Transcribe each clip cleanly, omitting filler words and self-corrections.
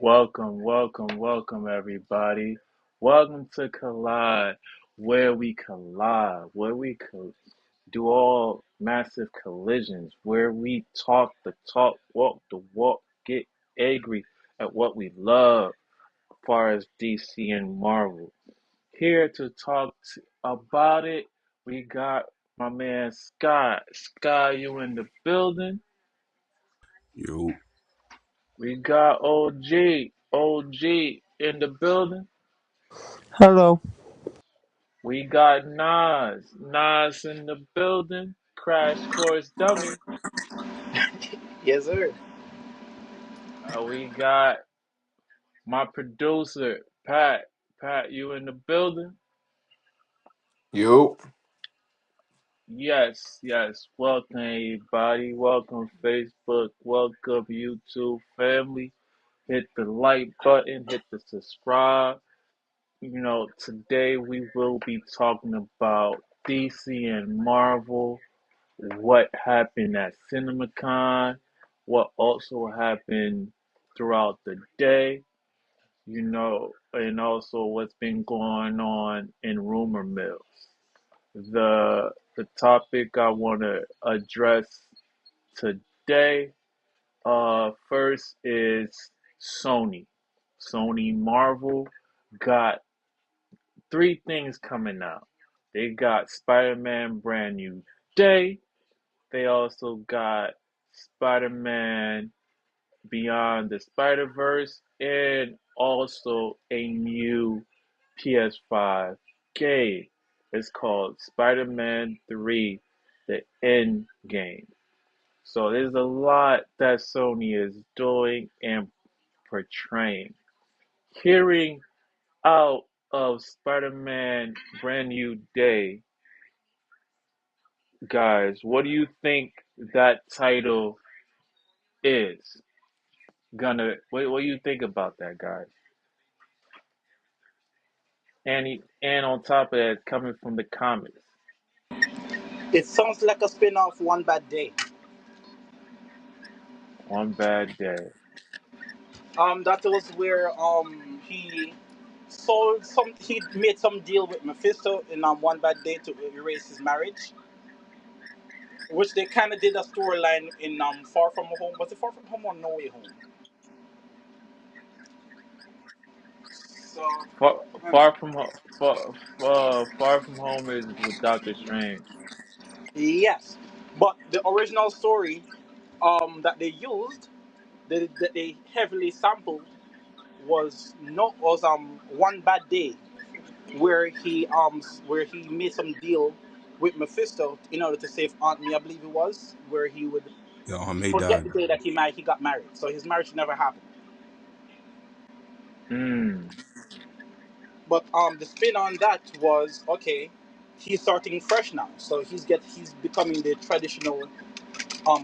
Welcome, everybody. Welcome to Collide, where we collide, where we do all massive collisions, where we talk the talk, walk the walk, get angry at what we love, as far as DC and Marvel. Here to talk about it, we got my man Sky. Sky, you in the building? Yo, We got OG in the building. Hello. We got Nas in the building. Crash Course Dummy. Yes, sir. We got my producer, Pat. Pat, you in the building? yo, Yes. Welcome, everybody. Welcome, Facebook. Welcome, YouTube family. Hit the like button, hit the subscribe. Today we will be talking about DC and Marvel, what happened at CinemaCon, what also happened throughout the day, and also what's been going on in rumor mills. The topic I want to address today, first is Sony. Sony Marvel got three things coming out. They got Spider-Man Brand New Day. They also got Spider-Man Beyond the Spider-Verse and also a new PS5 game. It's called Spider-Man 3 The End Game. So there's a lot that Sony is doing and portraying. Hearing out of Spider-Man Brand New Day, guys, what do you think that title is gonna? What do you think about that, guys? And on top of that, coming from the comics, It sounds like a spin-off One Bad Day. One Bad Day. That was where he made some deal with Mephisto in One Bad Day to erase his marriage, which they kind of did a storyline in Far From Home. Was it Far From Home or No Way Home? So, Far, mm, far from far from home is with Doctor Strange. yes, but the original story that they used, that they heavily sampled was One Bad Day, where he made some deal with Mephisto in order to save Aunt May, I believe it was, where he would yo, I made forget that. the day that he got married, so his marriage never happened. Hmm. But the spin on that was okay. He's starting fresh now, so he's becoming the traditional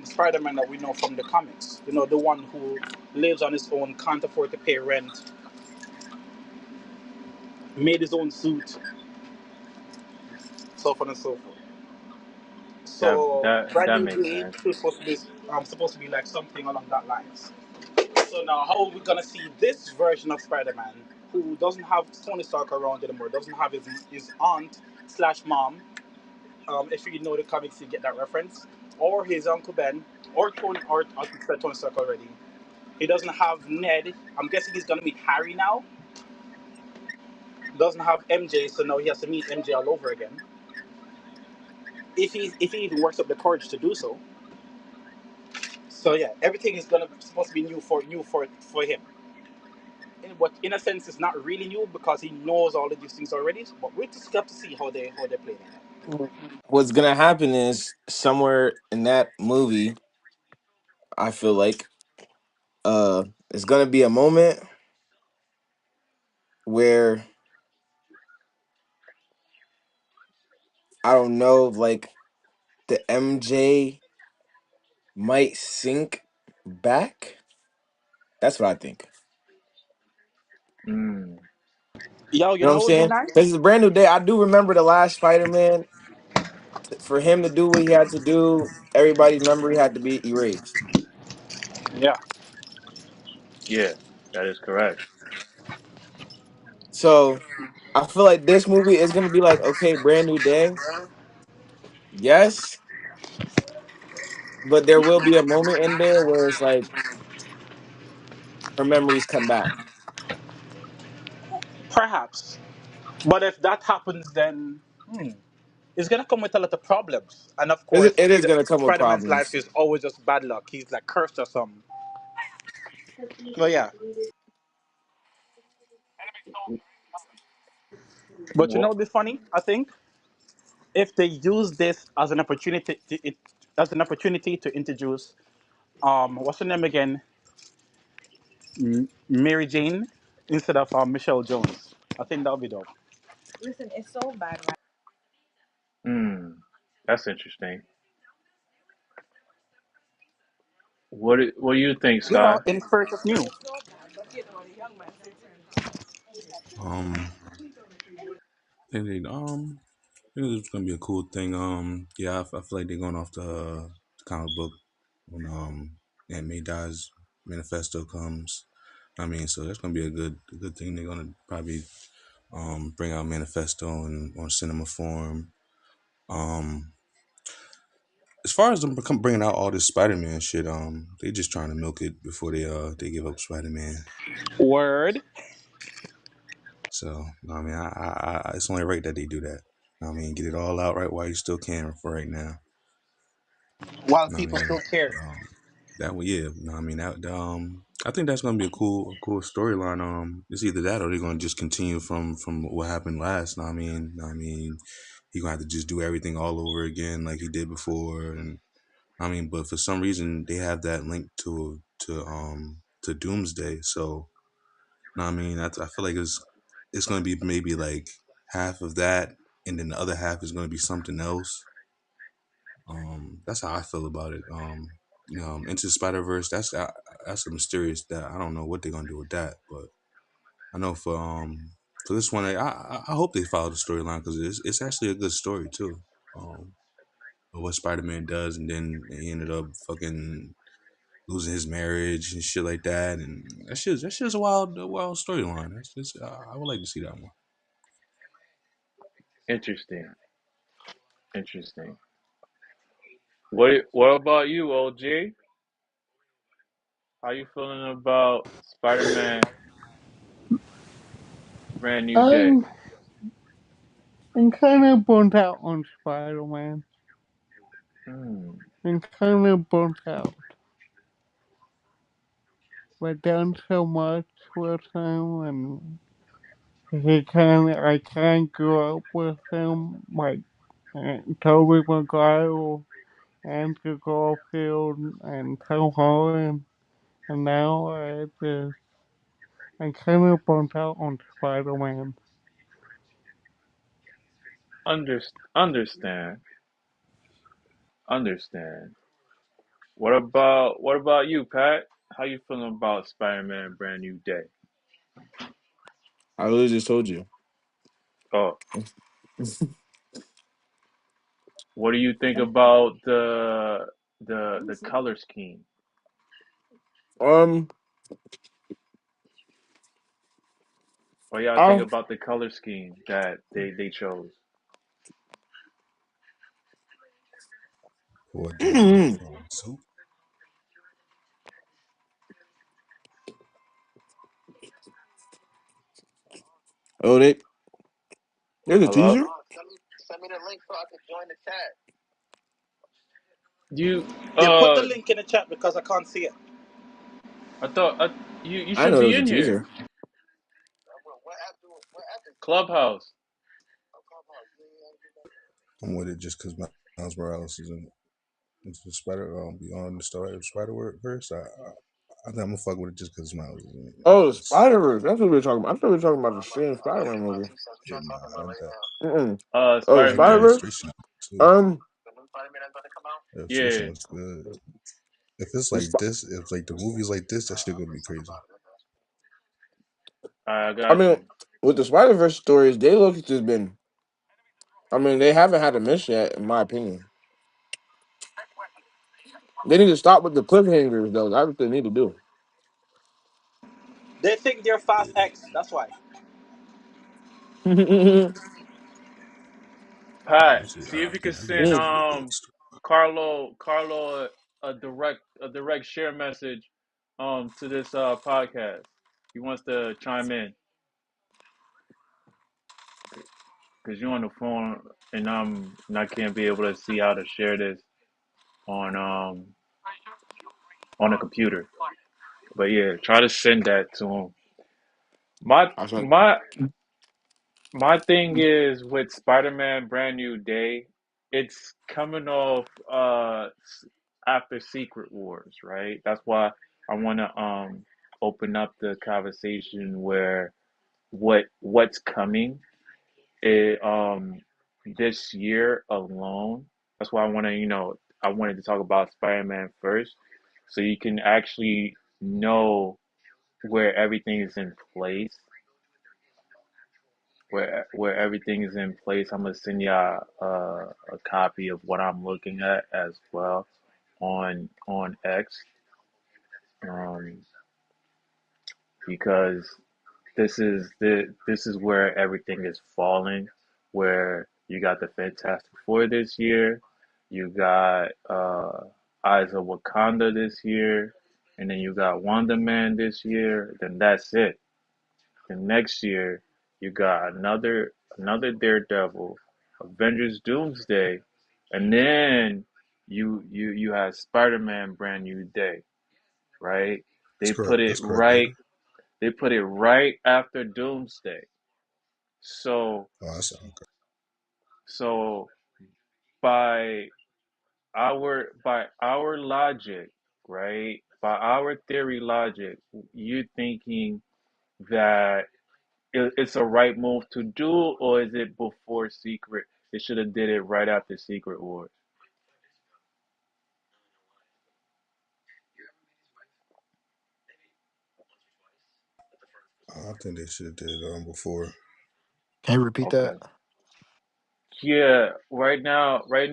Spider-Man that we know from the comics. You know, the one who lives on his own, can't afford to pay rent, made his own suit, so on and so forth. That So that brand that new makes day sense. is supposed to be like something along that lines. So now, how are we gonna see this version of Spider-Man, who doesn't have Tony Stark around anymore, doesn't have his aunt slash mom? If you know the comics, you get that reference, or his Uncle Ben, or Tony, or as we said, Tony Stark already. He doesn't have Ned. I'm guessing he's gonna meet Harry now. Doesn't have MJ, so now he has to meet MJ all over again. If he even works up the courage to do so. So yeah, everything is gonna supposed to be new for him. But in a sense, it's not really new because he knows all of these things already. But we just have to see how they play it. What's gonna happen is somewhere in that movie, I feel like it's gonna be a moment where I don't know, like the MJ might sink back. That's what I think. Hmm. Yo, You you know what I'm know what would be saying? This nice? is a brand new day. I do remember the last Spider-Man. For him to do what he had to do, everybody's memory had to be erased. Yeah. Yeah. That is correct. So I feel like this movie is gonna be like, okay, brand new day. Yes, but there will be a moment in there where it's like her memories come back. Perhaps. But if that happens, then it's gonna come with a lot of problems. And of course, It is gonna come with Spider-Man's life problems. is always just bad luck. He's like cursed or something. But yeah. But you know What? what'd be funny? I think if they use this as an opportunity to introduce what's her name again? Mary Jane instead of Michelle Jones. I think that would be dope. Hmm. That's interesting. What do you think, You know, Sky? in spirit of new. Um, and then, I think it's gonna be a cool thing. Yeah, I feel like they're going off the comic book when Aunt May dies, Manifesto comes. I mean, so that's gonna be a good thing. They're gonna probably bring out Manifesto in on cinema form. Um, as far as them bringing out all this Spider Man shit, they just trying to milk it before they give up Spider Man. Word. So I mean, it's only right that they do that. I mean, get it all out right while you still can for right now. While I people mean, still care. um, that one, yeah. I mean, I think that's gonna be a cool storyline. It's either that or they're gonna just continue from what happened last. I mean, he gonna have to just do everything all over again like he did before, and I mean, but for some reason they have that link to Doomsday. So, I mean, I feel like it's gonna be maybe like half of that, and then the other half is gonna be something else. That's how I feel about it. Into Spider Verse. That's a mysterious that I don't know what they're gonna do with that, but I know for this one, I hope they follow the storyline because it's actually a good story too. Of what Spider Man does, and then he ended up fucking losing his marriage and shit like that, and that's just a wild storyline. That's just I would like to see that one. Interesting. Interesting. What about you, OG? How you feeling about Spider-Man Brand New Day? I'm I'm kind of burnt out on Spider-Man. Hmm. I'm kind of burnt out. We've done so much with him, and I can't grow up with him like Tobey Maguire, Andrew Garfield, and Tom Holland. And now I'm kind of burnt out on Spider-Man. Under, understand. Understand. What about you, Pat? How you feeling about Spider-Man Brand New Day? I literally just told you. Oh, what do you think about the color scheme? Um, What y'all think I about the color scheme that they chose? Or the soup. oh they there's a Hello? teaser. You Yeah, put the link in the chat because I can't see it. I thought you I should know be there's a in here. teaser. Clubhouse. I'm with it just because Miles Morales is in into the Spider beyond the Spider Verse. I think I'm gonna fuck with it just because Miles is in it. Oh, the Spider Verse. That's what we were talking about. I thought we were talking about the same Spider-Man movie. Yeah, nah, that Mm-mm. Oh, the that Spider Spider-Man. Verse. illustration too. Um, The illustration Yeah. looks good. If it's the like Sp- this, if like the movies like this, that shit gonna be crazy. I I got mean, you. with the Spider Verse stories, they look just been. I mean, they haven't had a miss yet, in my opinion. They need to stop with the cliffhangers, though. That's what they need to do. They think they're Fast X. That's why. Pat, This is, see if you yeah, can I get send what Mm. you mean. Carlo a direct share message to this podcast. He wants to chime in because you're on the phone and I can't be able to see how to share this on on a computer. But yeah, try to send that to him. My I was like, my my thing is with Spider-Man Brand New Day, it's coming off after Secret Wars, right? That's why I want to open up the conversation where what's coming it, this year alone. That's why I wanted to talk about Spider-Man first, so you can actually know where everything is in place, where everything is in place. I'm gonna send y'all a copy of what I'm looking at as well on X, um, because this is where everything is falling. Where you got the Fantastic Four this year, you got Eyes of Wakanda this year, and then you got Wonder Man this year. Then that's it. And next year you got another Daredevil, Avengers Doomsday, and then you have Spider-Man Brand New Day, right? That's They correct. put it That's correct. Yeah. right they put it right after Doomsday. So Oh, that's okay. so by by our logic, right? By our theory logic, you thinking that it's a right move to do, or is it before Secret? They should have did it right after Secret Wars. I think they should have did it before. can you repeat that? Okay. Yeah, right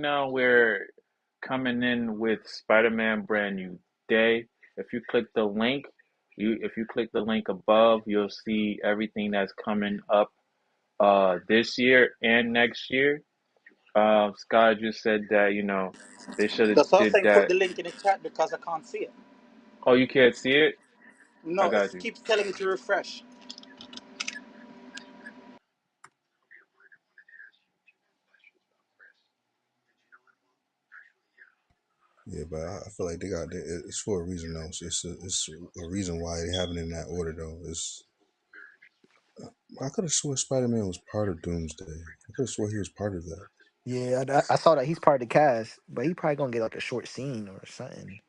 now we're coming in with Spider-Man Brand New Day. If you click the link, if you click the link above, you'll see everything that's coming up this year and next year. Scott just said that, they should have That's what I was did saying. Put that. the link in the chat because I can't see it. Oh, you can't see it? I No, it got you. keeps telling me to refresh. Yeah, but I feel like it's for a reason though. It's a reason why they have it in that order though. I could have swore Spider Man was part of Doomsday. I could have swore he was part of that. Yeah, I saw that he's part of the cast, but he probably gonna get like a short scene or something.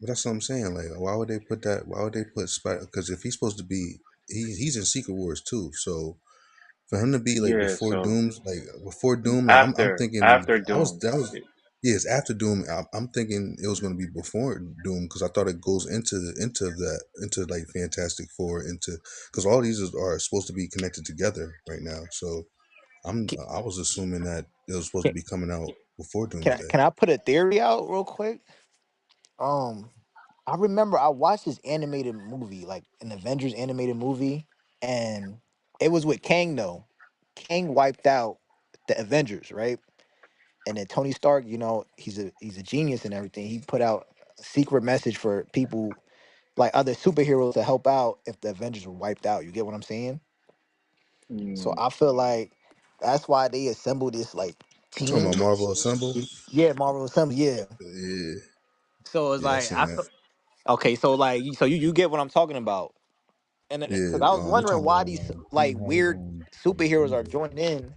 But that's what I'm saying. Like, why would they put that? Why would they put Spider? Because if he's supposed to be, he's in Secret Wars too. So for him to be like Yeah, before so Doom's, like before Doom, like I'm after thinking after I was Doom. that was yeah, it's after Doom. I'm thinking it was going to be before Doom because I thought it goes into like Fantastic Four into because all these are supposed to be connected together right now. So Can, I was assuming that it was supposed to can, be coming out before can I Doomsday. can I put a theory out real quick? Um, I remember I watched this animated movie, like an Avengers animated movie, and it was with Kang though. Kang wiped out the Avengers, right? And then Tony Stark, he's a genius and everything. He put out a secret message for people like other superheroes to help out if the Avengers were wiped out. You get what I'm saying? So Mm, I feel like that's why they assembled this like You talking team. about Marvel Assemble? Yeah, Marvel Assembly. Yeah. Yeah, So it's yeah, I like seen that. okay, so like you get what I'm talking about. And then Yeah, because I was you wondering talking why about these he like had his weird own superheroes are universe. joining in,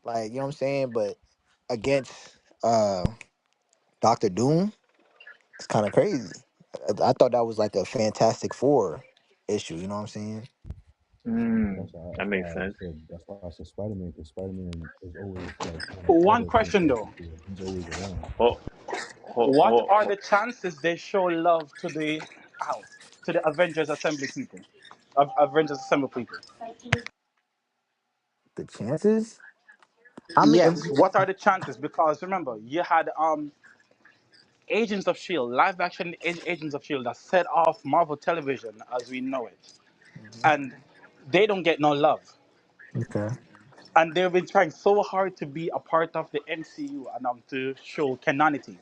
like you know what I'm saying, but against uh Doctor Doom, it's kind of crazy. I thought that was like a Fantastic Four issue. You know what I'm saying? mm, That's why. that That's makes why I sense. said. That's why I said Spider Man because Spider Man is always like kind of part One of question Fantastic though: Four. He's always around. Ho, ho, what ho, are ho. the chances they show love to the ow, to the Avengers Assembly people? Avengers Assembly people. The chances. I mean, Yes. What are the chances? Because remember, you had Agents of Shield, live action Agents of Shield that set off Marvel Television as we know it. and they don't get no love. Okay. And they've been trying so hard to be a part of the MCU and to show canonity.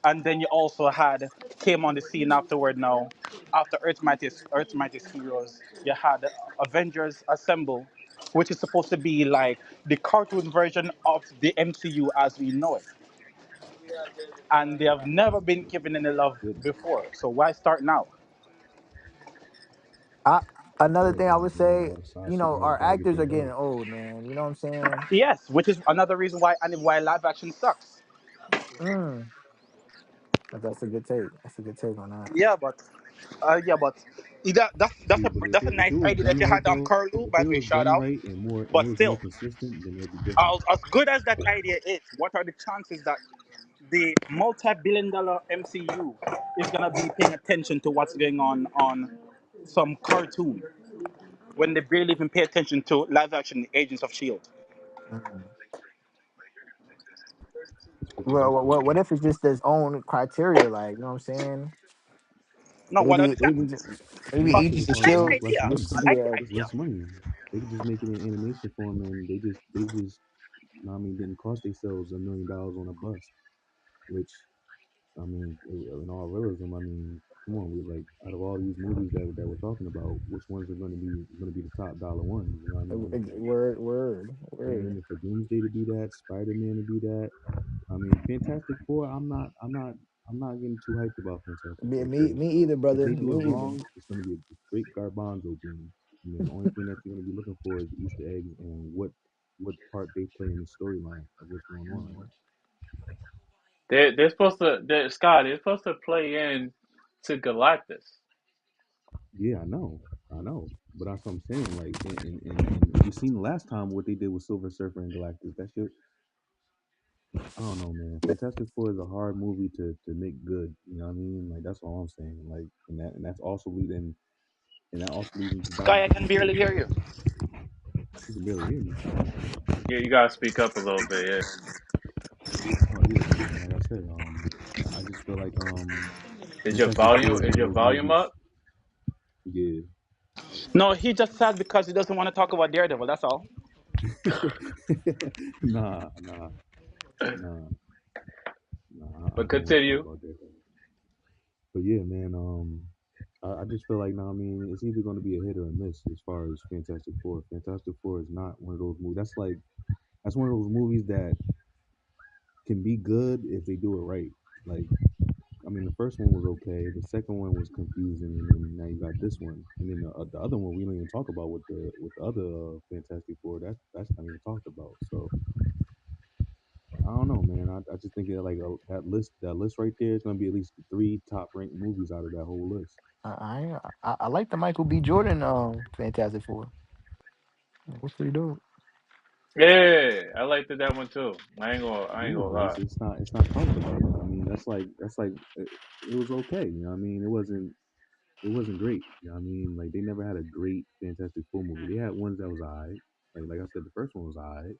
And then you also had came on the scene afterward. Now, after Earth's Mightiest Heroes, you had Avengers Assemble, which is supposed to be like the cartoon version of the MCU as we know it. And they have never been given any love Good. before. So why start now? I Another Yeah, thing I would you know, say, all the side you know, superheroes our got to get actors their are getting due. old, man. You know what I'm saying? Yes, which is another reason why and why live action sucks. Mm. But that's a good take. That's a good take on that. Yeah, but that's See, a but that's a if nice it was idea that done you right had on though, Curlew, if by it the way, was shout done out. right and more and it But was more still, consistent, then it'd be different. as good as that idea is, what are the chances that the multi-billion-dollar MCU is gonna be paying attention to what's going on some cartoon when they barely even pay attention to live-action Agents of Shield? Mm. That's what you Well, hope for. what if it's just its own criteria? Like, you know what I'm saying? No, what are the Maybe, chances? maybe But Because Agents it's of I like also the Shield. it's less idea. money. I like the Yeah, It's idea. less money. They could just make it in animation form, and they just, I mean, didn't cost themselves $1 million on a bust. Which, I mean, in all realism, I mean, come on, we like out of all these movies that we're talking about, which ones are going to be the top dollar ones? You know what I mean? I word. mean, for Doomsday to be that, Spider Man to be that, I mean, Fantastic Four. I'm not getting too hyped about Fantastic Me, Four me, because me either, if brother. they do it Me either. wrong, it's going to be a straight garbanzo bean. And then the only thing that you're going to be looking for is the Easter eggs and what part they play in the storyline of what's going on. Mhm. They're supposed to Scott. They're supposed to play in to Galactus. Yeah, I know. But that's what I'm saying. Like, and we seen the last time what they did with Silver Surfer and Galactus. That shit, I don't know, man. Fantastic Four is a hard movie to make good. You know what I mean? Like that's all I'm saying. Like, and that's also leading, and that also leads into Doctor Sky, I can Strange barely too. hear you. You can barely hear me. Yeah, you gotta speak up a little bit. Yeah. Oh yeah, man. Like I said, I just feel like Fantastic Four is Is one of your those volume movies. up? Yeah. No, he just sad because he doesn't want to talk about Daredevil. That's all. Nah, nah, nah. I But don't want to talk continue. about that. But yeah, man. I just feel like now. I mean, it's either going to be a hit or a miss as far as Fantastic Four. Fantastic Four is not one of those movies. That's one of those movies that can be good if they do it right. Like, I mean, the first one was okay. The second one was confusing, and then now you got this one, and then the other one we don't even talk about with the other Fantastic Four. That's not even talked about. So I don't know, man. I just think that like that list right there is going to be at least three top ranked movies out of that whole list. I like the Michael B. Jordan Fantastic Four. What's pretty dope. Yeah, I liked that one too. I ain't Yeah, gonna but lie. it's not talked about. You know what I mean? That's like it was okay. You know what I mean? It wasn't great. You know what I mean? Like they never had a great Fantastic Four movie. They had ones that was alright. Like I said, the first one was alright.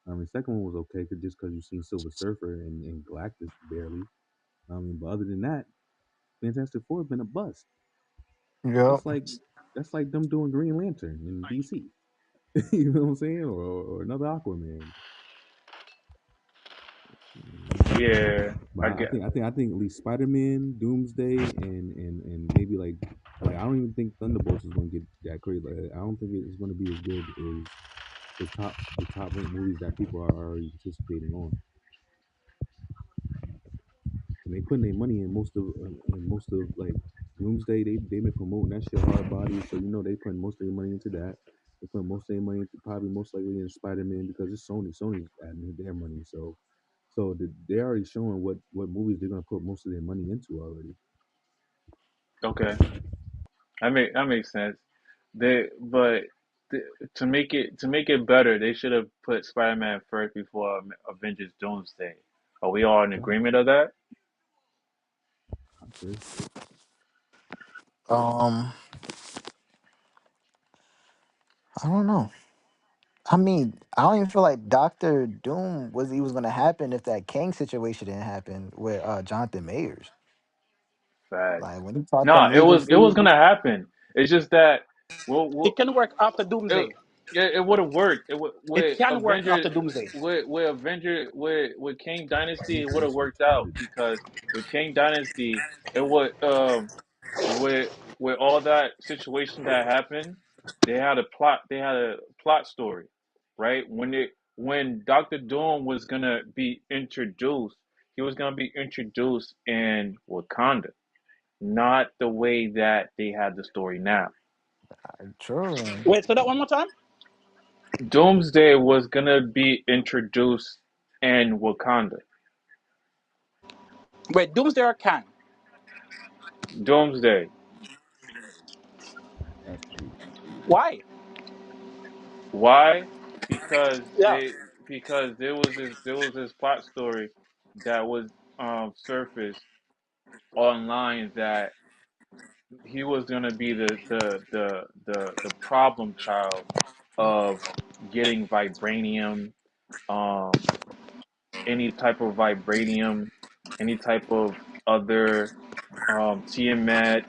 I mean, the second one was okay, just because you've seen Silver Surfer and Galactus barely. I mean, but other than that, Fantastic Four has been a bust. Yep. That's like that's like them doing Green Lantern in DC. You know what I'm saying? Or another Aquaman. Yeah, But I I get. think I think I think at least Spider Man, Doomsday, and maybe like I don't even think Thunderbolts is going to get that great. Like, I don't think it's going to be as good as the top ranked movies that people are already anticipating on. And they putting their money in most of like Doomsday. They've been promoting that shit hard body, so they putting most of their money into that. They put most of their money into probably most likely in Spider Man because it's Sony. Sony's adding their money, so they're already showing what movies they're gonna put most of their money into already. Okay, that makes sense. But the, to make it better, they should have put Spider-Man first before Avengers Doomsday. Are we all in Facts. agreement of that? I agree. Um, I don't know. I mean, I don't even feel like Doctor Doom was gonna happen if that King situation didn't happen with Jonathan Mayers. Facts. Like when he taught them No, legal it was shit. gonna happen. It's just that. Well, It can work after it Doomsday. it would have worked. It would It with can work Avenger after Doomsday. with King Dynasty. It would have worked out because with King Dynasty, it would with all that situation that happened, they had a plot. They had a plot story, right? When Doctor Doom was gonna be introduced, he was gonna be introduced in Wakanda, not the way that they had the story now. True. Wait, so that one more time. Doomsday was gonna be introduced in Wakanda. Wait, Doomsday or Kang? Doomsday. That's crazy. Why? Why? Because Yeah. they because there was this plot story that was surfaced online that he was gonna be the problem child of getting vibranium, um any type of vibranium, any type of other TMAT,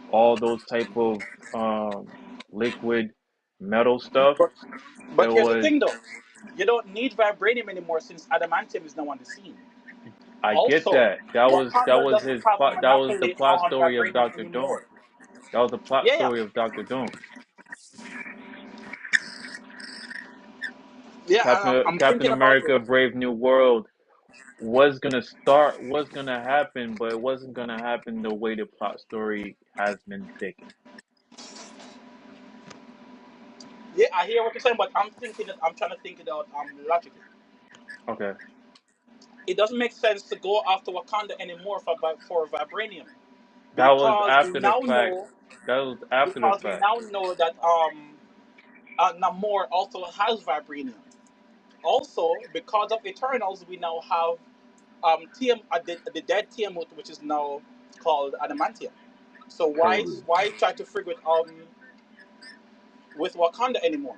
all those type of um liquid metal stuff. But It here's the was thing though. You don't need vibranium anymore since adamantium is now on the scene. I get Also, that. That Wakanda was doesn't his have a plot. That was the monopoly plot on story of vibranium Doctor Doom. anymore. That was the plot Yeah, yeah, story of Doctor Doom. yeah. And I'm Captain thinking about America: it. Brave New World was gonna happen, but it wasn't gonna happen the way the plot story has been taken. Yeah, I hear what you're saying, but I'm thinking that I'm trying to think it out logically. Okay, It doesn't make sense to go after Wakanda anymore for vibranium that was because we after the now fact. know That was after the fact. that Namor also has vibranium. Also, because of Eternals, we now have the dead Tiamat, which is now called adamantium. So Correct. why try to figure it with Wakanda anymore?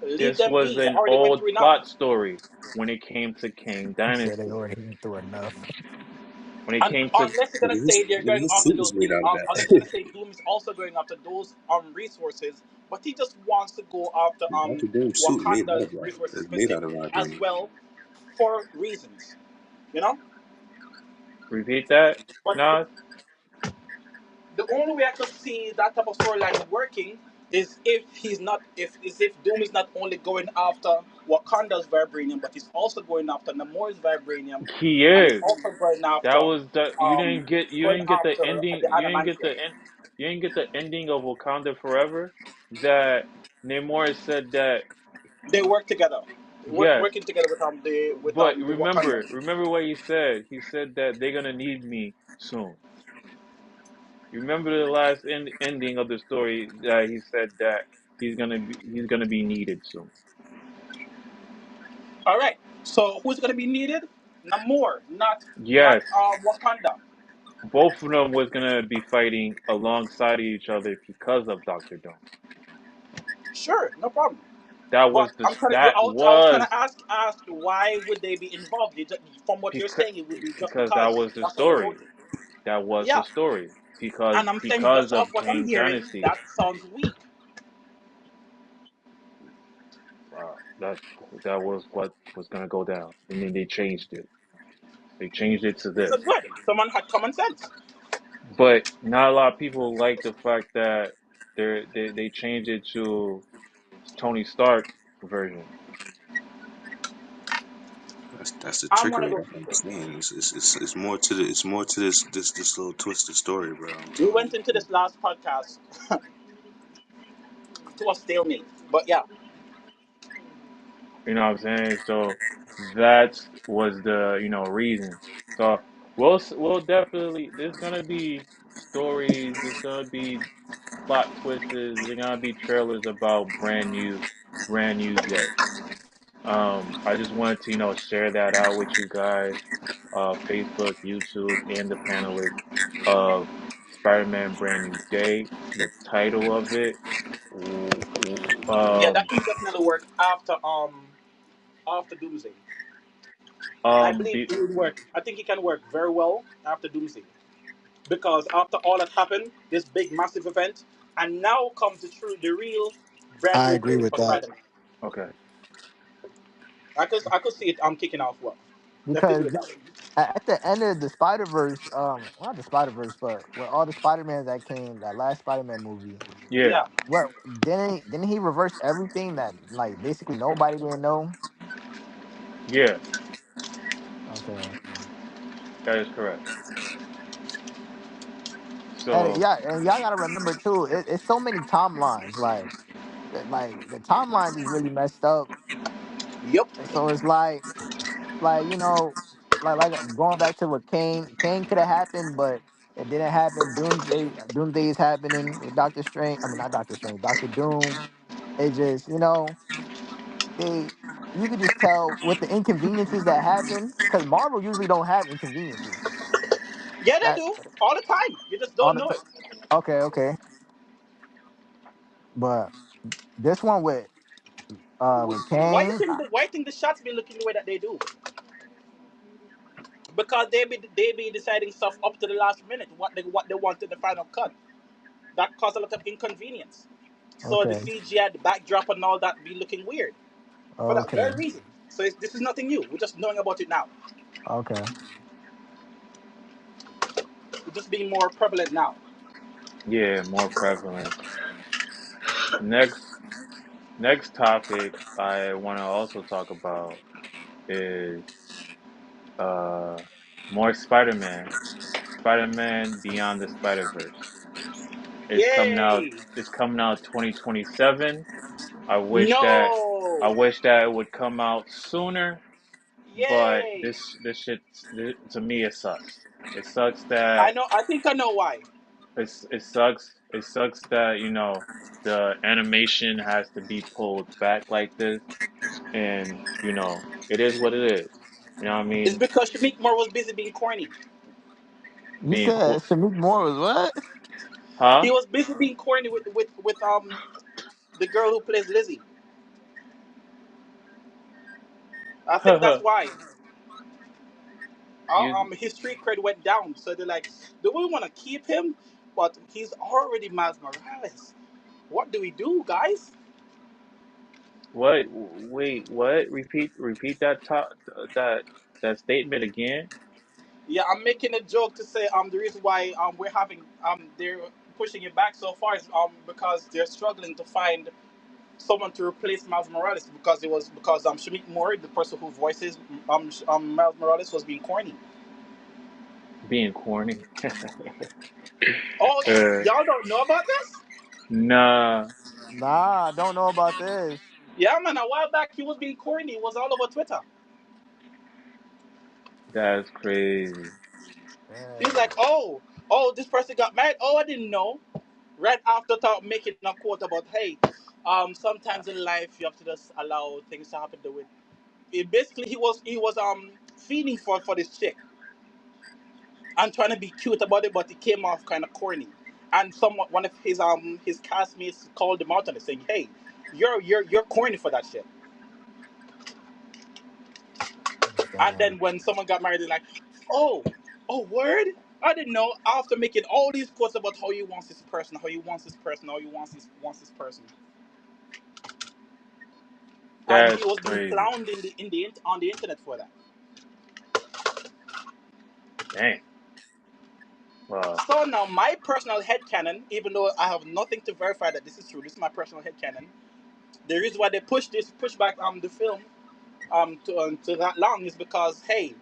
Leave This them was be. They an already went old through enough. plot story when it came to King He said they Dynasty. already went through enough. When it And came to unless you're gonna say they're Nigga, going his after suit those is made things, out of unless you're that. gonna say Doom is also going after those resources, but he just wants to go after Dr. Doom's suit made out of Wakanda's that. resources It's made out of specifically as vibranium. well for reasons, you know. repeat that, But Nas, the only way I could see that type of storyline working is if he's not if is if Doom is not only going after Wakanda's vibranium, but he's also going after Namor's vibranium, he and he's is. also going That after was the you going didn't get the after ending. the adamantium. You didn't get the ending of Wakanda Forever. That Namor said that They work together. yes, Working together with but the Wakanda. remember what he said. He said that they're gonna need me soon. You remember the last ending of the story that he said that he's gonna be needed soon. All right. So who's going to be needed? Namor, not Yes, Wakanda. both of them was gonna be fighting alongside each other because of Doctor Doom. Sure, no problem. That But was the I was trying to ask why would they be involved? From what you're because saying, it would be just that because was the that's what they story. wrote it. That was the Yeah, story and I'm saying because just off of what I'm King hearing, Dynasty. that sounds weak. That was what was gonna go down, and then they changed it. They changed it to So this, good. Someone had common sense. but not a lot of people like the fact that they changed it to Tony Stark version. That's the I'm one of trickery. those That's what I'm people. saying. It's more to the it's more to this little twisted story, bro. I'm We telling went into you. this last podcast to a stalemate, but yeah, You know what I'm saying? So that was the reason. So we'll definitely there's gonna be stories. There's gonna be plot twists. There's gonna be trailers about brand new day. I just wanted to share that out with you guys. Facebook, YouTube, and the panelists of Spider-Man Brand New Day. The title of it. yeah, that Um, can definitely work after Doomsday. And I believe be, it would work. I think it can work very well after Doomsday. Because after all that happened, this big massive event, And now comes the real brand I new agree day with for that Spider-Man. Okay. I could see it. I'm kicking off well. Let me because put it that way. at the end of the Spider Verse, well, not the Spider Verse, but with all the Spider Mans that came, that last Spider Man movie, Yeah. Yeah. what didn't he reverse everything that like basically nobody didn't know? Yeah. Okay, That is correct. and So yeah, and y'all gotta remember too, it's so many timelines, like the timelines is really messed up, Yep. and so it's like like going back to what Kane could have happened, but it didn't happen. Doomsday is happening with Doctor Strange. I mean, not Doctor Strange, Doctor Doom. It just they you could just tell with the inconveniences that happen because Marvel usually don't have inconveniences. Yeah, they That do all the time. You just on don't the know it. okay, but this one with Why you Kane, think the shots be looking the way that they do? Because they be deciding stuff up to the last minute what they want in the final cut. That caused a lot of inconvenience. So the okay, CGI, the backdrop, and all that be looking weird for that okay, very reason. So this is nothing new. We're just knowing about it now. okay. It's just being more prevalent now. yeah, more prevalent. Next next topic I want to also talk about is uh more Spider-Man. Spider-Man Beyond the Spider-Verse. It's coming out Yay! it's coming out 2027. I wish that I No! wish that it would come out sooner, but Yay! this shit to me it sucks. It sucks that I know. I think I know why. it sucks that, you know, the animation has to be pulled back like this, and you know, it is what it is. You know what I It's mean? because Shamik Moore was busy being corny. You Being said cool. Shamik Moore was what? He Huh? was busy being corny with the girl who plays Lizzie. I think that's why. you His street cred went down. So they're like, do we want to keep him? But he's already Miles Morales. What do we do, guys? what? Wait, what? Repeat that that statement again. Yeah, I'm making a joke to say the reason why we're having they're pushing it back so far is because they're struggling to find someone to replace Miles Morales because Shamik Moore, the person who voices Miles Morales, was being corny. Being corny. Oh, uh, y'all don't know about this? nah, Nah, I don't know about this. Yeah, man. A while back, he was being corny. It was all over Twitter. that's crazy. He's like, Dang. oh, this person got married. Oh, I didn't know. Right after talk, making a quote about, hey, sometimes in life you have to just allow things to happen the way. Basically, he was feeding for this chick and trying to be cute about it, but it came off kind of corny. And one of his castmates called him out on it, saying, "Hey, you're corny for that shit." And Damn. then when someone got married, they're like, "Oh, oh, word! I didn't know." After making all these quotes about how he wants this person, how he wants this person, how he wants this person, and he That's was being crazy. clowned on the internet for that. Dang. Well, So now my personal headcanon, even though I have nothing to verify that this is true, this is my personal headcanon. The reason why they push back the film to that long is because, hey,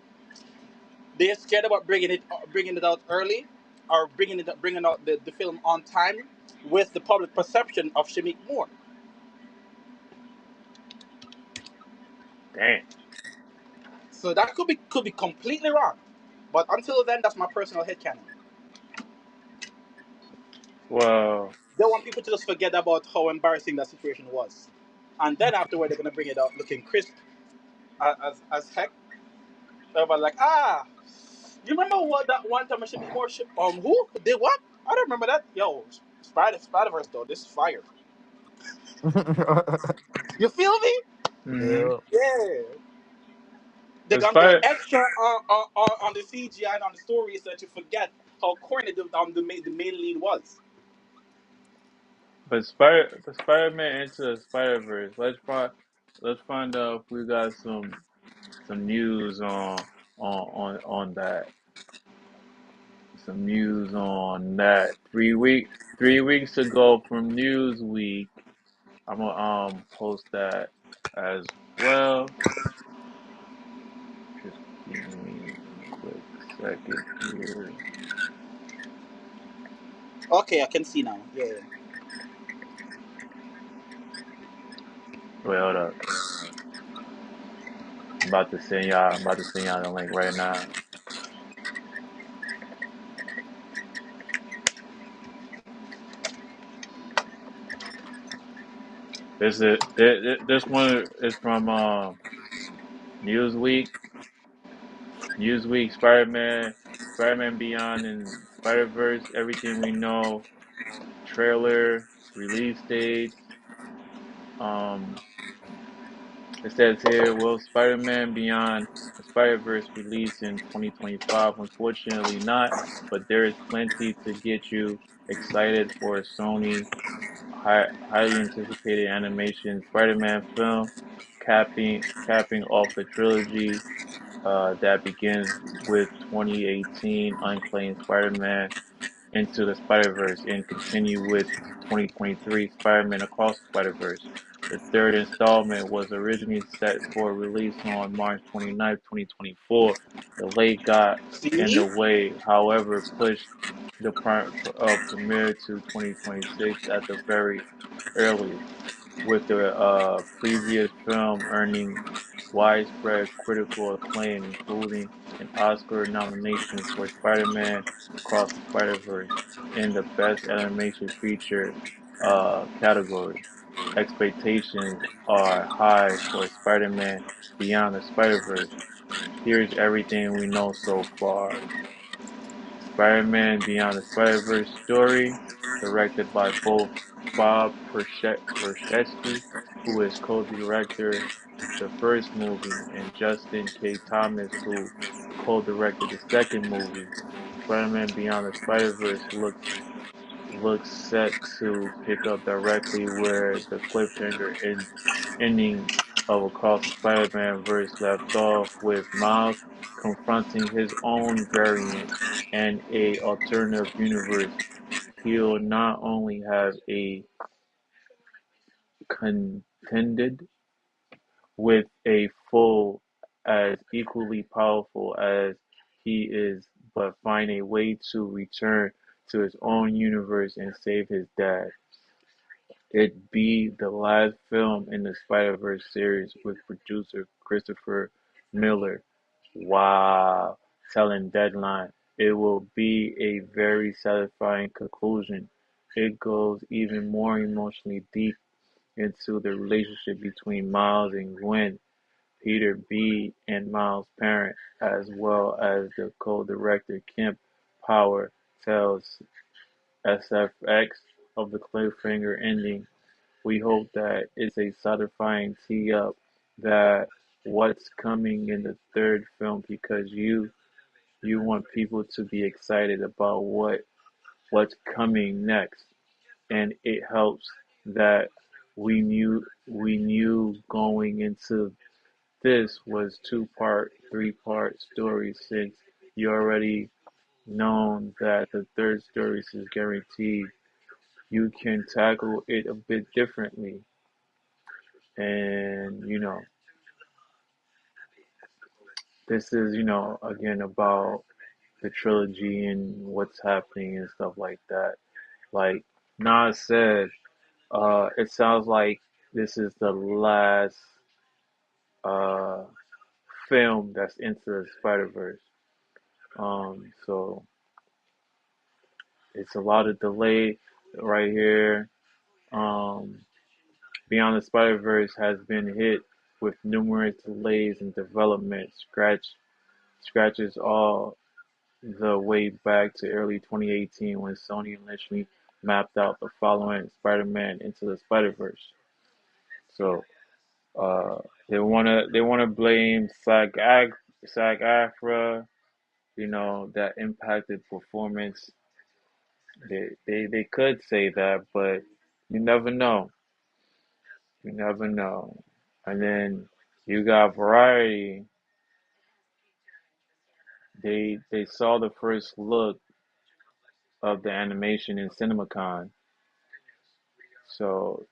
they're scared about bringing it out early, or bringing out the film on time with the public perception of Shamik Moore. dang. So that could be completely wrong. But until then, that's my personal headcanon. Well, They want people to just forget about how embarrassing that situation was, and then afterward they're gonna bring it out looking crisp as heck. Everybody like, you remember what that one time I should be more who did what? I don't remember that. Yo, Spider-Verse though, this is fire. You feel me? mm-hmm. Yeah. Yeah. They're The gonna go spider. extra on the CGI and on the story so that you forget how corny the main lead was. But Spider-Man into the Spider-Verse. Let's find out if we got some news on that. Some news on that. 3 weeks ago from Newsweek. I'm gonna post that as well. Just give me a quick second here. Okay, I can see now. Yeah. Wait, hold up. I'm about to send y'all the link right now. This one is from Newsweek. Newsweek, Spider-Man Beyond and Spider-Verse, everything we know, trailer, release dates. Um, it says here, will Spider-Man Beyond the Spider-Verse release in 2025? Unfortunately not, but there is plenty to get you excited for a Sony highly anticipated animation Spider-Man film, capping off the trilogy that begins with 2018 Unclaimed Spider-Man Into the Spider-Verse and continue with 2023 Spider-Man Across the Spider-Verse. The third installment was originally set for release on March 29, 2024. The late got in See? the way, however, pushed the premiere to 2026 at the very earliest, with the previous film earning widespread critical acclaim, including an Oscar nomination for Spider-Man Across the Spider-Verse in the Best Animation Feature category. Expectations are high for Spider-Man Beyond the Spider-Verse. Here's everything we know so far. Spider-Man Beyond the Spider-Verse story, directed by both Bob Persichetti, who is co-director the first movie, and Justin K. Thomas, who co-directed the second movie. Spider-Man Beyond the Spider-Verse looks set to pick up directly where the ending of Across the Spider-Man verse left off, with Miles confronting his own variant and a alternative universe. He'll not only have a contended with a foe as equally powerful as he is, but find a way to return to his own universe and save his dad. It'd be the last film in the Spider-Verse series, with producer Christopher Miller, wow, telling Deadline, it will be a very satisfying conclusion. It goes even more emotionally deep into the relationship between Miles and Gwen, Peter B. and Miles' parent, as well as the co-director Kemp Power tells SFX of the cliffhanger ending. We hope that it's a satisfying tee-up that what's coming in the third film, because you want people to be excited about what's coming next, and it helps that we knew going into this was two-part, three-part story, since you already known that the third story is guaranteed. You can tackle it a bit differently, and this is again about the trilogy and what's happening and stuff like that. Like Nas said, it sounds like this is the last uh film that's into the Spider Verse. So it's a lot of delay right here. Um, Beyond the Spider Verse has been hit with numerous delays in development. Scratches all the way back to early 2018, when Sony initially mapped out the following Spider-Man Into the Spider-Verse. So uh, they wanna blame SAG-AFTRA, that impacted performance. They could say that, but You never know. You never know. And then you got Variety. They saw the first look of the animation in CinemaCon. So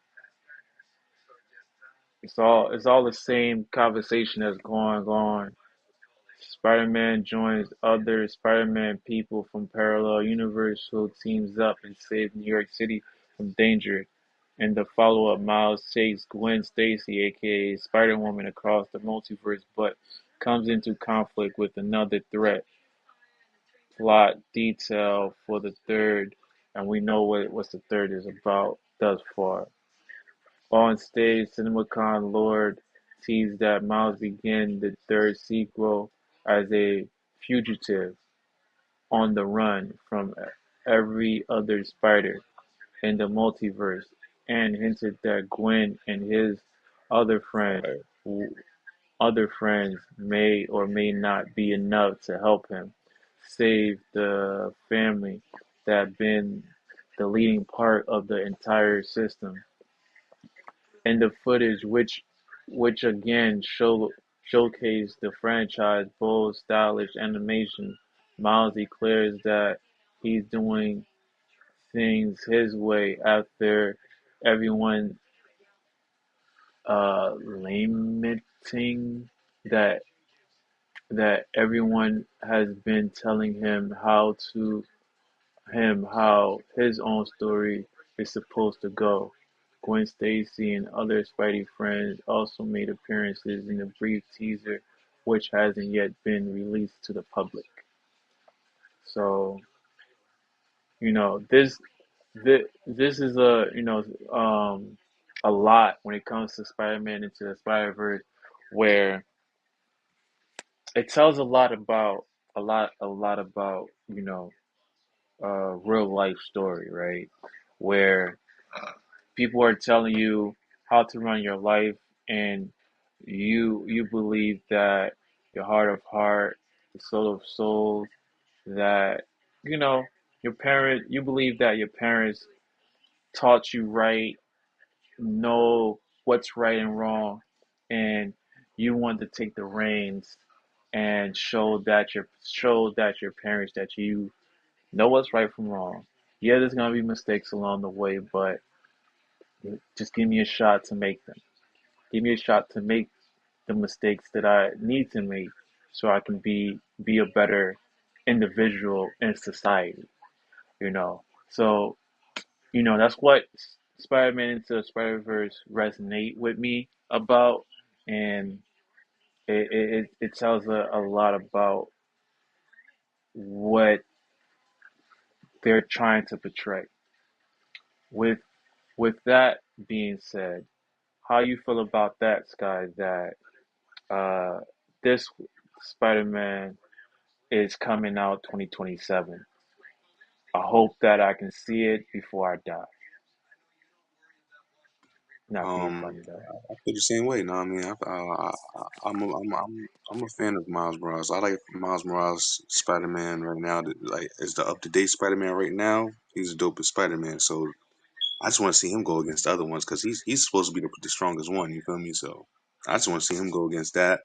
it's all the same conversation that's going on. Spider-Man joins other Spider-Man people from parallel universe who teams up and saves New York City from danger. In the follow-up, Miles takes Gwen Stacy, aka Spider-Woman, across the multiverse, but comes into conflict with another threat. Plot detail for the third, and we know what the third is about thus far. On stage, CinemaCon Lord teased that Miles begins the third sequel as a fugitive on the run from every other Spider in the multiverse, and hinted that Gwen and his other friends may or may not be enough to help him save the family that been the leading part of the entire system. And the footage, which again showcased the franchise bold, stylish animation, Miles declares that he's doing things his way after everyone lamenting that everyone has been telling him how his own story is supposed to go. Gwen Stacy and other Spidey friends also made appearances in the brief teaser, which hasn't yet been released to the public. So, this is a lot when it comes to Spider-Man into the Spider-Verse, where it tells a lot about real life story, right? Where people are telling you how to run your life, and you believe that your heart of heart, the soul of souls, that you know you believe that your parents taught you right, know what's right and wrong, and you want to take the reins and show that your parents that you know what's right from wrong. Yeah, there's gonna be mistakes along the way, but just give me a shot to make them. Give me a shot to make the mistakes that I need to make so I can be a better individual in society, you know. So, that's what Spider-Man into the Spider-Verse resonate with me about, and it tells a lot about what they're trying to portray. With with that being said, how you feel about that, Sky? That uh, this Spider-Man is coming out 2027. I hope that I can see it before I die. Not being funny though. I feel the same way. No, I mean, I'm a fan of Miles Morales. I like Miles Morales Spider Man right now. Like, as the up to date Spider Man right now, he's the dopest Spider Man. So I just want to see him go against the other ones because he's supposed to be the strongest one. You feel me? So I just want to see him go against that.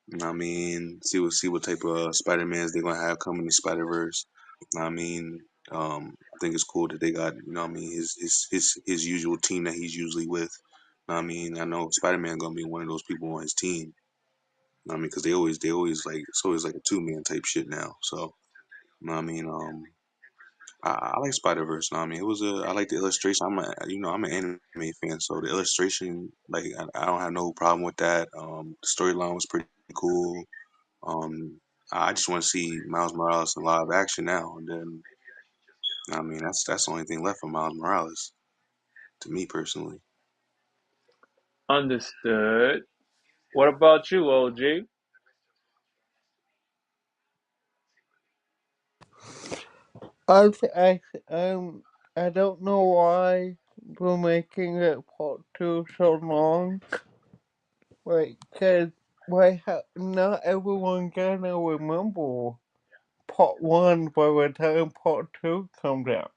You know what I mean, see what type of Spider Mans they're gonna have coming to Spider Verse. You know what I mean, I think it's cool that they got, what I mean, his usual team that he's usually with. You know what I mean, I know Spider Man gonna be one of those people on his team. You know what I mean, because they always like it's always like a two-man type shit now. So you know what I mean, I like Spider Verse. You know what I mean, I like the illustration. I'm an anime fan, so the illustration, like, I don't have no problem with that. The storyline was pretty cool. Um, I just want to see Miles Morales in live action now, and then I mean that's the only thing left for Miles Morales to me personally. Understood. What about you, OG? I, I don't know why we're making it part two so long. Like, cause not everyone gonna remember part one by the time part two comes out.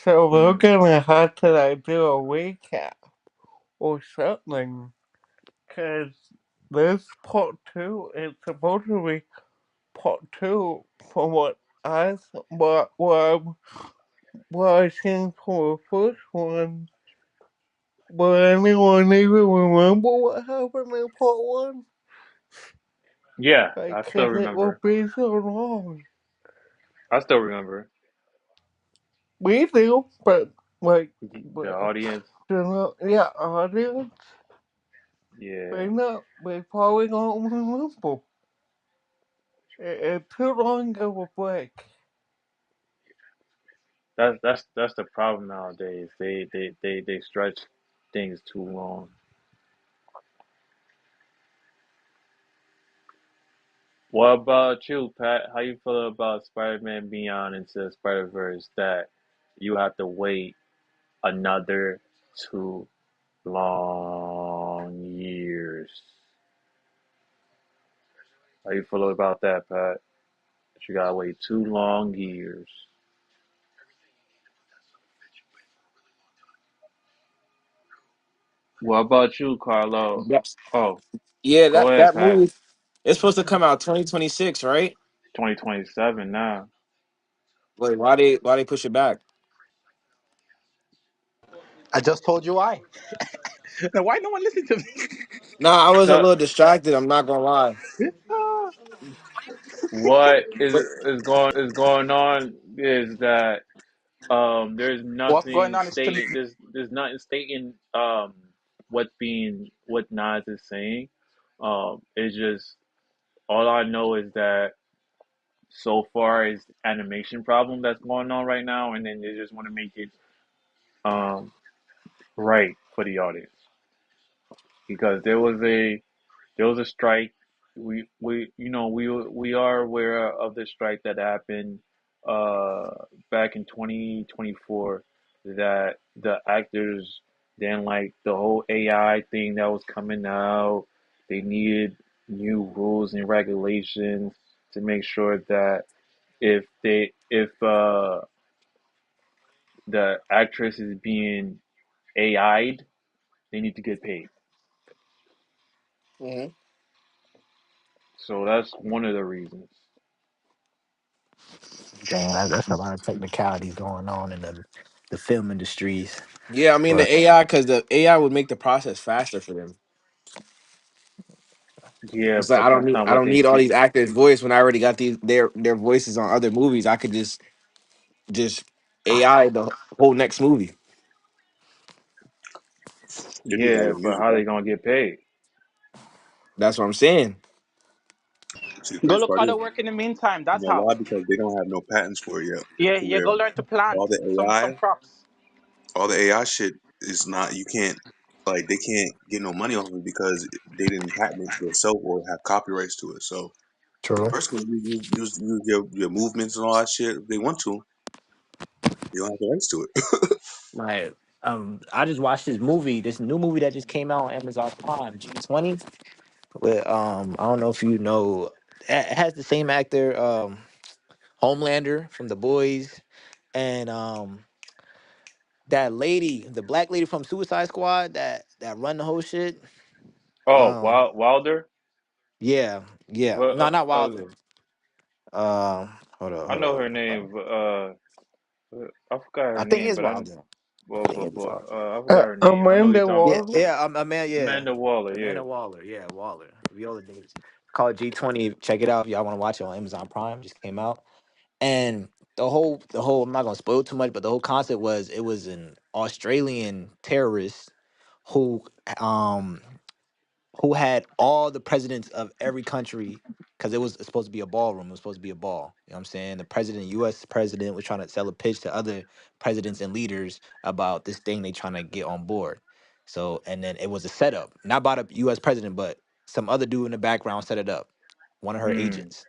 So we're Mm. gonna have to like do a recap or something, cause this part two is supposed to be part two from what I seen for the first one. But anyone even remember what happened in part one? Yeah, Like, I still 'cause it will remember. be so long. I still remember. We do, but like, The but audience. you know, yeah, audience, Yeah, they know, they probably don't remember. It's too long of a break. that's the problem nowadays. They stretch things too long. What about you, Pat? How you feel about Spider-Man Beyond into Spider-Verse that you have to wait another 2 long years? How you feel about that, Pat? That you gotta wait 2 long years. What about you, Carlo? Yes. Oh, Yeah, go that ahead, that Pat. movie it's supposed to come out 2026, right? 2027 now. Wait, why they push it back? I just told you why. Now, why no one listen to me? Nah, I was a So, little distracted. I'm not gonna lie. what But is going on is that there's What's going nothing on is stated. There's nothing stating what Nas is saying. It's just all I know is that so far is animation problem that's going on right now, and then they just want to make it um right for the audience because there was a strike. We are aware of the strike that happened uh back in 2024 that the actors didn't like the whole AI thing that was coming out. They needed new rules and regulations to make sure that if the actress is being AI'd, they need to get paid. Mhm. So that's one of the reasons. Damn, that's a lot of technicalities going on in the film industries. yeah, I mean But the AI because the AI would make the process faster for them. Yeah, It's like but that's not I what don't they need all see. these actors' voice when I already got their voices on other movies. I could just AI the whole next movie. They do that Yeah, with but music how they though. gonna get paid? That's what I'm saying. See, the go crazy look part other is, work in the meantime. you That's know how. why? Because they don't have no patents for it yet. Yeah, To yeah. where Go learn to plant all the some AI, crops. all the AI shit is not. You can't like they can't get no money off of it because they didn't patent it themselves or have copyrights to it. So a true. person can use your movements and all that shit if they want to. You don't have the rights to it. Like, I just watched this movie, this new movie that just came out on Amazon Prime, G20. With I don't know if you know, it has the same actor, Homelander from The Boys, and that lady, the black lady from Suicide Squad, that run the whole shit. Oh, Um, Wilder. yeah, yeah. Well, No, not Wilder. Hold up, I hold know up. her name, but I forgot her I think name. it's But Wilder. I think it's Wilder. I forgot her name. I know who you're Amanda talking Yeah, about. Waller. yeah, man, yeah, Amanda Waller. Yeah. Amanda Waller, yeah, Waller, Viola Davis. It's called G20. Check it out if y'all want to watch it on Amazon Prime. Just came out, and the whole. I'm not gonna spoil too much, but the whole concept was it was an Australian terrorist who um who had all the presidents of every country because it was supposed to be a ballroom. It was supposed to be a ball. You know what I'm saying? The president, U.S. president, was trying to sell a pitch to other presidents and leaders about this thing they trying to get on board. So, and then it was a setup, not by the U.S. president, but some other dude in the background set it up, one of her Mm. agents.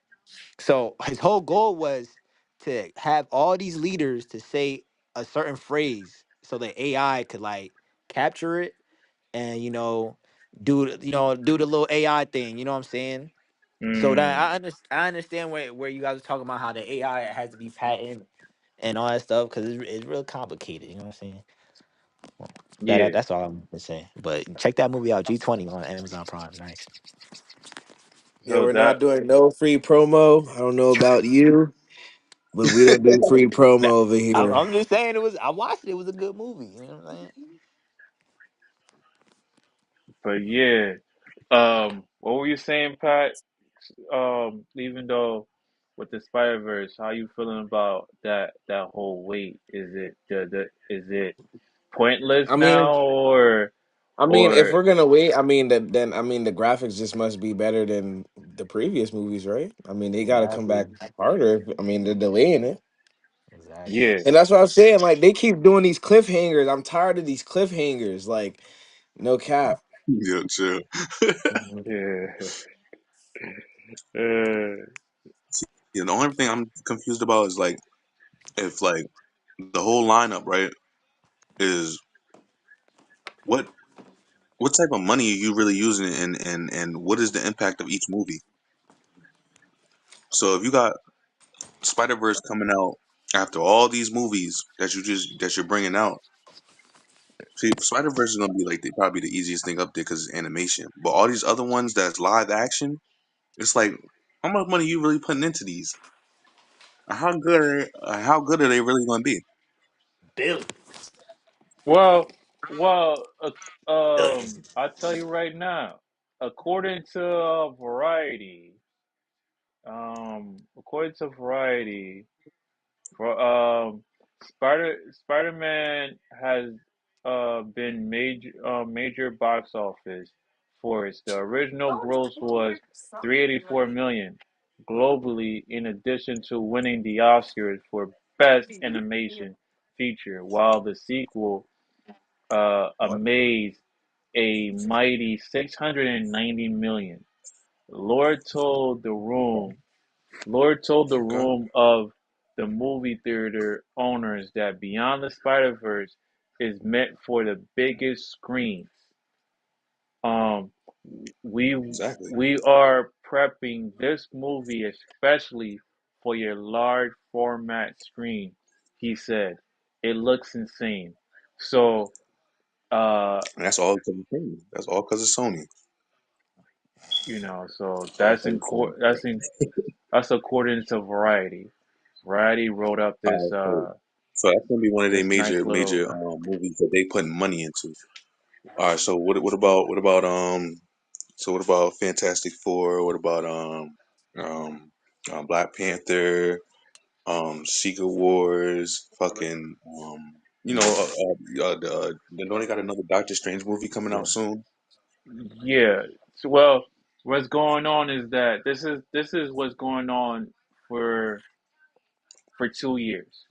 So his whole goal was to have all these leaders to say a certain phrase so that AI could like capture it and do the little AI thing. You know what I'm saying? So that Mm. I understand where you guys are talking about how the AI has to be patented and all that stuff because it's real complicated. You know what I'm saying? Yeah. That's all I'm gonna say. But check that movie out, G20 on Amazon Prime. Nice. Yeah, So we're that not doing no free promo. I don't know about you, but we don't do free promo That- over here. I'm just saying it was. I watched it. It was a good movie. You know what I'm saying? but yeah. What were you saying, Pat? Even though with the Spider Verse, how you feeling about that whole wait? Is it is it pointless I mean, now if or we're gonna wait, then the graphics just must be better than the previous movies, right? I mean, they got to come Exactly. back harder. I mean, they're delaying it, Exactly. yeah. and that's what I'm saying. Like they keep doing these cliffhangers. I'm tired of these cliffhangers. Like no cap. Yeah, chill. Yeah. Uh, Yeah, the only thing I'm confused about is like if like the whole lineup, right, is what what type of money are you really using and what is the impact of each movie? So if you got Spider Verse coming out after all these movies that you're bringing out, see Spider Verse is gonna be like probably the easiest thing up there because it's animation. But all these other ones that's live action, it's like how much money you really putting into these? How good are they really gonna be? Billions. well, well, Billions. I'll tell you right now. According to according to Variety, for Spider-Man has been major box office for its the original gross was 384 million globally in addition to winning the Oscars for best animation feature while the sequel What? amazed a mighty 690 million. Lord told the Okay. room Lord told the Okay. room of the movie theater owners that Beyond the Spider-Verse is meant for the biggest screens. Um, we Exactly. we are prepping this movie especially for your large format screen, he said. It looks insane. So, And that's all because of Sony. That's all because of Sony. so All because of Sony. that's according to Variety. Variety wrote up All right, so that's gonna be one of their this nice major little movies that they putting money into. All right, so what about Fantastic Four? What about um Black Panther? Secret Wars? Fucking they only got another Doctor Strange movie coming out soon. yeah. So, well, what's going on is that this is what's going on for for 2 years.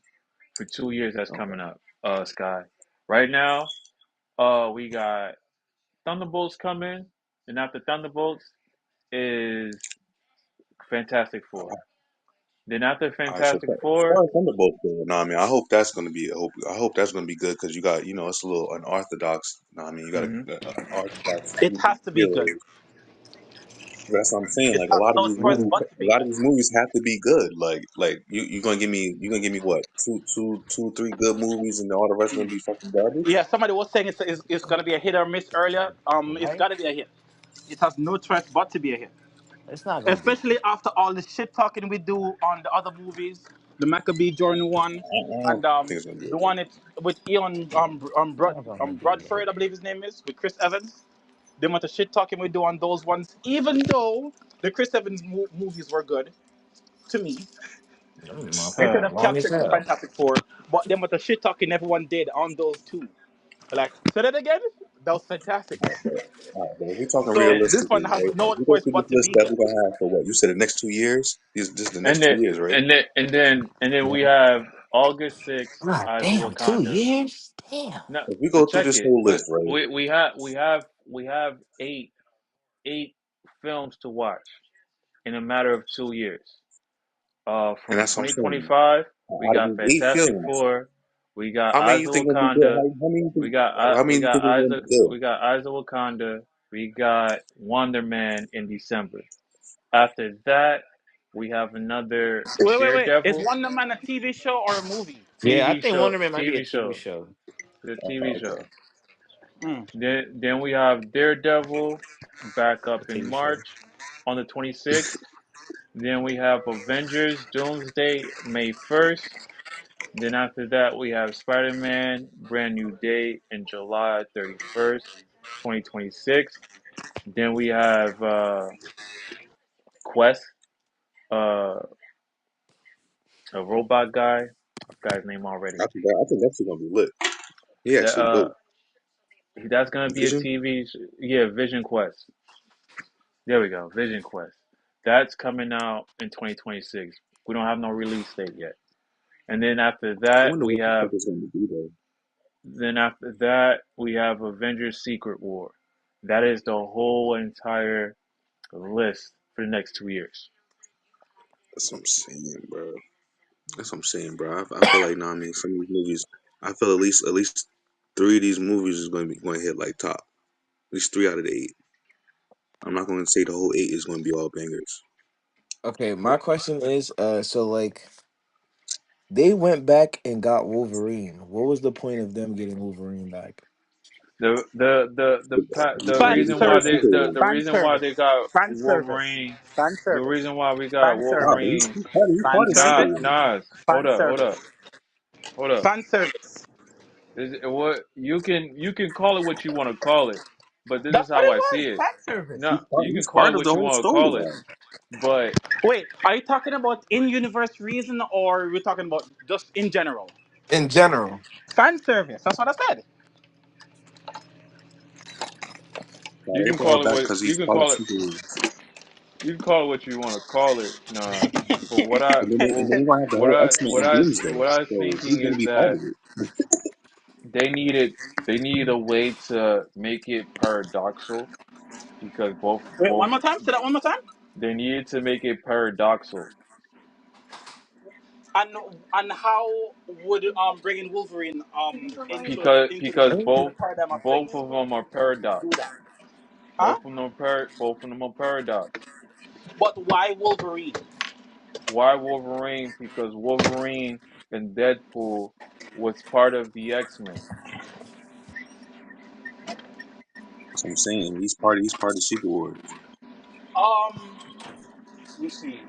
For 2 years that's Okay, coming up, Sky. Right now, we got Thunderbolts coming, and after Thunderbolts is Fantastic Four. Then after all right. So Fantastic as Four, far as Thunderbolts go, no, I mean, I hope that's gonna be. I hope that's gonna be good because you got it's a little unorthodox. No, I mean, you got hmm unorthodox It has to be good. heroes. That's what I'm saying. It Like has no choice but to a be lot of good. these movies have to be good. Like you gonna give me what two, three good movies, and all the rest gonna be fucking garbage. Yeah, somebody was saying it's going to be a hit or miss earlier. It's Right? got to be a hit. It has no choice but to be a hit. It's not gonna be. Especially after all the shit talking we do on the other movies, the Maccabee Jordan one, I and don't think it's gonna be a the hit. one with Eon It's not gonna be. Bradford, I believe his name is, with Chris Evans. The amount of shit talking we do on those ones, even though the Chris Evans movies were good to me, Them I could motherfuckers huh? have long as captured the hell. Fantastic Four, but the amount of shit talking everyone did on those two, like say that again, that was fantastic. All right, but if we're talking So this one realistically, has right? no If we go choice through but this to list be that good. we're gonna have for what you said the next 2 years. This is the And next two then years, right? and then we Yeah. have August 6th, God Eyes of damn, two Wakanda. years? Damn. No, If we go but through check this it. whole But list, right? we have eight films to watch in a matter of 2 years. And From that's what I'm saying. 2025, we Out of got these eight Fantastic films, Four, we got how many Eyes you of think gonna be good? Wakanda, How many We you got think are gonna be good? Eyes of Wakanda, we got Wonder Man in December. After that, We have another Wait. Is Daredevil Wonder Man a TV show or a movie? Yeah, I TV think show. Wonder Man might be a TV TV show. show. The TV Okay. show. Mm. Then we have Daredevil back A up in TV show. March on the 26th. Then we have Avengers Doomsday May 1st. Then after that we have Spider-Man Brand New Day in July 31st, 2026. Then we have Quest, uh, a robot guy. I forgot his name already. I think that's gonna be lit. He That actually dope. that's gonna be a Vision. TV. Yeah, Vision Quest. There we go, Vision Quest. That's coming out in 2026. We don't have no release date yet. And I wonder what the fuck is gonna be though. then after that we have Avengers Secret War. That is the whole entire list for the next 2 years. That's what I'm saying, bro. That's what I'm saying, bro. I feel like, nah, I mean, some of these movies. I feel at least three of these movies is going to hit like top. At least three out of the eight. I'm not going to say the whole eight is going to be all bangers. Okay, my question is, so like they went back and got Wolverine. What was the point of them getting Wolverine back? The Fan reason why they service. the Fan reason why service. they got Fan service. Wolverine, Fan the service. reason why we got Fan Nah, service. but Wolverine. he's Fan part of Secret service. War. Nas, hold Fan up, service. hold up. Fan service. What you can call it what you want to call it, but this is That's what how it I see was. it. Fan service. No, you can He's call it part of the what you whole want to call it, storyline. but Wait, are you talking about in universe reason or we're talking about just in general? In general. Fan service. That's what I said. Nah, you they can brought him call it back what because he's part of Secret War. you can call it what you want to call it, Nas. But what I And then they're going to have the whole X Men and Doomsday. what I So he's thinking going to is be part that of it. they needed they needed a way to make it paradoxical because Wait, both one more time. Say that one more time. they needed to make it paradoxical And and how would bringing Wolverine because into the paradigm of both things of them are do paradox. that? Huh? Both of them are paradox. But why Wolverine? Why Wolverine? Because Wolverine and Deadpool was part of the X-Men. That's what I'm saying. He's part of Secret Wars. Let me see.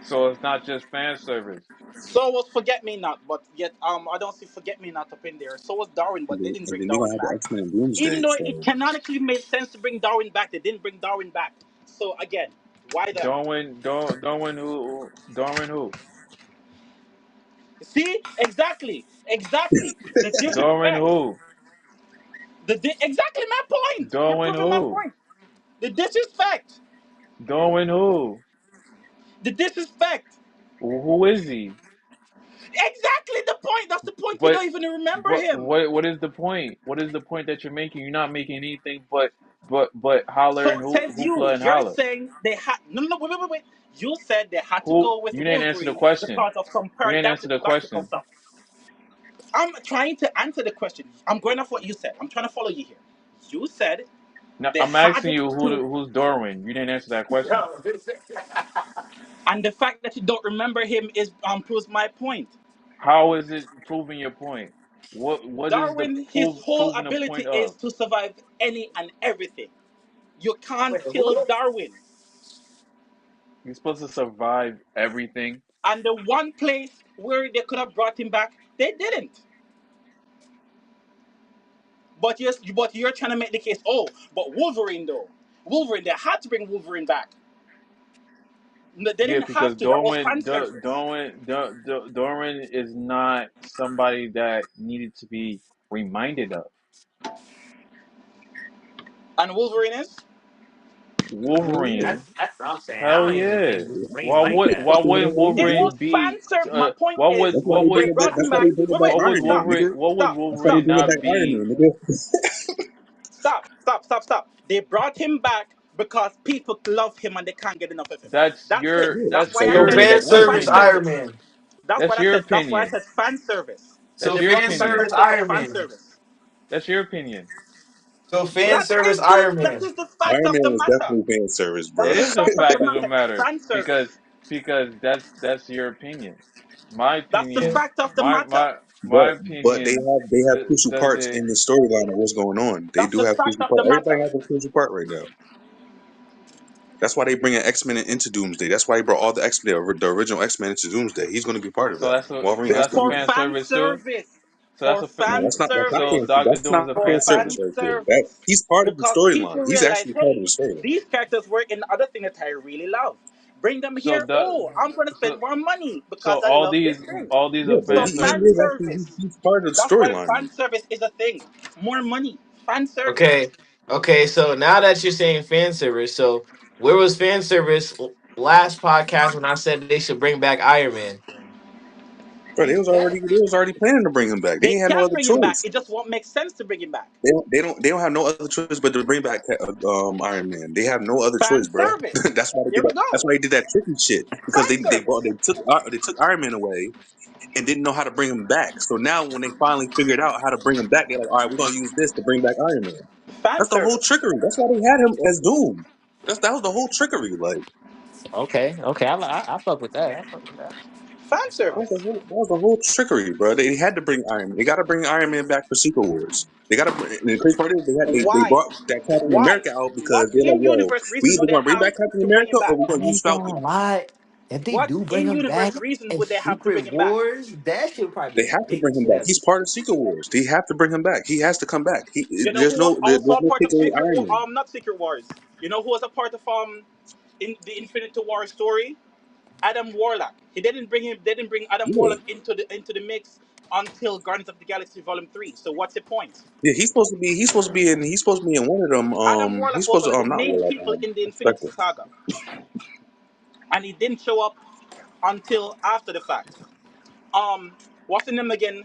So it's not just fan service. So was Forget Me Not, but yet I don't see Forget Me Not up in there. So was Darwin, but they didn't And bring then they're going Darwin to have the back. X Men and Doomsday. Even though it So canonically made sense to bring Darwin back, they didn't bring Darwin back. So again, why them? Darwin who? See, exactly. The Darwin disrespect. who? Exactly my point. You're Darwin proving my who? point. The disrespect. Darwin who? The disrespect. Who is he? Exactly the point. That's the point. You But don't even remember but him. what is the point? What is the point that you're making? You're not making anything but holler and So says you. hoopla and You're holler. saying they had no. Wait. You said they had to Who go with you didn't answer the Wolverine question. because of some You didn't answer the paradoxical question. stuff. I'm trying to answer the question. I'm going off what you said. I'm trying to follow you here. You said Now they I'm had asking you to, who's Darwin. You didn't answer that question. and the fact that you don't remember him is proves my point. How is it proving your point? What is the Darwin, his whole proving a point ability is of? to survive any and everything. You can't kill Darwin. You're supposed to survive everything. And the one place where they could have brought him back, they didn't. But yes, but you're trying to make the case. Oh, but Wolverine though, Wolverine, they had to bring Wolverine back. No, they Yeah, didn't because have to. That was fan service. Darwin is not somebody that needed to be reminded of. And Wolverine is. Wolverine, That's what I'm saying. I hell don't even yeah. think Wolverine like that. Why wouldn't It Wolverine was be? fan service. My point is, that's why they they bring it back. brought him That's why back. they bring it back Wait, Iron Man, stop, nigga. That's why they Wolverine bring it not back Iron be? Man, nigga. stop. They brought him back because people love him and they can't get enough of him. That's it. Yeah. That's That's why So I they So bring said it fan back it's Iron fan service Man. Iron service. Man. that's your That's why I opinion. said fan service. So That's They your brought fan him back opinion. service because of Iron fan Man. service. That's your opinion. So fan That service is the Iron that Man. is the fact Iron of Man the was matter. definitely fan service, That's bro. It the is a fact of the fact of the matter. matter Fan because service. because that's your opinion. My That's the opinion, fact of the my matter. my But my but they opinion. have crucial Does parts it? in the storyline of what's going on. They That's do the have fact crucial of part. the matter. Everybody has a crucial part right now. That's why they bring an X Men into Doomsday. That's why he brought all the X Men, the original X Men into Doomsday. He's going to be part of So that. that's a Wolverine so has that's to a be For there. fan fan service too. service. So For No, fan that's not so service. Doctor That's Doom is not a For fan fan fan service service. right there. That service. he's part of the Because storyline. people He's realize, actually part of hey, the storyline. these characters work in other thing that I really love. Bring them So here. Oh, I'm gonna so spend more money so because I love this thing. all these Yeah, are but So fan he fan is services. actually service. he's part of the That's why storyline. fan service is a thing. More money. Fan service. Okay, okay. So now that you're saying fan service, so where was fan service last podcast when I said they should bring back Iron Man? Bro, He said it. they was already planning to bring him back. They They ain't had no can other bring him back. choice. It just won't make sense to bring him back. They don't have no other choice but to bring back Iron Man. They have no other Fan choice, bro. service. Here we That's go. why they did that tricky shit because Fan service. they took Iron Man away and didn't know how to bring him back. So now when they finally figured out how to bring him back, they're like, all right, we're gonna use this to bring back Iron Man. Fan That's the whole service. trickery. That's why they had him as Doom. That was the whole trickery. Like Okay, okay, I fuck with that. I fuck with that. Fan service. that was the whole trickery, bro. They had to bring Iron Man. They got to bring Iron Man back for Secret Wars. They got to. And the crazy part is they Why? brought that Captain Why? America out because What they're like, yo, in-universe we reason either would they gonna bring have back Captain to bring him America or back? we're I gonna use ain't Falcon. gonna lie. If they What do bring him in-universe back reason in would they have to bring Secret him back? Wars, that should probably They be a have to big bring him back. twist. He's part of Secret Wars. They have to bring him back. He has to come back. You know who was There's also a no part of taking away Secret Iron War? Man. Not Secret Wars. You know who was a part of in the Infinity War story? Adam Warlock. He didn't bring him. They didn't bring Adam Yeah, Warlock into the mix until Guardians of the Galaxy Volume 3. So what's the point? yeah. He's supposed to be in one of them. Adam He's Warlock was supposed one to of the not main Warlock. people in the Infinity Spectre. Saga, and he didn't show up until after the fact. Um, what's the name again?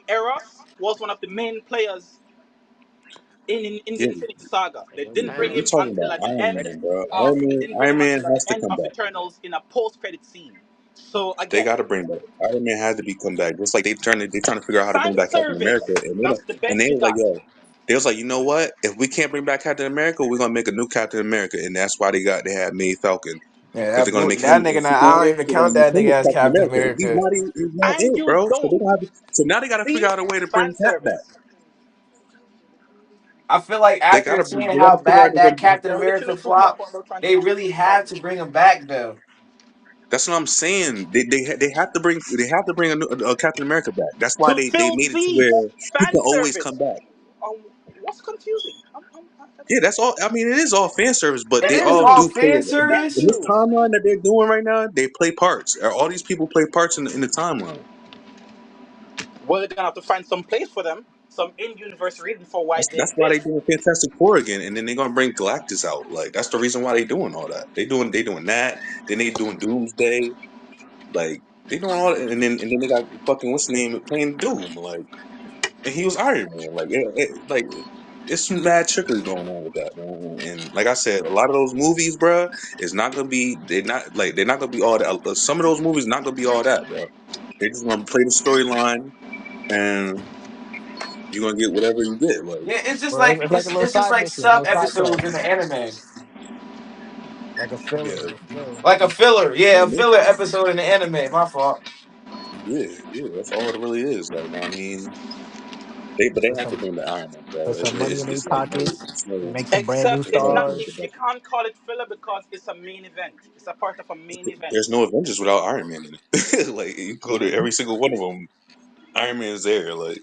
Eros was one of the main players in the Yeah, Infinity Saga. They didn't bring we're him talking until about at the Iron end Man, bro. of. They didn't bring Iron him Man until at has the to end come of back. Eternals in a post-credit scene. So They again, got to bring back Iron Man has to be come back. Just like they trying to figure out how to bring fan back Captain service. America, and That's the and they best you was like, got. yo, they was like, you know what? If we can't bring back Captain America, we're gonna make a new Captain America, and that's why they had made Falcon because Yeah, they're gonna make him that in nigga. Secret I don't Wars. even They're gonna count make that him nigga as as Captain Captain America. America. He's not And it, you bro. So don't so now they got to figure see out a way to bring fan Cap back. service. I feel like They after gotta seeing they gotta how figure out bad a way. that Captain They're America literally proving a flopped, point they're trying to they make. really Sorry. had to bring him back though. That's what I'm saying. They have to bring a Captain America back. That's why To they fill made it to seats. where he Fan can always service. come back. What's confusing? I Yeah, don't that's all. I mean, it is all fan service, but It they is Thank all all you. do play fan Thank in service. this you. timeline that they're doing right now. They play parts. All these people play parts in the timeline. Well, they're gonna have to find some place for them, some in-universe reason for why they That's why they exist. doing Fantastic Four again, and then they're gonna bring Galactus out. Like that's the reason why they doing all that. They doing that. Then they doing Doomsday. Like they doing all that, and then they got fucking what's the name playing Doom. Like and he was Iron Man. Like it's some mad trickery going on with that, man. And like I said, a lot of those movies, bro, is not gonna be. They're not gonna be all that. Some of those movies not gonna be all that, bro. They just gonna play the storyline, and you're gonna get whatever you get. Like Yeah, it's just Well, like it's like a little it's just side like mission, a sub little side episodes quest, in the anime, like a filler, yeah, a filler. like a filler. Yeah, a yeah, filler episode in the anime. My fault. yeah. That's all it really is. Like I mean, they Put have to some bring the Iron Man, bro. put some money in their It's like no, pockets, it's no. make some brand new Except They it's gotta not. bring stars. it You back. can't call it filler because it's a main event. It's a part of a main event. There's no Avengers without Iron Man in it. Like you go to every single one of them, Iron Man's there. Like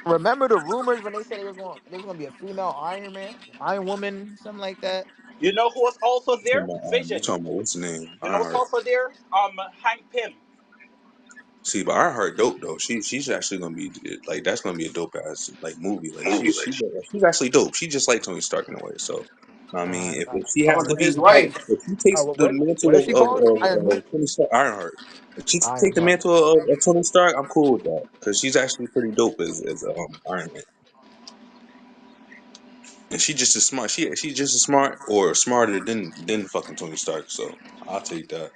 Remember the rumors when they said there was gonna be a female Iron Man, Iron Woman, something like that. You know who was also there? you Vision. talking about what's the name? You know who's Ironheart. also there? Hank Pym. See, but Ironheart dope though. She's actually gonna be like that's gonna be a dope ass like movie. Like she's actually dope. She just like Tony Stark in a way. So I mean, Uh, if she has Talking to to be his wife. if she takes the what mantle is she called? Iron who? of Tony Stark, Ironheart. If she take Iron the Heart. mantle of Tony Stark, I'm cool with that because she's actually pretty dope as Iron Man. And she just as smart. She's just as smart or smarter than fucking Tony Stark. So I'll take that.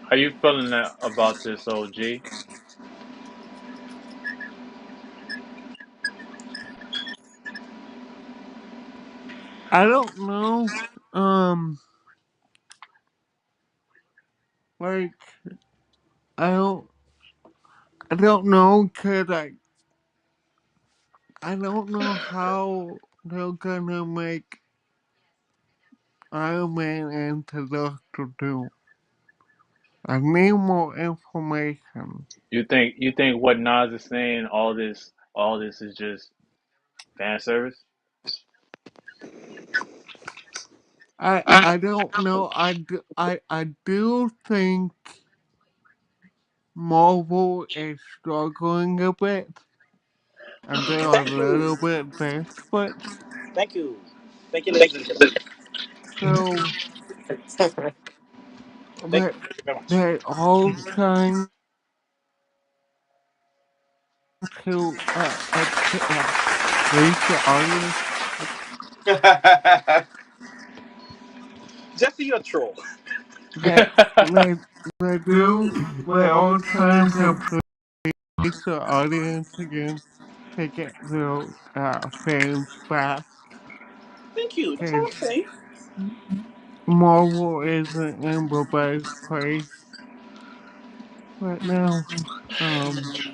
How you feeling about this, OG? I don't know. um, like I don't, I don't know, cause I don't know how they're gonna make Iron Man into Doctor Doom. I need more information. You think what Nas is saying, all this is just fan service? I don't know. I do think Marvel is struggling a bit, and they're a Thank you. little bit desperate. Thank you. Thank you, ladies and gentlemen. So Thank they you very much. they all trying to reach the audience. Jesse, you're a troll. They they they do. They all trying to reach the audience again to get their fans back. Thank you. That's all I'm Cause saying. Marvel isn't in the best place right now. Um,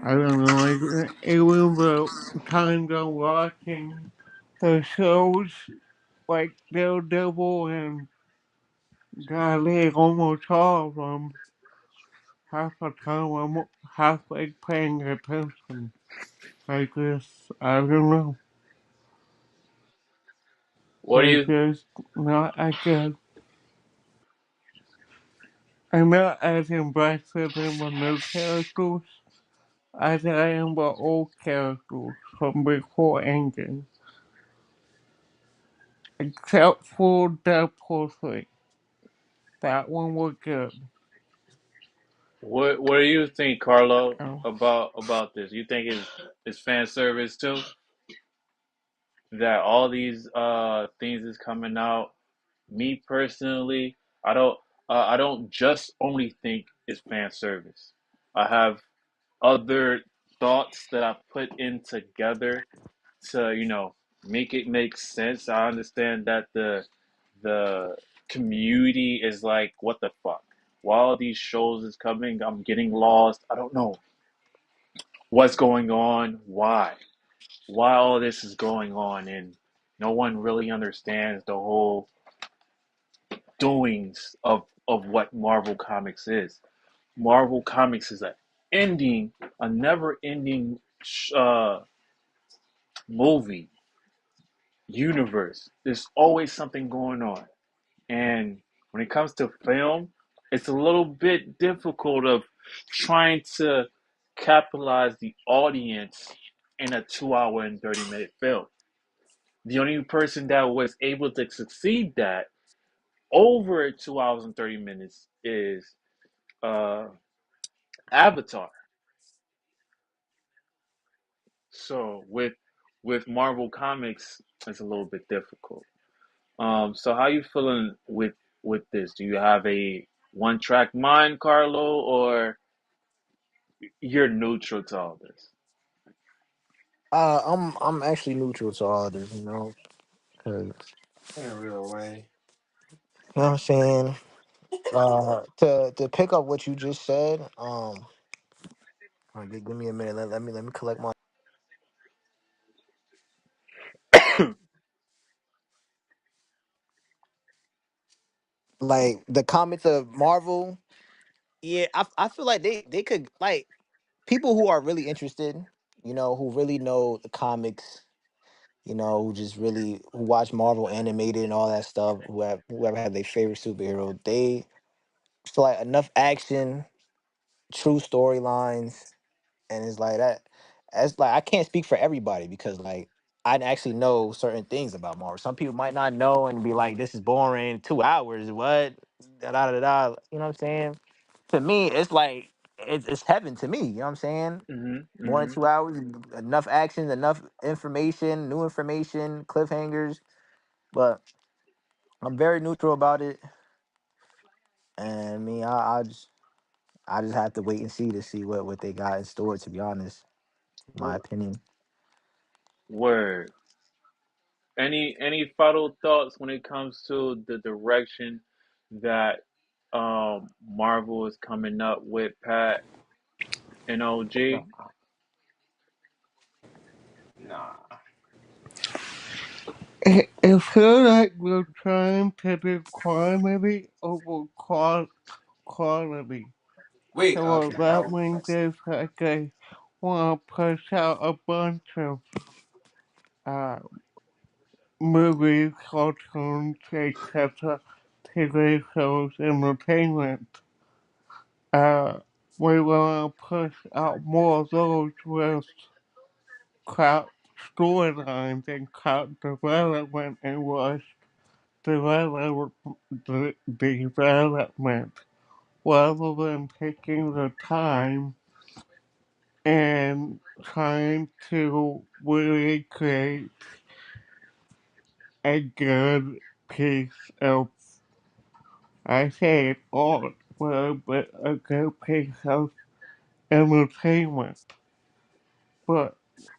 I don't know, like even the times I'm watching the shows like Daredevil and golly, almost all of them, half the time I'm halfway paying attention. Like this, I don't know, What do they're you just not as good. I'm not as invested in the new characters as I am the old characters from before Endgame, except for Deadpool 3. That one was good. what do you think, Carlo, Oh, about this? You think it's fan service too? That all these things is coming out. Me personally, I don't just only think it's fan service. I have other thoughts that I put in together to make it make sense. I understand that the community is like, what the fuck? While these shows is coming, I'm getting lost. I don't know what's going on, why all this is going on, and no one really understands the whole doings of what Marvel Comics is. Marvel Comics is a never-ending uh, movie universe. There's always something going on, and when it comes to film, it's a little bit difficult of trying to capitalize the audience in a 2 hour and 30 minute film. The only person that was able to succeed that over 2 hours and 30 minutes is uh, Avatar. So with Marvel Comics, it's a little bit difficult. So how you feeling with this? Do you have a one track mind, Carlo, or you're neutral to all this? I'm actually neutral to all this, cause in a real way, you know what I'm saying. To pick up what you just said, give me a minute. Let me collect my like the comics of Marvel. Yeah, I feel like they could like people who are really interested, who really know the comics, who just really who watch Marvel animated and all that stuff, whoever have their favorite superhero, they feel like enough action, true storylines, and it's like that. That's like I can't speak for everybody because like I actually know certain things about Marvel. Some people might not know and be like, "This is boring. 2 hours, what?" Da da da da. You know what I'm saying? To me, it's like it's heaven to me. You know what I'm saying? Mhm. More than Mhm. 2 hours, enough action, enough information, new information, cliffhangers. But I'm very neutral about it, and I mean, I just have to wait and see to see what they got in store. To be honest, my opinion. Word. Any final thoughts when it comes to the direction that Marvel is coming up with, Pat and OG? Nah, nah. It feels like we're trying to do quantity over quality. Wait, So can what I that help? means is like they want to push out a bunch of uh, movies, cartoons, etc., TV shows, entertainment. Uh, we want to push out more of those with crowd storylines and crowd development and rush develop, development rather than taking the time and trying to really create a good piece of, I say it art, but a good piece of entertainment. But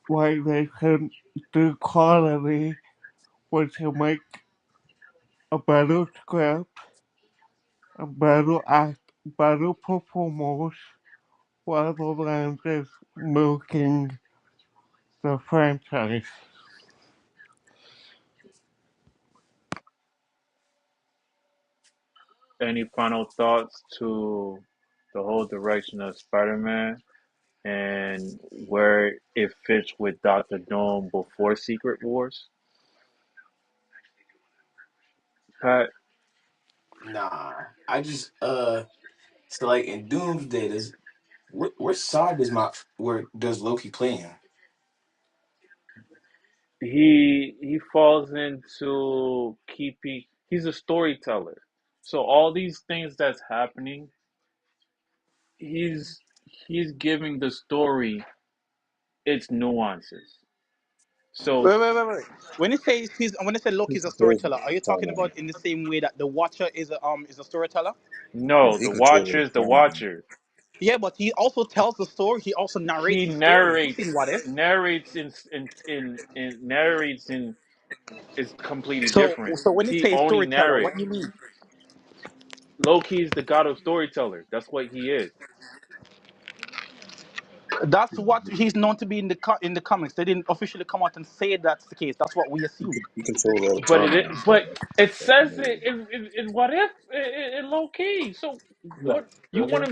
what they could do quality was to make a better script, a better act, better performance, rather than just milking the franchise. Any final thoughts to the whole direction of Spider-Man and where it fits with Doctor Doom before Secret Wars, Pat? Nah, I just so like in Doomsday, does what side does my where does Loki play in? He falls into keeping. He's a storyteller, so all these things that's happening, he's he's giving the story its nuances. So Wait. When you say He Loki is a controls storyteller, are you the talking timeline. about in the same way that the Watcher is a storyteller? no, He the controls Watcher's the the timeline. Watcher. Yeah, but he also tells the story. He also narrates He the story. You've seen narrates What If? narrates in narrates in is completely So, different. so when you He say only storyteller, what narrates. do you mean? Loki is the god of storyteller. That's what he is. That's what he's known to be in the comics. They didn't officially come out and say that's the case. That's what we assume. He controls all the But timelines. but it That's says amazing. in what if in low key. So what you want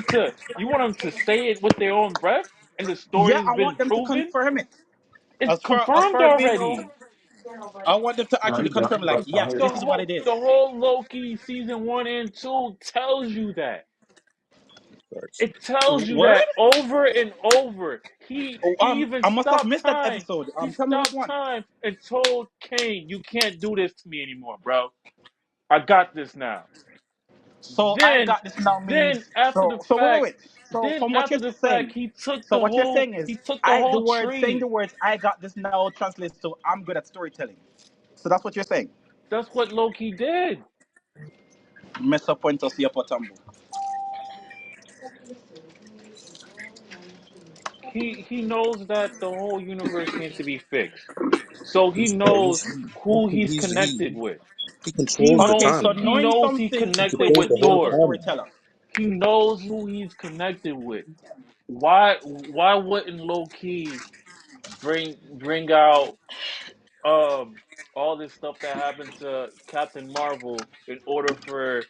them to say it with their own breath, and the story Yeah, has I been want them to proven. confirm it. It's As confirmed far as we know, already. I want them to No, actually you good. confirm. Like, yeah, The this is what whole it is. the whole Loki season 1 and 2 tells you that. Facts. It tells you Word? that over and over. Oh, He even I must have stopped missed that time. episode. He Tell me which stopped one. time and told Kane, "You can't do this to me anymore, bro. I got this now." So I Then, got this now then means after so. the So fact, wait. So then from what after you're the fact, saying, so what you're saying is he took the I the whole word saying the tree. words I got this now translates to I'm good at storytelling. So that's what you're saying. That's what Loki did. Mess up point of see up tumble. He knows that the whole universe needs to be fixed. So he He's bro. knows who he's connected with. He controls the Okay, so timeline. He knowing knows he something He connected equates controls to with the whole being a Thor. timeline. storyteller. He knows who he's connected with. Why wouldn't low key bring out um all this stuff that happened to Captain Marvel in order for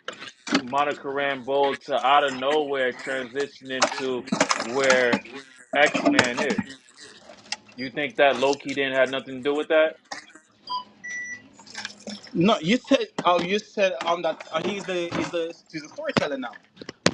Monica Rambeau to out of nowhere transition into where X-Man is? You think that Loki didn't have nothing to do with that? No, you said that he's a storyteller now,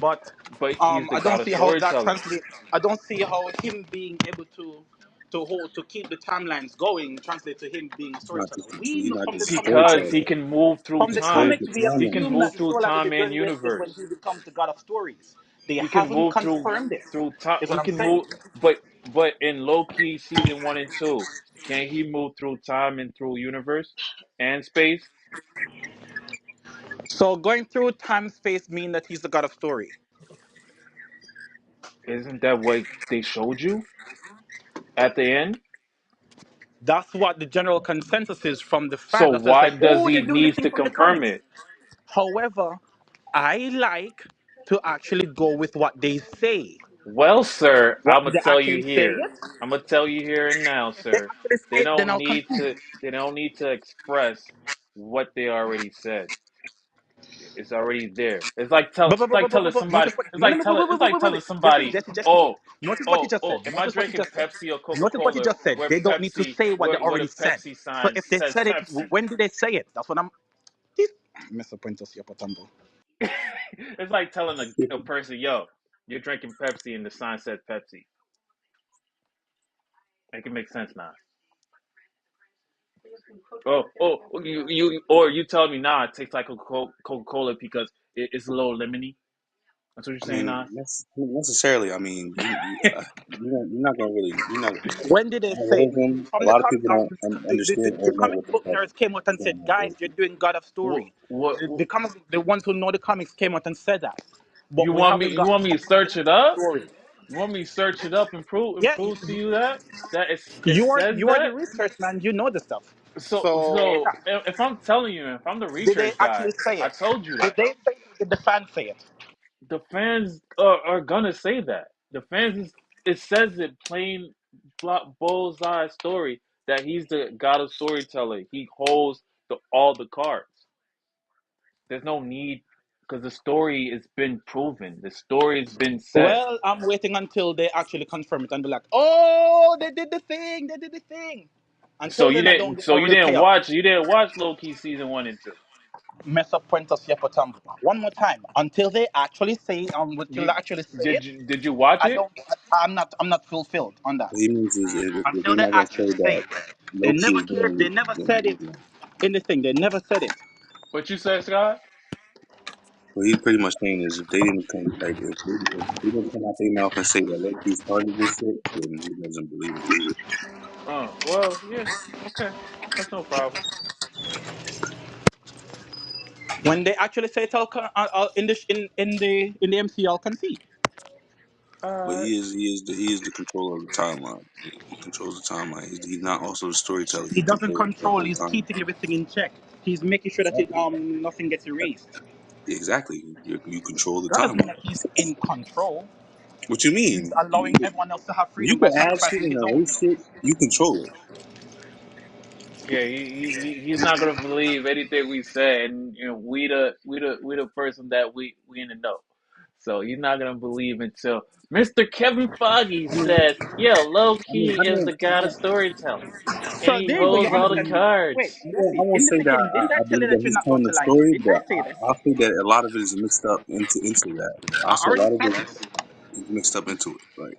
but But he's the I don't god of see how that storytelling. translates. I don't see how him being able to keep the timelines going translates to him being a He's not storyteller. just We he's know not from the just a comics, Because he storyteller. can move through from He the controls time. comics the we He can timeline. assume that move the through soul that will be time and doing this is when universe. he becomes the god of stories. They He can haven't move confirmed this. through time. Is what He I'm can saying. move, but in Loki season 1 and 2, can he move through time and through universe and space? So going through time space mean that he's the god of story. Isn't that what they showed you at the end? That's what the general consensus is from the So fans. That's why it's why like, does oh, he they're doing the needs thing to from the confirm comics. it? However, I like to actually go with what they say. Well, sir, What I'm did gonna they tell you actually say? here. It. I'm gonna tell you here and now, If they sir. actually They say it, then don't I'll need concede. to. They don't need to express what they already said. It's already there. It's like telling somebody. Notice what? It's No, no, like no, telling. It's like telling wait. Jesse, somebody. Jesse, Jesse. Oh, Notice what you just said. Am I Notice what you drinking just said. Pepsi or Coca Notice what you Cola? just said. Where They don't need to Pepsi, say what they where the already said. Pepsi So sign if they says said it, Pepsi. when did they say it? That's what I'm. This- Mr. Pointus, your potambo. It's like telling a person, "Yo, you're drinking Pepsi," and the sign said Pepsi. Make it make sense now. Or you tell me, nah, it tastes like Coca Cola because it's a little lemony. That's what you're I saying, mean, nah. necessarily. I mean, you're not gonna really, you're not. When did they say All it? of them, a From the lot of comic, people don't understand the or know comic what the book fuck nerds came out is and going said, on, "Guys, bro. you're doing God of What, Story." what The ones who know the comics came out and said that, but you we want me? haven't You got want me to the search it up? story. You want me to search it up and Yeah, prove to you that it you are says you are the that? research man. You know the stuff. So So yeah. if I'm telling you, if I'm the Did they research guy, actually say I it? told you Did that. they say it? Or did the fans say it? The fans are gonna say that. The fans it says it plain bullseye story that he's the god of storyteller. He holds all the cards. There's no need because the story has been proven. The story's been said. Well, I'm waiting until they actually confirm it and be like, "Oh, they did the thing. They did the thing." Until then, I don't get So no real payoff. you didn't watch Low Key season 1 and 2. Mess up Puentos Yepotambo. One more time. Until they actually say until they You actually say it, did you watch I it? don't I'm not fulfilled on that. What he means is if Until they're they not gonna say actually say that it. They Loki never is cared. doing They it, never said it then in the thing. They never said it. What you said, Scott? what he's pretty much saying is if they didn't come, like if they didn't come out their mouth and say that Loki's part of this shit, then he doesn't believe it. Well, yeah, okay, that's no problem. When they actually say it, in the MCU, I'll concede. But Uh, he is the controller of the timeline. He controls the timeline. He's not also the storyteller. He He doesn't controls the control. whole He's timeline. keeping everything in check. He's making sure that Exactly. nothing gets erased. Exactly. You control the That doesn't mean timeline. that he's in control. What you He's mean? allowing everyone else to have You freedom by can add shit sacrificing and his own. erase shit. You control it. yeah, he's not gonna believe anything we say, and we the person that we in the know. So he's not gonna believe until Mr. Kevin Foggy I mean, says, "Yo, low key I is don't, the god of storytelling, and So he there you go. You holds all the understand? Wait, cards." I Jesse. won't In the say that beginning, didn't I I tell you believe that that you're he's not going telling to the like it? story, Didn't but I say this? I think that a lot of it is mixed up into that. I I say a already lot of said it this. is mixed up into it. Like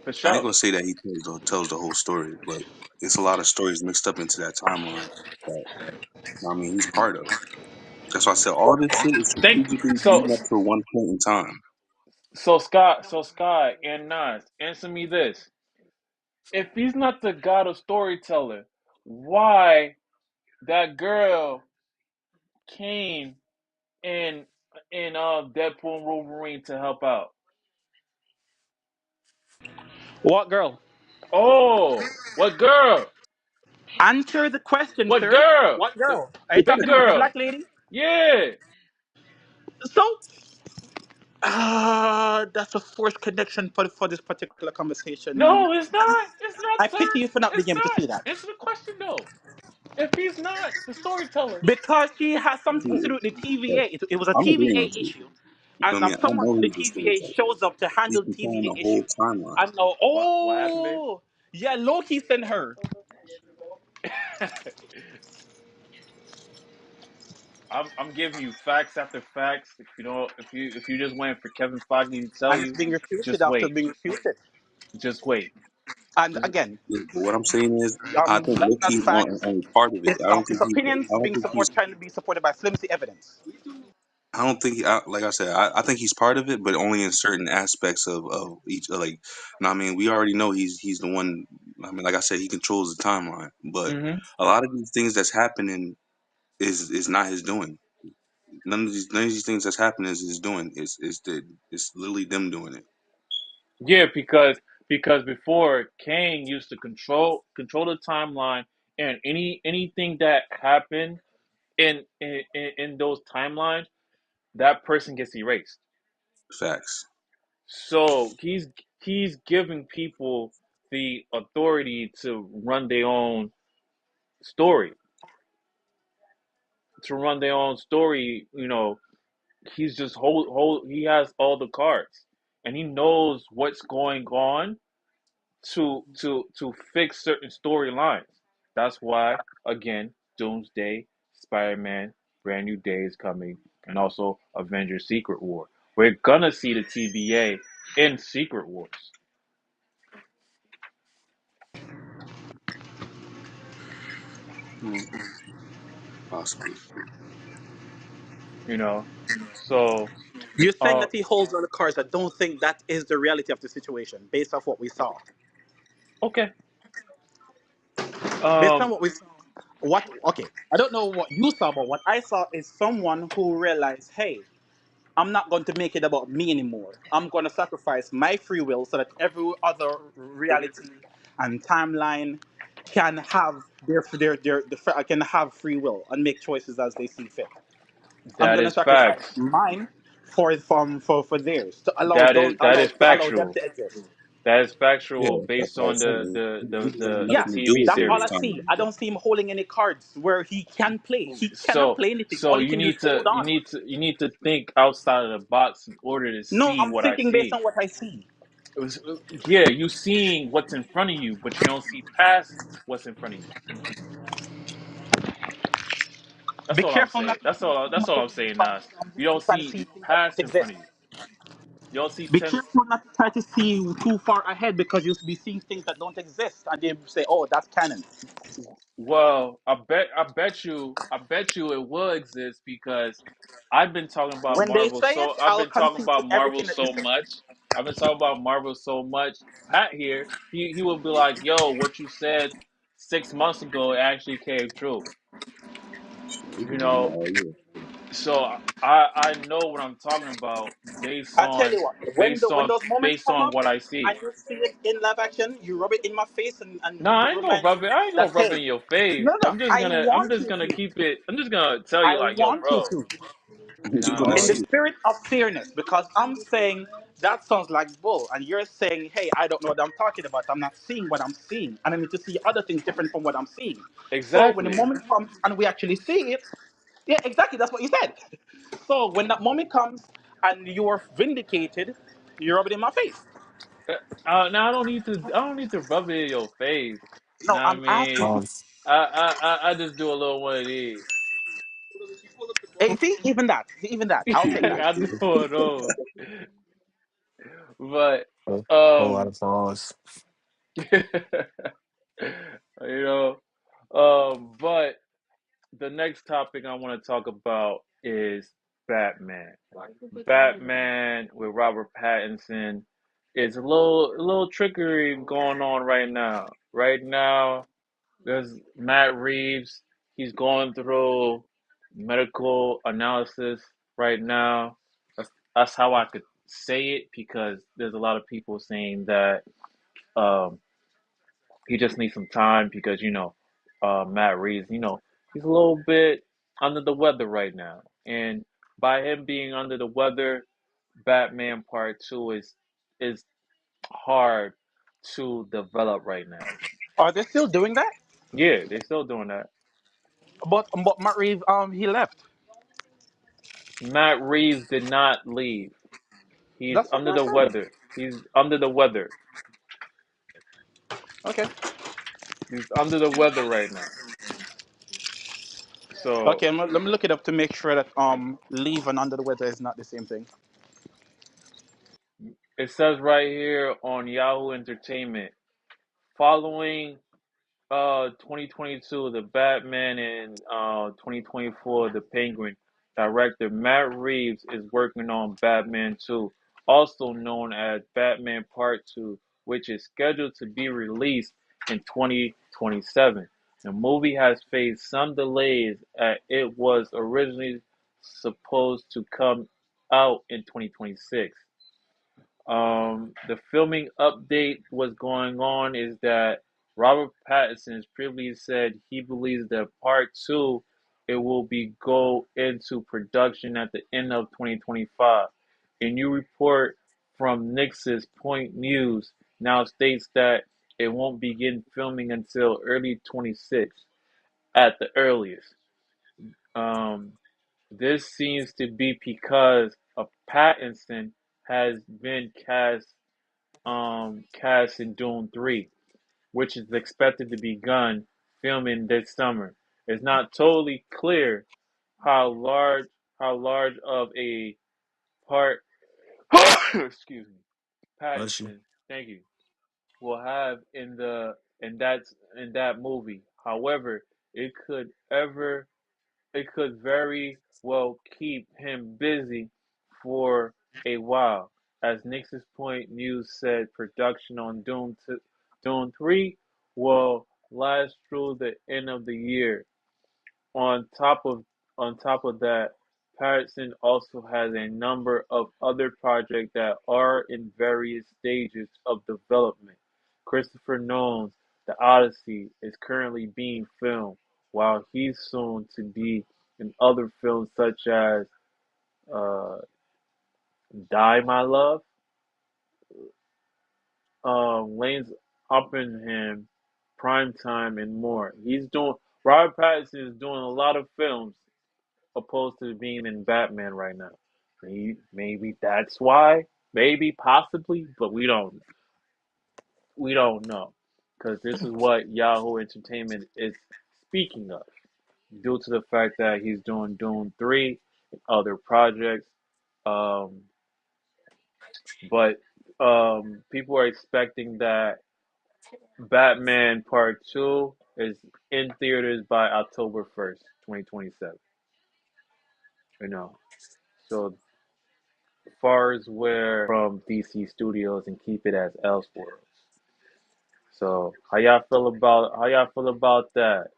For I ain't sure. gonna say that he tells the whole story, but it's a lot of stories mixed up into that timeline that I mean he's part of. That's why I said all this shit is Think strategically so. leading up to one point in time. Scott and Nas, answer me this: if he's not the god of storyteller, why that girl came in Deadpool and Wolverine to help out? What girl? Oh, what girl? Answer the question, What sir. girl? What girl? Are The you big talking about the girl. black lady? Yeah. So, that's a forced connection for this particular conversation. No, it's not. It's not, I sir. pity you for not being It's able to not. see that. Answer the question though. If he's not the storyteller, Because she has something to do with the TVA. Yes, It was a I'm agreeing TVA with you. issue. You feel And me? I someone know from the he's the TVA storyteller. shows up to He's handle controlling the TVA whole issue. timeline. And now, what happened, babe? yeah, Loki sent her. I'm giving you facts after facts. If you don't, if you just waiting for Kevin Feige to tell And it's you, being refuted just after wait, being refuted. just wait. And again, Yeah, but what I'm saying is, I think that's Loki not is facts. only part of it. It's opinions I don't being think he's. trying to be supported by flimsy evidence. I don't think, like I said, I think he's part of it, but only in certain aspects of each. Like, no, I mean, we already know he's the one. I mean, like I said, he controls the timeline, but Hmm. a lot of these things that's happening is not his doing. None of these things that's happening is his doing. It's literally them doing it. Yeah, because before Kang used to control the timeline, and anything that happened in those timelines, that person gets erased. Facts. So he's giving people the authority to run their own story, You know, he's just hold. He has all the cards, and he knows what's going on to fix certain storylines. That's why, again, Doomsday, Spider-Man, Brand New Day is coming, and also Avengers: Secret War. We're gonna see the TVA in Secret Wars. Hmm. Possibly. You know, so You're saying uh, that he holds on the cards. I don't think that is the reality of the situation based off what we saw. okay, Based on um, what we saw, what okay, I don't know what you saw, but what I saw is someone who realized, hey, I'm not going to make it about me anymore. I'm going to sacrifice my free will so that every other reality and timeline can have can have free will and make choices as they see fit. I'm that going to is sacrifice facts. mine for theirs to that is allow them factual. to exist. That is Yeah, factual that's based what I on was saying. He had Yeah, the nothing to do TV with that's their all I series. see. I timeline. don't see him holding any cards where he can play. He cannot So play anything. so All he can do is hold on. you need to think outside of the box in order to No, see I'm what I thinking based see. on what I see. It was yeah, you seeing what's in front of you, but you don't see past what's in front of you. That's Be all I'm careful not saying. to see too That's much all of I'm saying, from, Nas. from You don't deep and see see things that don't past in front exist. of you. You don't see Be 10. careful not to try to see too far ahead because you'll be seeing things that don't exist and they say, "Oh, that's canon." Well, I bet you it will exist because When they say it, I've I'll been talking concede to about Marvel everything that you so say. much. I've been talking about Marvel so much. Pat here, he will be like, "Yo, what you said 6 months ago actually came true." We've You been talking know, about all year. so I know what I'm talking about I tell you what, when those moments based come on up what I see. and you see it in live action, you rub it in my face and No, I ain't gonna remind me rub it. I ain't that, gonna rub it hey, in your face. no, no, I I'm want just you gonna to. keep it. I'm just gonna tell you I like, yo, want you bro. to. You You're know what gonna I In the mean? see. spirit of fairness, because I'm saying that sounds like bull, and you're saying, hey, I don't know what I'm talking about. I'm not seeing what I'm seeing, and I need to see other things different from what I'm seeing. So when the Exactly. moment comes and we actually see it, yeah, exactly, that's what you said. So when that moment comes and you're vindicated, you rub it in my face. Now I don't need to rub it in your face. You know No, what I I'm mean? asking. Pause. I just do a little one of these. Hey, see, even that, I'll take that. I do one of those. But Whole lot um, of pause. you know, but the next topic I want to talk about is Batman. Batman with Robert Pattinson. It's a little trickery going on right now. Right now, there's Matt Reeves. He's going through medical analysis right now. That's how I could say it because there's a lot of people saying that um, he just needs some time because Matt Reeves, he's a little bit under the weather right now, and by him being under the weather, Batman Part Two is hard to develop right now. Are they still doing that? Yeah, they're still doing that. But Matt Reeves, he left. Matt Reeves did not leave. He's That's what under you're the saying. weather. He's under the weather. Okay. He's under the weather right now. So Okay, let me look it up to make sure that leave and under the weather is not the same thing. it says right here on Yahoo Entertainment, following 2022, The Batman, and 2024, The Penguin. Director Matt Reeves is working on Batman 2, also known as Batman Part 2, which is scheduled to be released in 2027. The movie has faced some delays as it was originally supposed to come out in 2026. The filming update was going on is that Robert Pattinson has previously said he believes that part two it will be go into production at the end of 2025. A new report from Nix's Point News now states that it won't begin filming until early 26 at the earliest. Um, this seems to be because of Pattinson has been cast in Dune 3, which is expected to begun filming this summer. It's not totally clear how large how large of a part excuse me Bless you. Pattinson, thank you, will have in that movie. However, it could ever it could very well keep him busy for a while. As Nix's Point News said, production on Dune 3 will last through the end of the year. On top of on top of that, Patterson also has a number of other projects that are in various stages of development. Christopher Nolan's The Odyssey is currently being filmed, while he's soon to be in other films such as uh, Die My Love, Lane's Oppenheim, Primetime, and more. He's doing Robert Pattinson is doing a lot of films opposed to being in Batman right now. Maybe that's why, maybe possibly, but we don't know because this is what Yahoo Entertainment is speaking of, due to the fact that he's doing Dune 3 and other projects. Um, but people are expecting that Batman Part 2 is in theaters by October 1st, 2027. You know, so far as where from DC Studios and keep it as Elseworlds. So how y'all feel about that?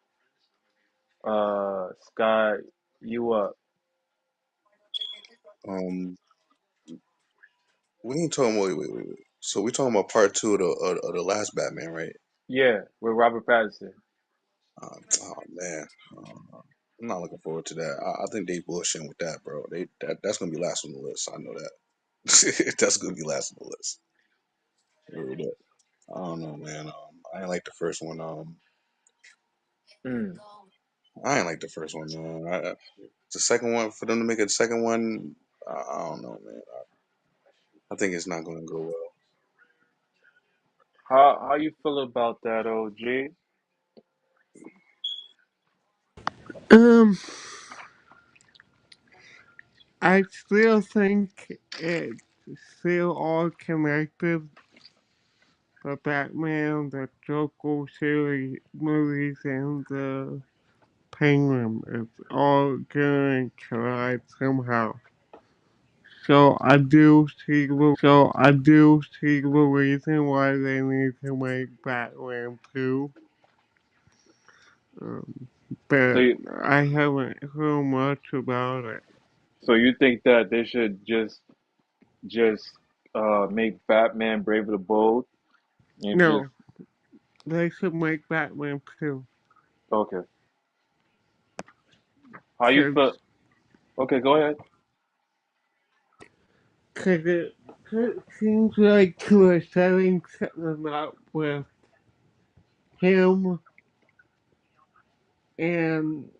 Scott, you up? Um, we ain't talking. Wait. So we talking about part two of the last Batman, right? Yeah, with Robert Pattinson. Oh man, uh, I'm not looking forward to that. I think they bullshitting with that, bro. That's gonna be last on the list. I know that. That's gonna be last on the list. Yeah, but I don't know, man. I ain't like the first one. Mm. I ain't like the first one, man. The second one for them to make a second one, I don't know, man. I think it's not gonna go well. How you feel about that, OG? Um, I still think it's still all connected. The Batman, the Joker series movies, and the Penguin. It's all gonna collide somehow. So I do see the reason why they need to make Batman 2. Um, So but you, I haven't heard much about it. so you think that they should just make Batman Brave the Bold and just No, they should make Batman 2. okay? How you Cause, feel? Okay, go ahead. cause it seems like we're setting something up with him and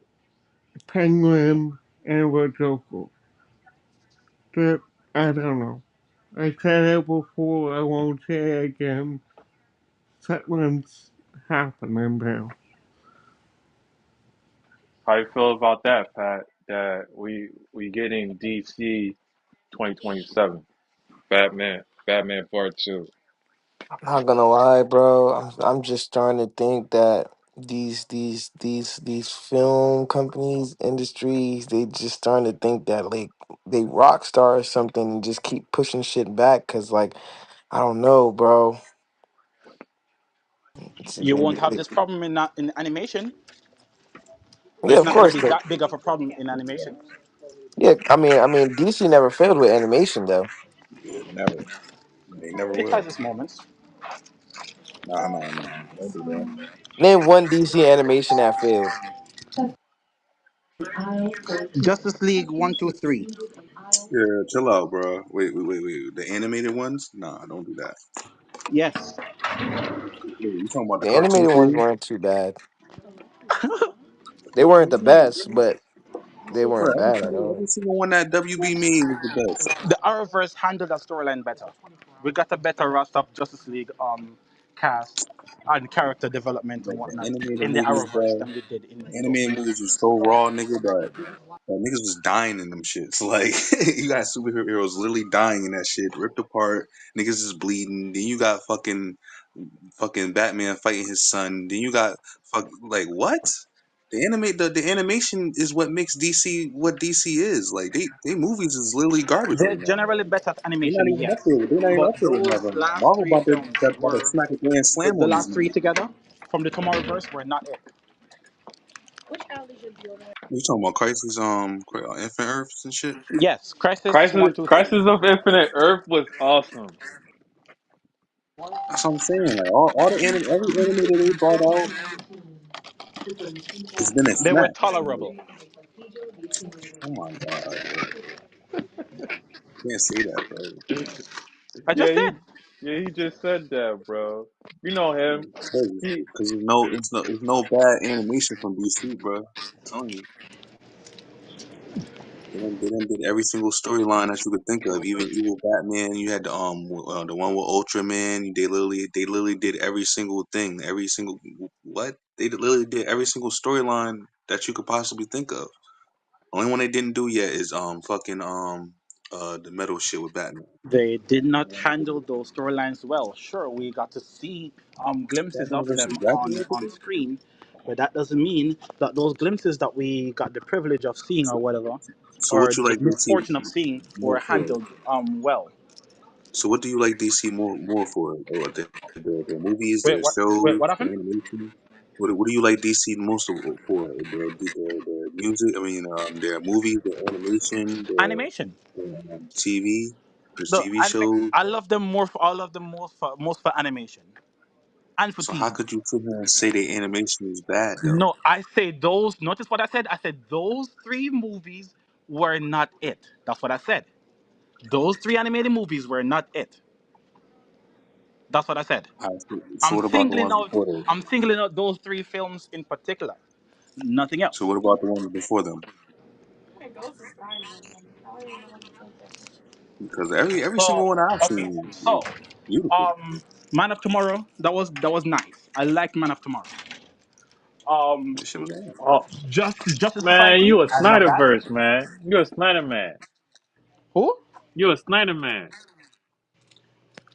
Penguin and the Joker. But I don't know. I said it before, I won't say it again. Something's happening now. How you feel about that, Pat? That we getting DC 2027 Batman Part 2. Not gonna lie, bro. I'm just starting to think that these film companies, industries, they just starting to think that like they rock star or something and just keep pushing shit back. Cause like I don't know, bro. It's, You won't have this problem in animation. yeah, It's of not going to course, be but that big of a problem in animation. yeah, I mean, DC never failed with animation though. Yeah, never. They never It has will. its moments. Nah, nah, nah. Don't do that. Name one DC animation that failed. Justice League 1, 2, 3. Yeah, chill out, bro. Wait. The animated ones? Nah, don't do that. Yes. Wait, you talking about the The cartoon animated ones series? weren't too bad. They weren't the best, but they Bro, weren't bad at all. every single one that WB made was the best. The Arrowverse handled that storyline better. We got a better rust of Justice League cast and character development and Like the whatnot animated in the movies, Arrowverse bro. than we did in The those animated movies. movies was so raw, nigga, that niggas was dying in them shits. Like you got superheroes literally dying in that shit, ripped apart. Niggas is bleeding. Then you got fucking Batman fighting his son. Then you got like what? The animation is what makes DC what DC is. Like they movies is literally garbage They're right now. generally better at They're not animation, even up there. yes. They're not even But up there with those Marvel. last Marvel three about to films about to were smack a grand slam the on these last three niggas. together from the Tomorrowverse were not it. You talking about Crisis, Infinite Earths and shit? Yes, Crisis Crisis 1, 2, 3. Crisis of Infinite Earth was awesome. That's what I'm saying. Like all every animator they brought out has been a They were smash. Like, tolerable. oh my god, bro. Can't say that, bro. I Yeah, just did. he just said that, bro. You know him. He Because it's no bad animation from DC, bro. I'm telling you. They done did every single storyline that you could think of. Even Evil Batman, you had the one with Ultraman. They literally did every single thing, every single what they literally did every single storyline that you could possibly think of. Only one they didn't do yet is fucking the metal shit with Batman. They did not handle those storylines well. Sure, we got to see glimpses Batman of versus them Dracula. on screen, but that doesn't mean that those glimpses that we got the privilege of seeing or So, whatever, so or what you the like DC misfortune of seeing, more were for? handled well. So what do you like DC more for? Or the movies, Wait, the what? Wait, shows, what the happened? animation? What do you like DC most for? The music? I mean, their movies, the animation, Animation. the TV, the The TV anime. shows. I love them more for all of them most for animation and for So how TV. could you sit here and say the animation is bad though? No, I say those. Notice what I said. I said those three movies were not it. That's what I said. Those three animated movies were not it. That's what I said. So I'm what about the singling ones out. before those? I'm singling out those three films in particular. Nothing So else. what about the ones before them? Because every So single one I've okay. seen is So, beautiful. um, Man of Tomorrow. That was nice. I like Man of Tomorrow. Um, This shit was on. oh Justice man, Society. you a I love that. Snyderverse, man. You a Snyder man. Who? You a Snyder man.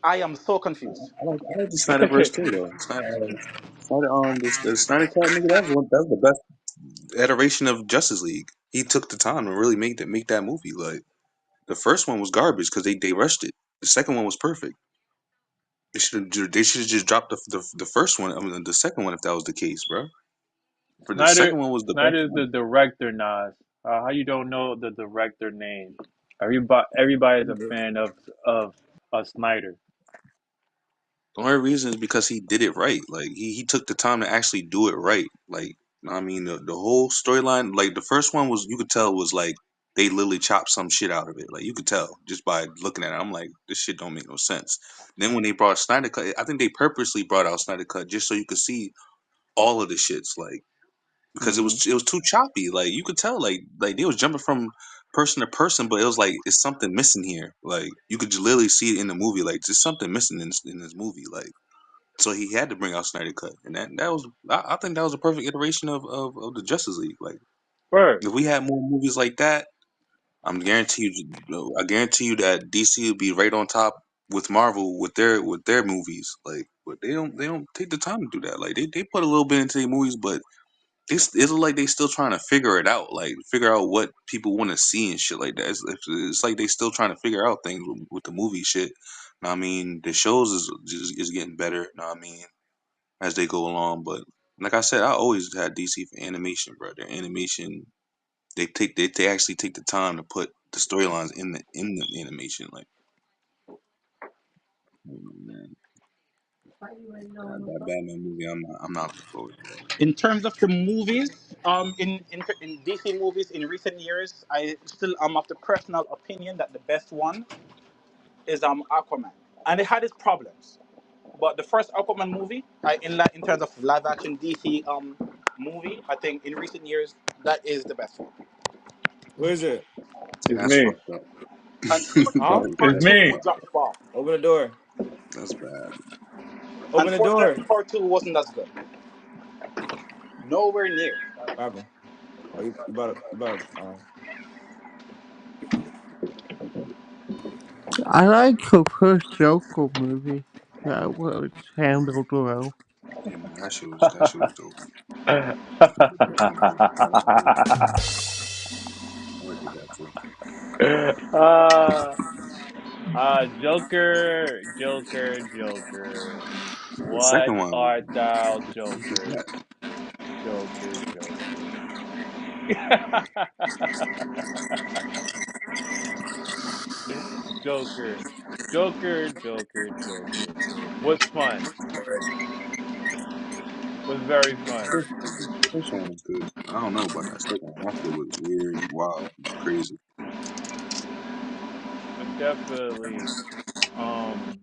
I am so confused. I like the Snyderverse too, though. The Snyder Cut nigga, that was the best iteration of Justice League. He took the time to really make that movie. Like the first one was garbage because they rushed it. The second one was perfect. They should have just dropped the first one. I mean the second one if that was the case, bro. For the Snyder second one was the best Snyder's the one. director, Nas. How you don't know the director name? Everybody's a fan of Snyder. The only reason is because he did it right. Like he took the time to actually do it right. Like I mean the whole storyline, like the first one was you could tell was like they literally chopped some shit out of it. Like you could tell just by looking at it. I'm like, this shit don't make no sense. Then when they brought Snyder Cut, I think they purposely brought out Snyder Cut just so you could see all of the shits. Like because it Hmm. was it was too choppy. Like you could tell like they was jumping from person to person, but it was like it's something missing here. Like you could literally see it in the movie. Like there's something missing in this movie. Like so he had to bring out Snyder Cut, and that was I think that was a perfect iteration of the Justice League. Like First, if we had more movies like that, I guarantee you that DC would be right on top with Marvel with their movies. Like, but they don't take the time to do that. Like they put a little bit into their movies, but it's like they still trying to figure it out. Like figure out what people want to see and shit like that. It's like they still trying to figure out things with the movie shit. Know what I mean, the shows is getting better. Know what I mean, as they go along. But like I said, I always had DC for animation, bro. Their animation, they actually take the time to put the storylines in the animation. Like That Batman movie, I'm not looking forward to that. In terms of the movies, in DC movies in recent years, I still am of the personal opinion that the best one is Aquaman, and it had its problems. But the first Aquaman movie, in terms of live action DC movie, I think in recent years that is the best one. Where is it? See, It's that's me. fucked up. Huh? It's Part two me. would drop the ball. Open the door. That's bad. Open the Unfortunately, door. part two wasn't as good. Nowhere near. What happened? Oh, you about to. I like the first Joker movie. That was handled well. Yeah, man, that shit was dope. That shit was dope. I like the guy too. uh, Joker, Joker, Joker. The What second one, art thou, what was Joker? that? Joker, Joker. Joker, Joker, Joker, Joker. Was fun. Was very fun. First one was good. I don't know about that second one. That shit was weird, wild, and crazy. Definitely. Um,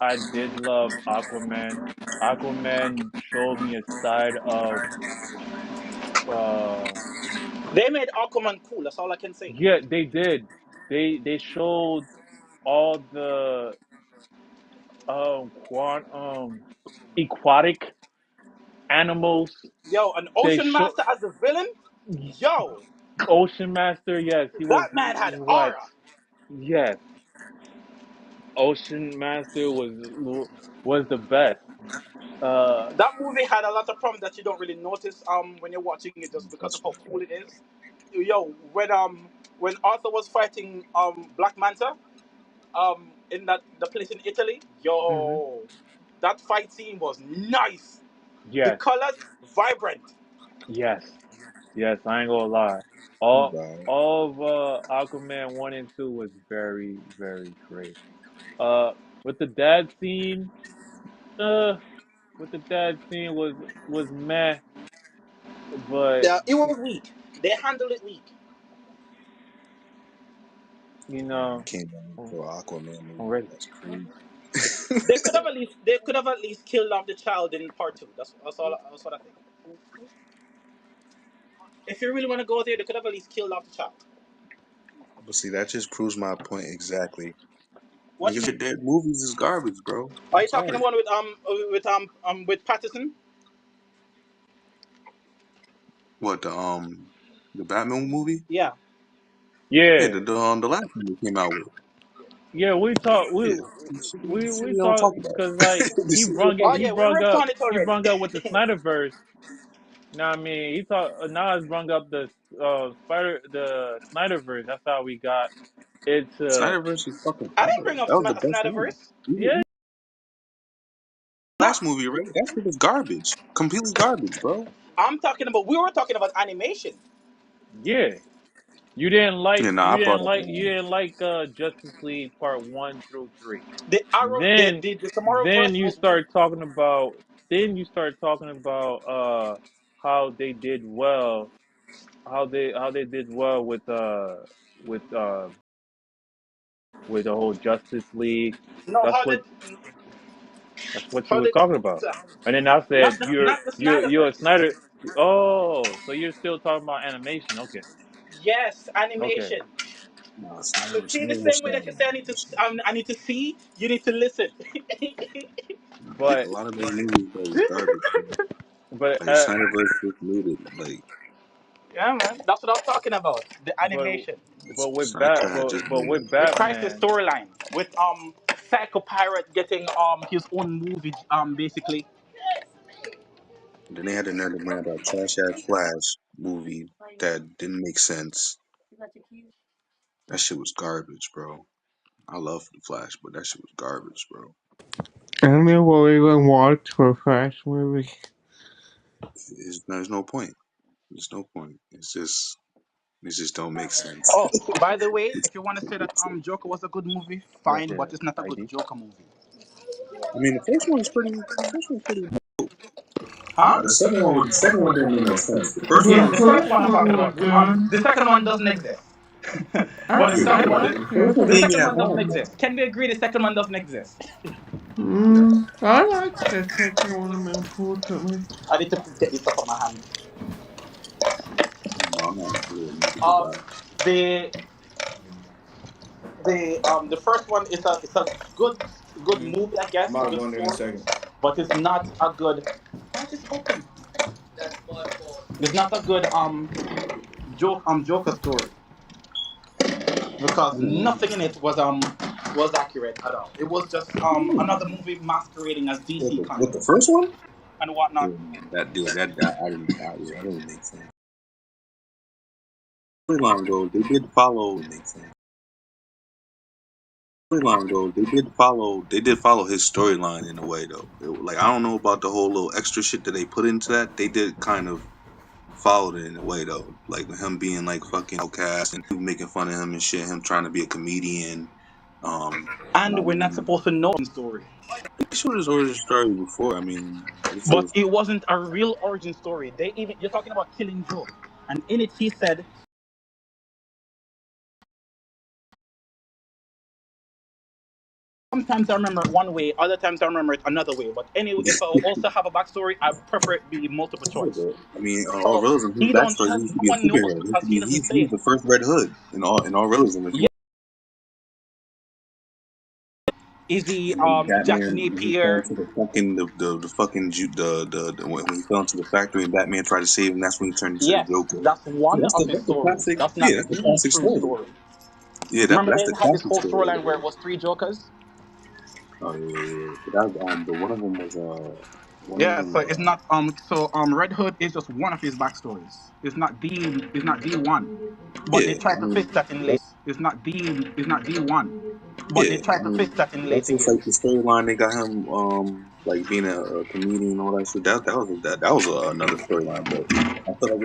I did love Aquaman. Aquaman showed me a side of, uh, They made Aquaman cool. That's all I can say. yeah, they did. They showed all the aquatic animals. Yo, an They Ocean show Master as a villain. Yo, Ocean Master. Yes, he was that man had what? aura. Yes, Ocean Master was the best. Uh, That movie had a lot of problems that you don't really notice when you're watching it just because of That's how cool it is. Yo, when Arthur was fighting Black Manta in that the place in Italy, mhm. yo, that fight scene was nice. The Yes, colors vibrant. yes, yes. I ain't gonna lie. not All bad. all of Aquaman 1 and 2 was very very great. Uh, with the dad scene, uh, with the dad scene was meh, but It was weak. They handled it weak. you Man, I know, came down I'm for an Aquaman movie. ready. That's crazy. They could have at least killed off the child in part two. That's what I think. If you really want to go there, they could have at least killed off the child. But see, that just proves my point exactly. What you Niggas, mean? their movies is garbage, bro. Are I'm you talking sorry. about with Patterson? What the Batman movie? Yeah. Yeah, Yeah, the last one they came out with. yeah. We talk. Yeah, the We city don't talk talk about because it. like The he city don't brung it. talk Oh He yeah, about we brung worked up. on it He already. brung up with the Snyderverse. Know what I mean? He talk. Nas brung up the Snyderverse. That's how we got it it. to. Snyderverse is fucking I didn't fire. bring up That was the best one. Snyderverse. Yeah, Last Not. movie, right? That shit was garbage. Completely garbage, bro. I'm talking about. We were talking about animation. yeah. You didn't like Yeah, nah, I brought up you didn't like Justice League Part 1 through 3. The Arrow, Then the Tomorrow then Verse you was weak. start talking about how they did well how they did well with uh with the whole Justice League. No, That's what you how was did talking about. And then I said not the you're a Snyderverse. Snyder. Oh, so you're still talking about animation? Okay, Yes, okay. animation. nah, See, the Snyder was same way strong. that you say I need to see, you need to listen. A But lot of those movies though was garbage, bro. but Like Snyderverse just made it like Yeah, man. That's what I'm talking about. The but animation. Snyder just but made with it. The Crisis Batman, storyline with Psycho Pirate getting his own movie basically. Then they had the nerve to bring out that trash ass Flash movie that didn't make sense. That shit was garbage, bro. I love the Flash, but that shit was garbage, bro. I never even watched the Flash movie. There's no point. There's no point. It just don't make sense. Oh, by the way, if you want to say that Joker was a good movie, where's fine, but the it's not a good ID? Joker movie. I mean, the first one was pretty. The first one was pretty. Huh? The second one didn't make no sense. The first Yeah, one The the was. second first one I'm one talking was about. good. The second one doesn't exist. But I Yeah, I the like first it. one the ain't second that one doesn't hard. exist. Can we agree the second one doesn't exist? I like the second one, unfortunately. I need to get this off of my hand. No, I'm not sure. Niggas Um, about the the first one is a good Mm. movie, I I'm guess, about to good go in there in a story, second. but it's not a good. Why is this open? It's not a good Joker story because nothing in it was accurate at all. It was just another movie masquerading as DC With the comics first one. and whatnot. Yeah, that dude, that I didn't. Yeah, that didn't make sense. Storyline goes, they did follow. Make sense. Storyline goes, they did follow. They did follow his storyline in a way though. Like I don't know about the whole little extra shit that they put into that. They did kind of followed it in a way though, like with him being like fucking outcast and people making fun of him and shit. Him trying to be a comedian. You know And what I we're not mean? supposed to know the story. He showed his origin story before. I mean, this But is it wasn't a real origin story. They even you're talking about killing Joe, and in it he said sometimes I remember it one way, other times I remember it another way. But anyway, if I also have a backstory, I prefer it be multiple choice. I mean, all So realism, his he don't backstory, he tell used to no be a one knows superhero. because he doesn't say He's it. the first Red Hood in all realism. If you Yeah, is he when Jack Batman when he fell Napier? into the fucking the fucking when he fell into the factory and Batman tried to save him, that's when he turned into the Yes, Joker. that's Yeah, one of his that's the stories. classic. That's Yeah, not that's the the classic true story. story. Yeah, Remember that's they the had this classic whole story. storyline where it was three Jokers. Oh yeah. But that but one of them was one of Yeah, them so it's not Red Hood is just one of his backstories. It's not the one. But yeah. they try I to fix mean that in late. that's It's not the one. But yeah. they try I to fix mean that in that's later just like years. the storyline they got him like being a comedian and all that shit. That was another storyline, but I feel like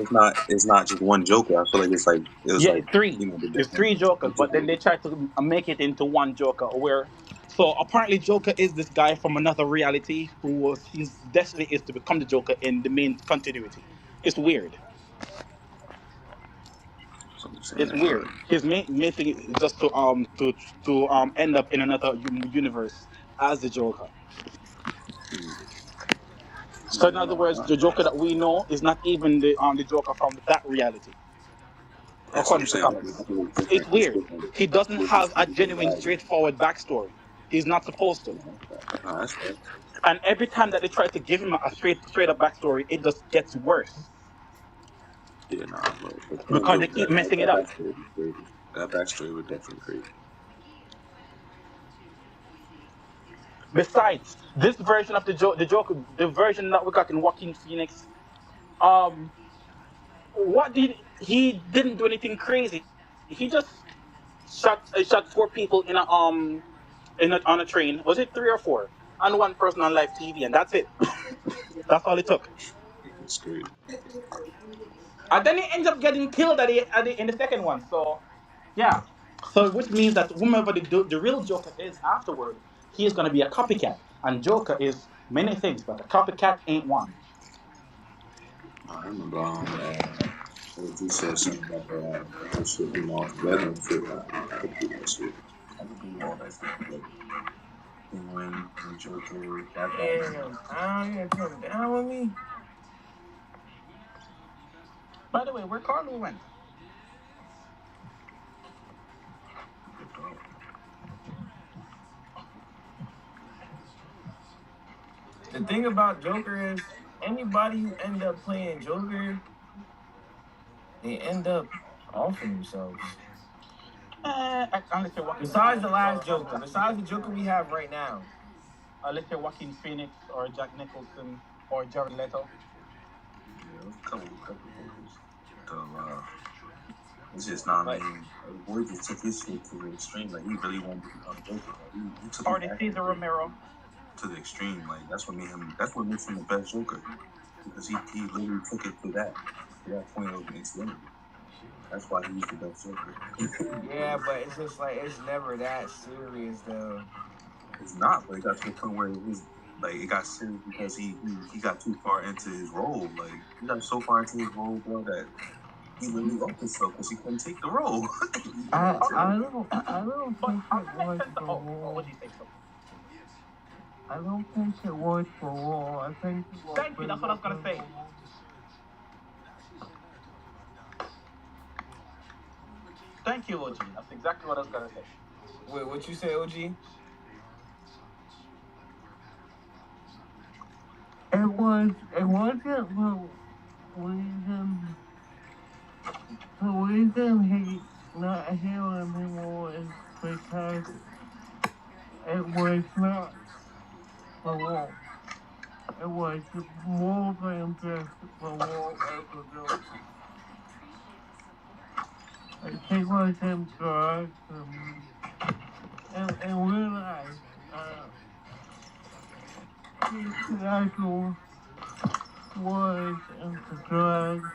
it's not just one Joker. I feel like it was Yeah, like it's three. you know the It's different three Jokers, but then they Jokers. try to make it into one Joker. Where, so apparently Joker is this guy from another reality who was his destiny is to become the Joker in the main continuity. It's weird. So I'm saying, It's weird. His main thing is just to end up in another universe as the Joker. So in other words, the Joker that we know is not even the Joker from that reality, that's what I'm according to saying. comics. I think it's It's different. It's weird. different. He doesn't It's have just a different genuine, reality. straightforward backstory. He's not supposed to. Nah, that's fair. And every time that they try to give him a straight up backstory, it just gets worse Yeah, nah, but killing because they Joker, keep messing it that up. backstory was crazy. That backstory was definitely crazy. Besides, this version of the Joker, the version that we got in Joaquin Phoenix, um, what did he didn't do anything crazy. He just shot four people on a train. Was it three or four? And one person on live TV, and that's it. That's all it took. It's crazy. And then he ends up getting killed in the second one. So, yeah. So, which means that whomever the real Joker is afterward, he is going to be a copycat. And Joker is many things, but a copycat ain't one. I remember he said something about the whole shit being all together and shit. I could do that shit. I could do all that shit together. Penguin and Joker, Damn, pal, you gonna come down with me? By the way, where Carlo went? The thing about Joker is anybody who end up playing Joker, they end up offing themselves. Unless you're Joaquin Besides Phoenix the last or Joker, Jack besides the Joker Nicholson. we have right now. Unless you're Joaquin Phoenix or Jack Nicholson or Jared Leto. Yeah, there was a couple Jokers. So, it's just not. I Like, mean, the boy just took his shit to the extreme. Like he really wanted to become Joker. Like he took his or the acting Cesar Romero. to the extreme. Like that's what made him. That's what makes him the best Joker because he literally took it to that point of extremity. That's why he's the best Joker. Yeah, but it's just like it's never that serious though. It's not, but it got to the point where it was like it got serious because he got too far into his role. Like he got so far into his role, bro, that he literally off himself because he couldn't take the role. I don't But think I'm it gonna make was sense the of. Oh, war. OG say something. I don't think it was the war. I think it was Thank you. That's what I was because gonna of say. the war. Thank you, OG. That's exactly what I was gonna say. Wait, what you say, OG? It wasn't reason the reason he's not here anymore is because it was not the war. It was more than just the war as a joke. Like he was in drugs and realized he actually was into drugs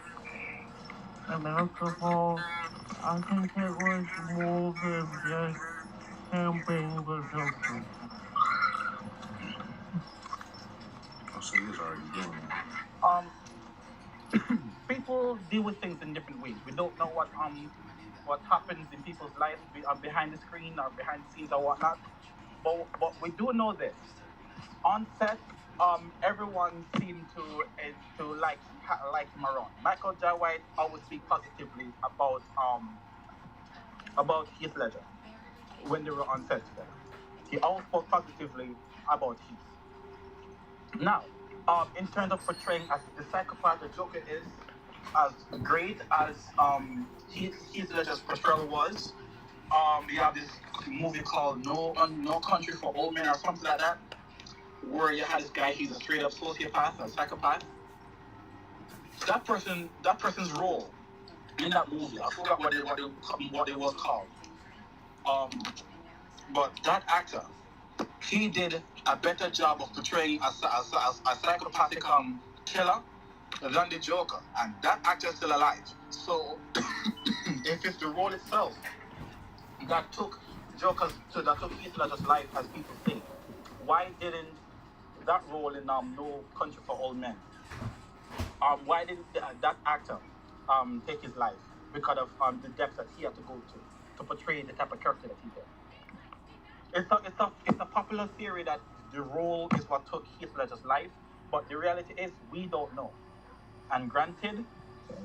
and alcohol. I think it was more than just him being the Joker. Oh, so he was already doing that. Um, people deal with things in different ways. We don't know what happens in people's lives behind the screen or behind the scenes or whatnot. But we do know this. On set, everyone seemed to like him around. Michael J. White always speak positively about Heath Ledger when they were on set together. He always spoke positively about Heath. Now, in terms of portraying as the psychopath the Joker is, as great as Heath Ledger's portrayal was, you have this movie called No Country for Old Men or something like that, where you had this guy, he's a straight up sociopath, a psychopath. That person's role in that movie, I forgot what it was called. Um, but that actor, he did a better job of portraying a psychopathic killer than the Joker, and that actor is still alive. So, if it's the role itself that took that took Heath Ledger's life, as people say, why didn't that role in No Country for Old Men? Why didn't that actor take his life because of the depths that he had to go to portray the type of character that he did? It's a popular theory that the role is what took Heath Ledger's life, but the reality is we don't know. And granted,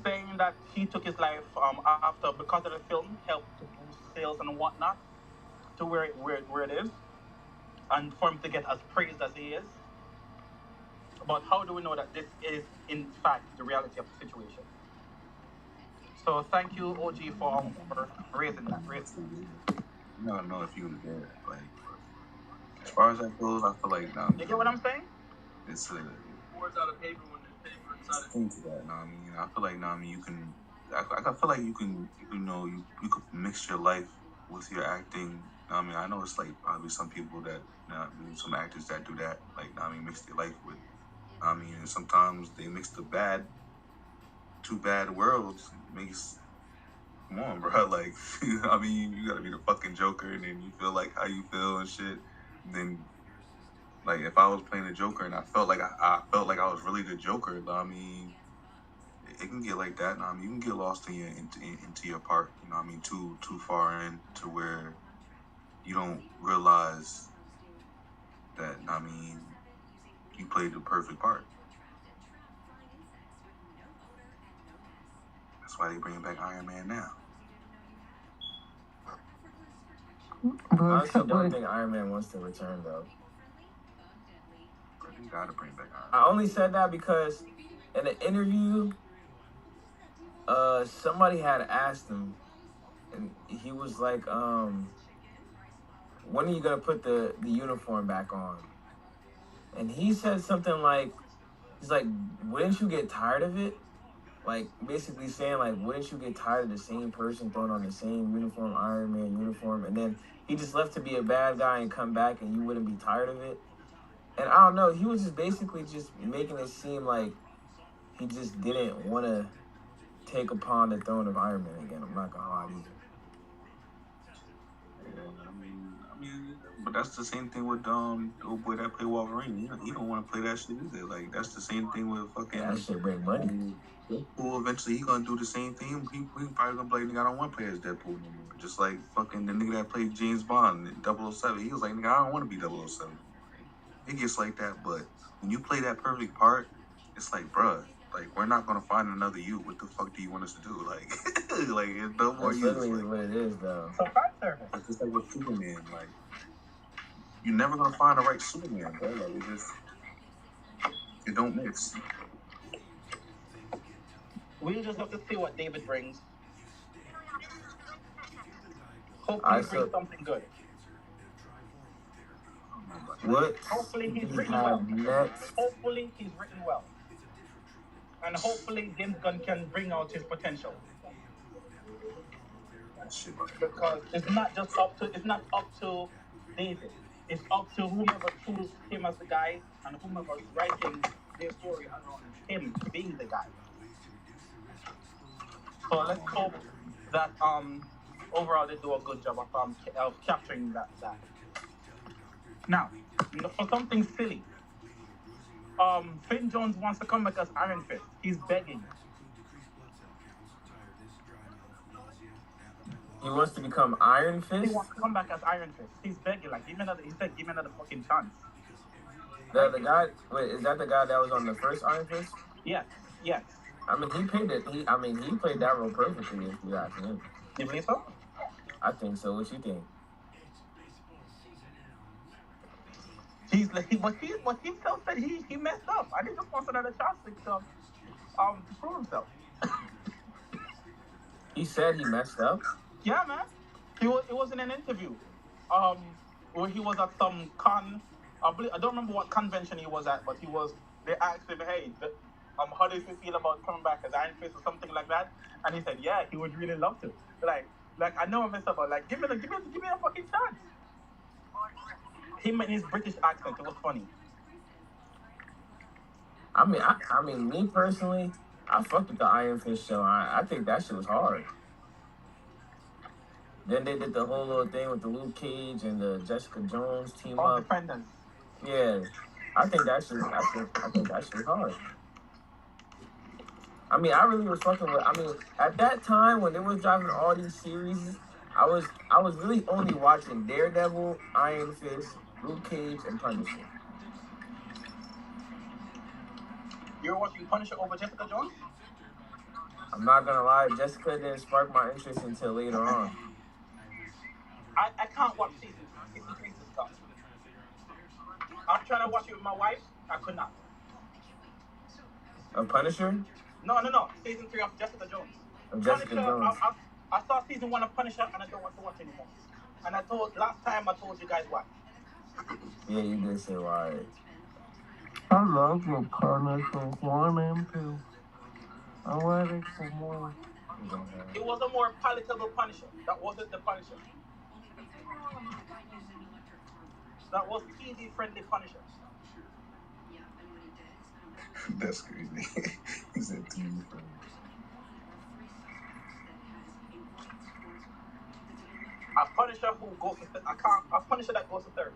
saying that he took his life after because of the film helped to boost sales and whatnot to where it is, and for him to get as praised as he is. But how do we know that this is in fact the reality of the situation? So thank you, OG, for raising that. You never know if he was there. Like as far as that goes, I feel like You get what I'm saying? it's a words out of paper when there's paper inside. Thing to that. Know what I mean, I feel like I mean you can. I feel like you could mix your life with your acting. I mean, I know it's like probably some people that some actors that do that. Like I mean, mix their life with. I mean, and sometimes they mix the two bad worlds. Makes come on, bro. Like I mean, you gotta be the fucking Joker, and then you feel like how you feel and shit. And then like if I was playing the Joker and I felt like I felt like I was really the Joker, I mean, it can get like that. I mean, you can get lost in into your part. You know, what I mean, too far in to where you don't realize that. I mean, you played the perfect part. That's why they bringing back Iron Man now. I honestly don't think Iron Man wants to return though. They gotta bring back Iron Man. I only said that because in an interview, somebody had asked him, and he was like, when are you gonna put the uniform back on? And he said something like, he's like, wouldn't you get tired of it? Like basically saying like, wouldn't you get tired of the same person throwing on the same uniform, Iron Man uniform, and then he just left to be a bad guy and come back, and you wouldn't be tired of it? And I don't know, he was just basically just making it seem like he just didn't want to take upon the throne of Iron Man again. I'm not gonna lie to you. Yeah, I mean, but that's the same thing with the old boy that played Wolverine. He don't want to play that shit either. Like that's the same thing with fucking. That shit bring money. Deadpool. Eventually, he gonna do the same thing. He probably gonna be like, nigga, I don't want to play as Deadpool no more. Just like fucking the nigga that played James Bond in 007. He was like, nigga, I don't want to be 007 no more. It gets like that, but when you play that perfect part, it's like, bruh, like we're not gonna find another you. What the fuck do you want us to do? Like, like it's no more That's you. literally Like, what it is, though. So fan service. it's just like with Superman. Like, you're never gonna find the right Superman, bro. Like, it don't mix. We'll just have to see what David brings. Hopefully, I he brings something good. What Hopefully, he's we written have well. next? Hopefully, he's written well. And hopefully, James Gunn can bring out his potential. Because it's not up to David. It's up to whomever chooses him as the guy and whomever's writing their story around him being the guy. So let's hope that overall they do a good job of capturing that. Now, for something silly, Finn Jones wants to come back as Iron Fist. He's begging. He wants to become Iron He Fist. wants to come back as Iron Fist. He's begging, like, give me another fucking chance. The guy. Wait, is that the guy that was on the first Iron Fist? Yes. I mean, he played it. He played that role perfectly. If you ask me. You believe so? I think so. What you think? But he felt that he messed up. I think just wants another chance to prove himself. He said he messed up. Yeah, man. It was in an interview, where he was at some con. I don't remember what convention he was at, but they asked him, hey, how does he feel about coming back as Iron Fist or something like that? And he said, yeah, he would really love to. Like I know I messed up, but like give me a fucking chance. Him and his British accent, it was funny. I mean, me personally, I fucked with the Iron Fist show. I think that shit was hard. Then they did the whole little thing with the Luke Cage and the Jessica Jones team All up. Defendants. Yeah, I think that shit was hard. I mean, I really was fucking with. I mean, at that time when they was dropping all these series, I was really only watching Daredevil, Iron Fist, Luke Cage, and Punisher. You're watching Punisher over Jessica Jones? I'm not gonna lie, Jessica didn't spark my interest until later on. I can't watch season 3. Season 3 is disgusting. I'm trying to watch it with my wife. I could not. Of Punisher? No. Season 3 of Jessica Jones. Jessica Jones. I saw season 1 of Punisher and I don't want to watch anymore. And last time I told you guys why. Yeah, you did say why. I love the Punisher 1 and 2. I'm ready for more. It was a more palatable Punisher. That wasn't the Punisher. That was TV-friendly Punisher. That's crazy. He said TV friendly. A Punisher who goes to a Punisher that goes to therapy.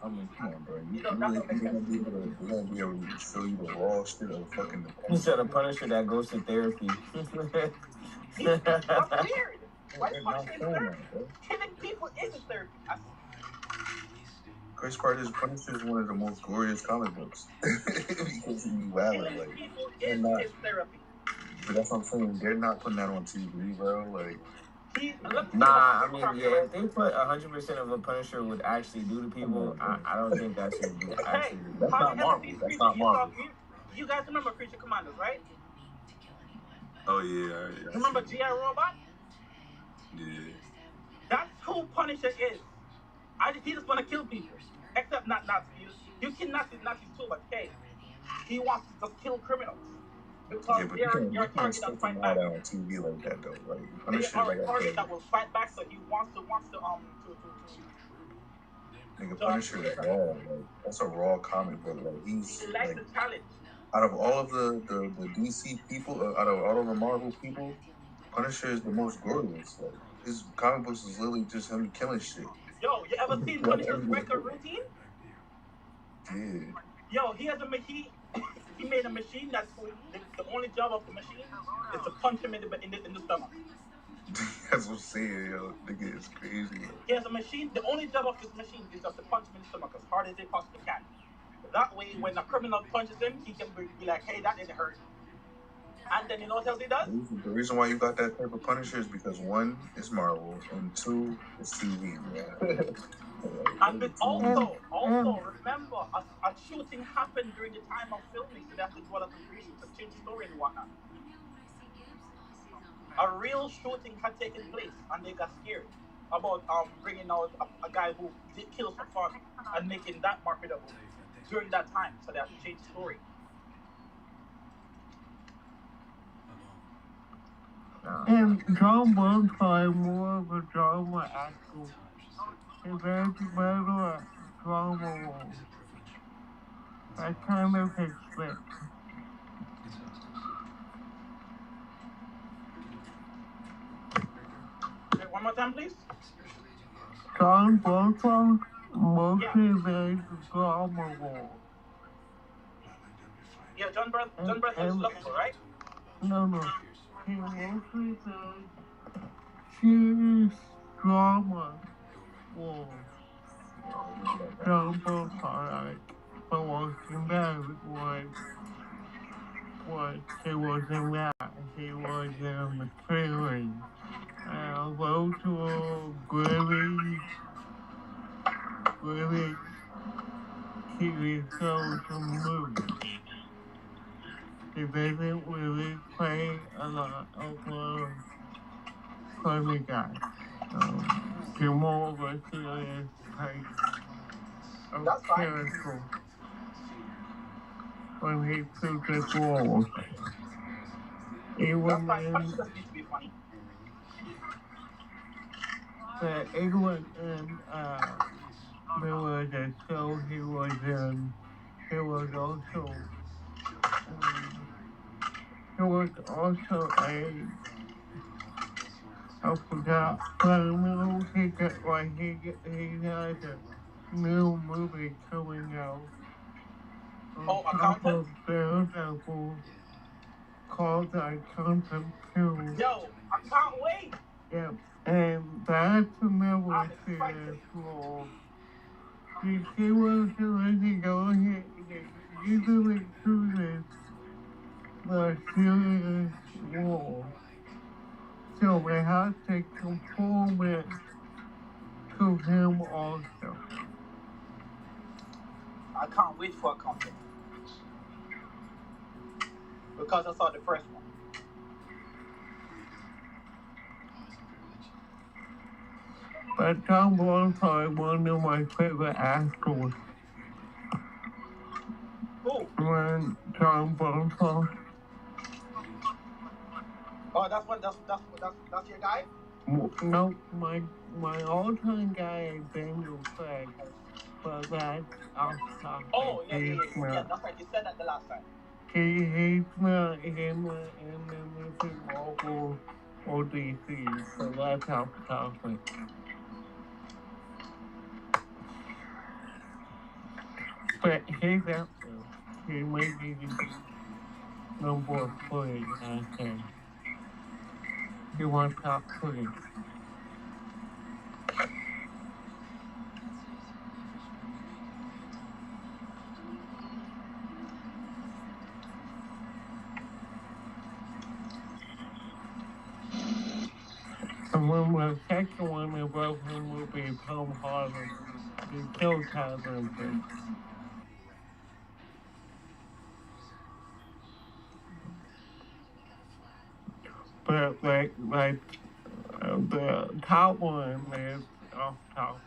I mean, come on, bro. You really think they're gonna be able to show you the raw shit of fucking the He said a Punisher that goes to therapy. That's weird. Why is Punisher in therapy? Killing people isn't therapy. Chris Carter's Punisher is one of the most glorious comic books. Because he's valid, Killing like people they're not. is therapy. But that's what I'm saying. They're not putting that on TV, bro. Like. Nah, I mean, yeah, if they put 100% of a Punisher would actually do to people, I don't think that should be actually. That's not Marvel. That's not Marvel. You guys remember Creature Commandos, right? Oh yeah. Remember G.I. Robot? Yeah. That's who Punisher is. He just want to kill people, except not Nazis. You kill Nazis too, but hey, he wants to just kill criminals. Because you're a target that fight back. On TV like that though, like Punisher, like a target that will fight back, so he wants to Nigga, Punisher is raw. Like, that's a raw comic book. Like he likes the challenge. Out of all of the DC people, out of all of the Marvel people, Punisher is the most glorious. Like his comic books is literally just him killing shit. Yo, you ever seen Punisher's workout routine? Yeah. Yo, he has a machine. He made a machine that's the only job of the machine is to punch him in the stomach. That's what I'm saying, yo. Nigga is crazy, yo. He has a machine. The only job of this machine is just to punch him in the stomach as hard as they possibly can. That way, when a criminal punches him, he can be like, "Hey, that didn't hurt." And then you know what else he does? The reason why you got that type of Punisher is because one, it's Marvel, and two, it's TV, man. And And, also remember, a shooting happened during the time of filming, so they have to do a lot of reshoots and change the story and whatnot. A real shooting had taken place, and they got scared about bringing out a guy who kills for fun and making that marketable during that time, so they have to change the story. and John Bernthal more of a drama actor. He's very better at drama roles. I kind of expect. Hey, one more time, please. John Bernthal mostly Yeah, made drama roles. yeah. John Breath is And lovable, right? no. He mostly made serious drama roles. John Bernthal, like The Walking Dead was he was in that. He was in the trailing. Those were really TV shows and movies. He doesn't really play a lot of funny guys. He's more of a serious type of That's fine. character when he plays his roles. That's Even fine. in Punisher doesn't need to be funny. even in there was a show he was in. He was also I forgot, but I know he has a new movie coming out on Oh, top accountant. of Daredevil called Accountant 2. Yo, I can't wait. Yep, and that's I'm another excited. serious role. You see what he goes here? They usually chooses the serious role. So we have to conform it to him also. I can't wait for accountant because I saw the first one. But Tom Bernthal is one of my favorite actors. Who? When Tom Bernthal. Oh, that's your guy. No, my all-time guy is Daniel Craig, but that's off topic. Oh, yeah. That's right. You said that the last time. He's not in the Marvel or DC, so that's off topic. But he's out there. He may be number 3, I think. He was top 3. And when the second one about him will be Tom Holland. He's so talented. But the top one is off topic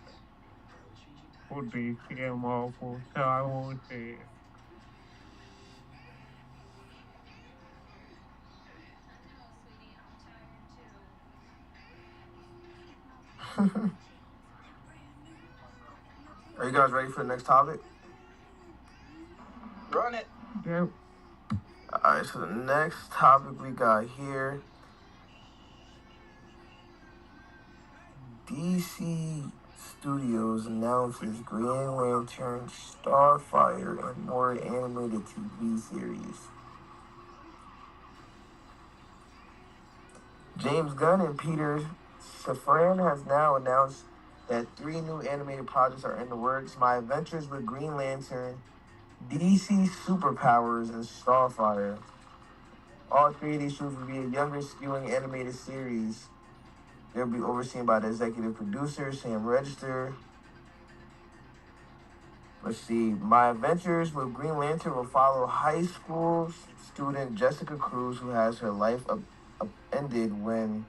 for DC and Marvel, so I won't say it. Are you guys ready for the next topic? Run it. Yep. Alright, so the next topic we got here, DC Studios announces Green Lantern, Starfire, and more animated TV series. James Gunn and Peter Safran has now announced that 3 new animated projects are in the works: My Adventures with Green Lantern, DC Superpowers, and Starfire. All 3 of these shows will be a younger skewing animated series. They'll be overseen by the executive producer, Sam Register. Let's see. My Adventures with Green Lantern will follow high school student Jessica Cruz, who has her life upended when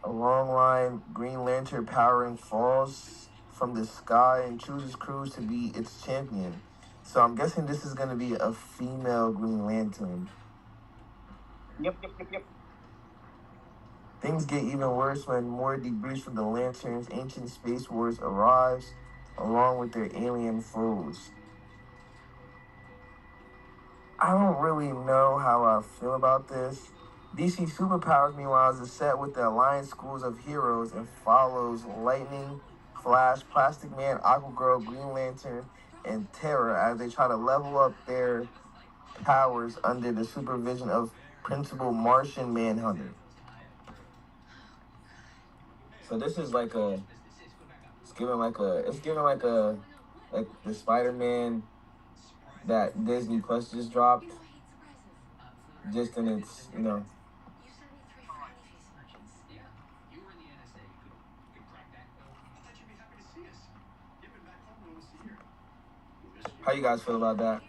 a long line Green Lantern powering falls from the sky and chooses Cruz to be its champion. So I'm guessing this is going to be a female Green Lantern. Yep. Things get even worse when more debris from the Lantern's ancient space wars arrives, along with their alien foes. I don't really know how I feel about this. DC Superpowers, meanwhile, is a set with the Alliance Schools of Heroes and follows Lightning, Flash, Plastic Man, Aquagirl, Green Lantern, and Terra as they try to level up their powers under the supervision of Principal Martian Manhunter. So this is like it's giving like the Spider-Man that Disney Plus just dropped, just in its, How you guys feel about that?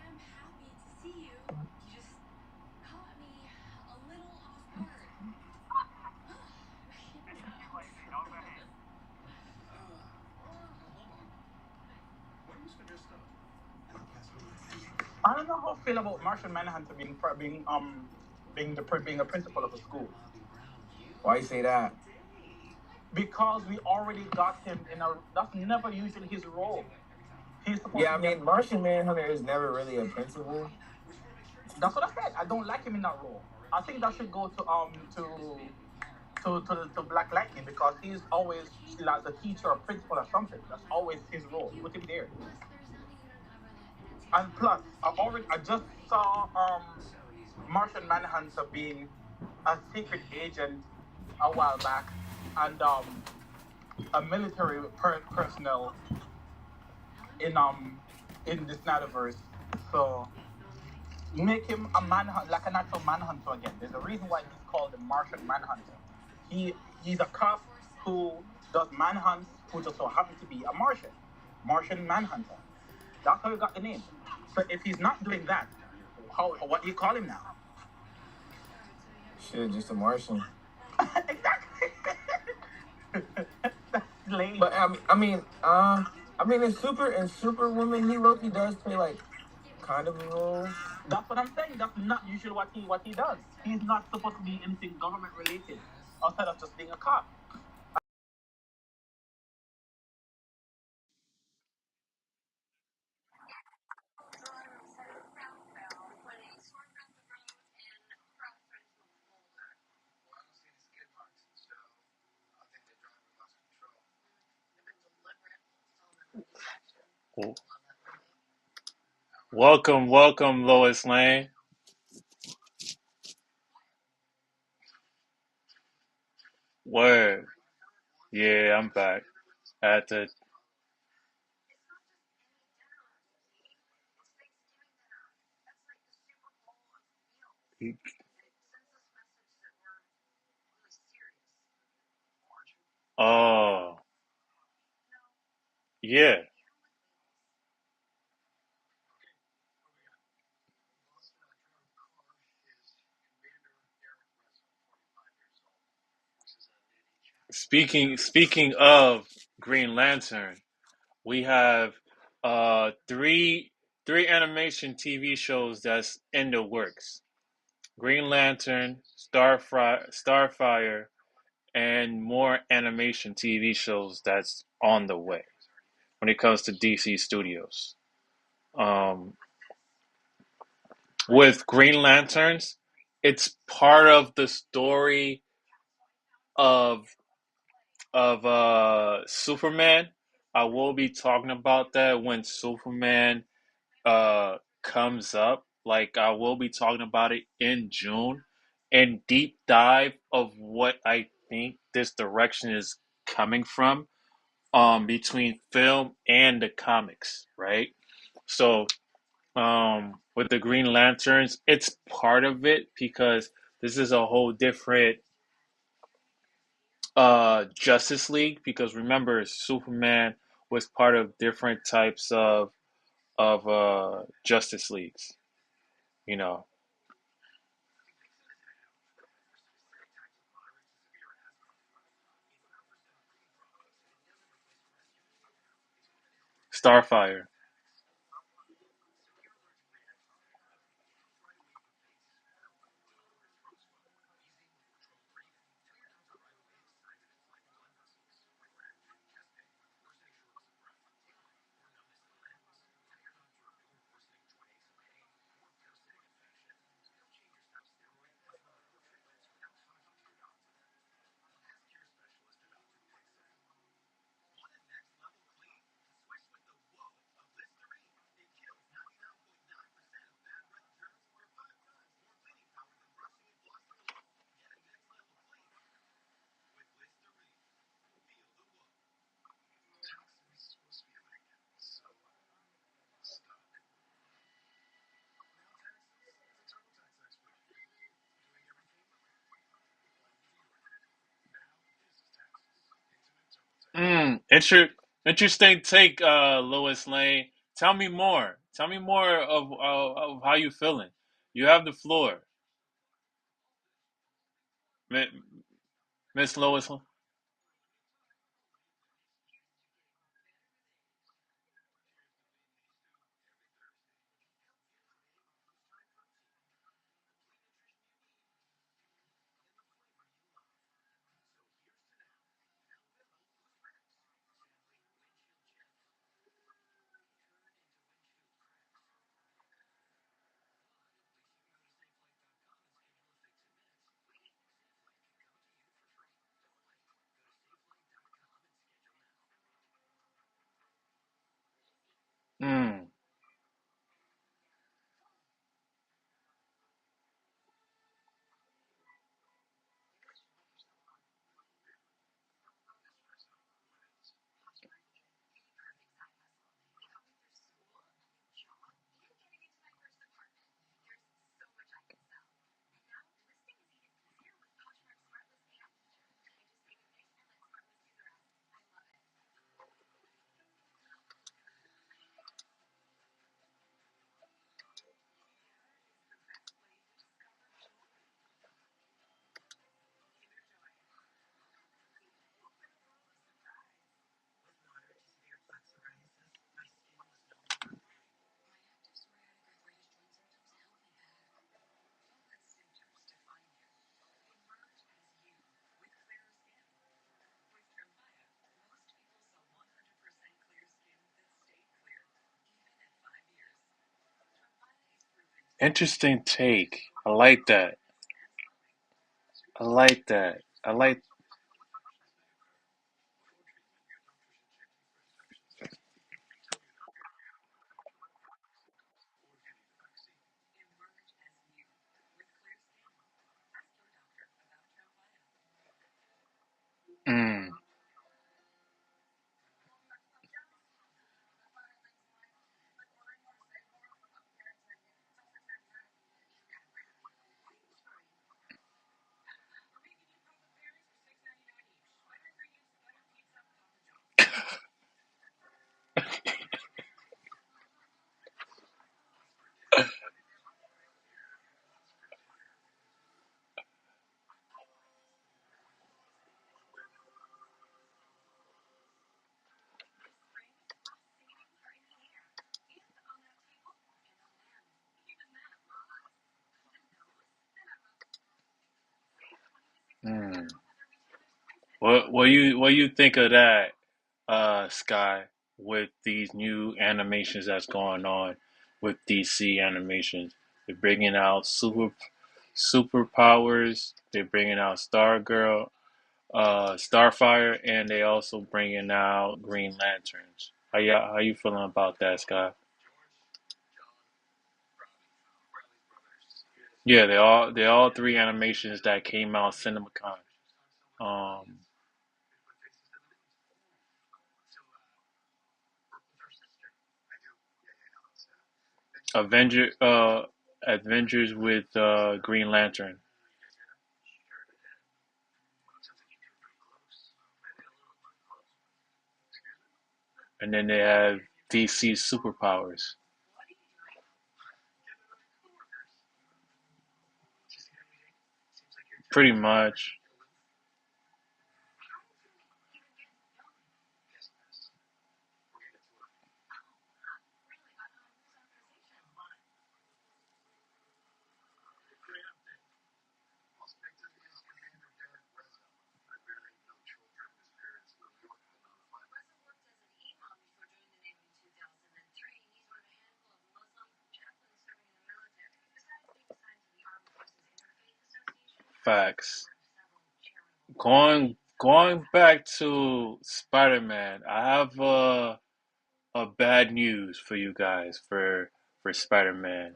I don't know how I feel about Martian Manhunter being a principal of a school. Why you say that? Because we already got him in a. That's never usually his role. He's supposed Yeah, to I be a. mean, Martian Manhunter is never really a principal. That's what I said. I don't like him in that role. I think that should go to Black Lightning, because he's always like the teacher or principal or something. That's always his role. Put him there. And plus, I just saw Martian Manhunter being a secret agent a while back, and a military personnel in the Snyderverse. So make him a manhunt, like an actual manhunter again. There's a reason why he's called the Martian Manhunter. He's a cop who does manhunts, who just so happens to be a Martian Manhunter. That's how he got the name. So if he's not doing that, what do you call him now? Shit, just a Martian. Exactly. That's lame. But in Superwoman, he does play like kind of a role. That's what I'm saying. That's not usually what he does. He's not supposed to be anything government related outside of just being a cop. Welcome, Lois Lane. Word. Yeah, I'm back. At the oh yeah. Speaking of Green Lantern, we have three animation TV shows that's in the works. Green Lantern, Starfire, and more animation TV shows that's on the way when it comes to DC Studios. Um, with Green Lanterns, it's part of the story of of Superman. I will be talking about that when Superman comes up. Like I will be talking about it in June and deep dive of what I think this direction is coming from between film and the comics, right? So with the Green Lanterns, it's part of it because this is a whole different Justice League because remember Superman was part of different types of Justice Leagues, you know. Starfire. Interesting take, Lois Lane. Tell me more. Tell me more of how you feeling. You have the floor, Miss Lois. Mm, interesting take. I like that. I like that. I like. Mm, mm. What you think of that, Sky, with these new animations that's going on with DC animations? They're bringing out superpowers. They're bringing out Stargirl. Starfire, and they also bringing out Green Lanterns. How you feeling about that, Scott? Yeah, they all three animations that came out CinemaCon. Um, Avenger Avengers with Green Lantern, and then they have DC superpowers. Pretty much. Facts. Going back to Spider-Man, I have a bad news for you guys for Spider-Man.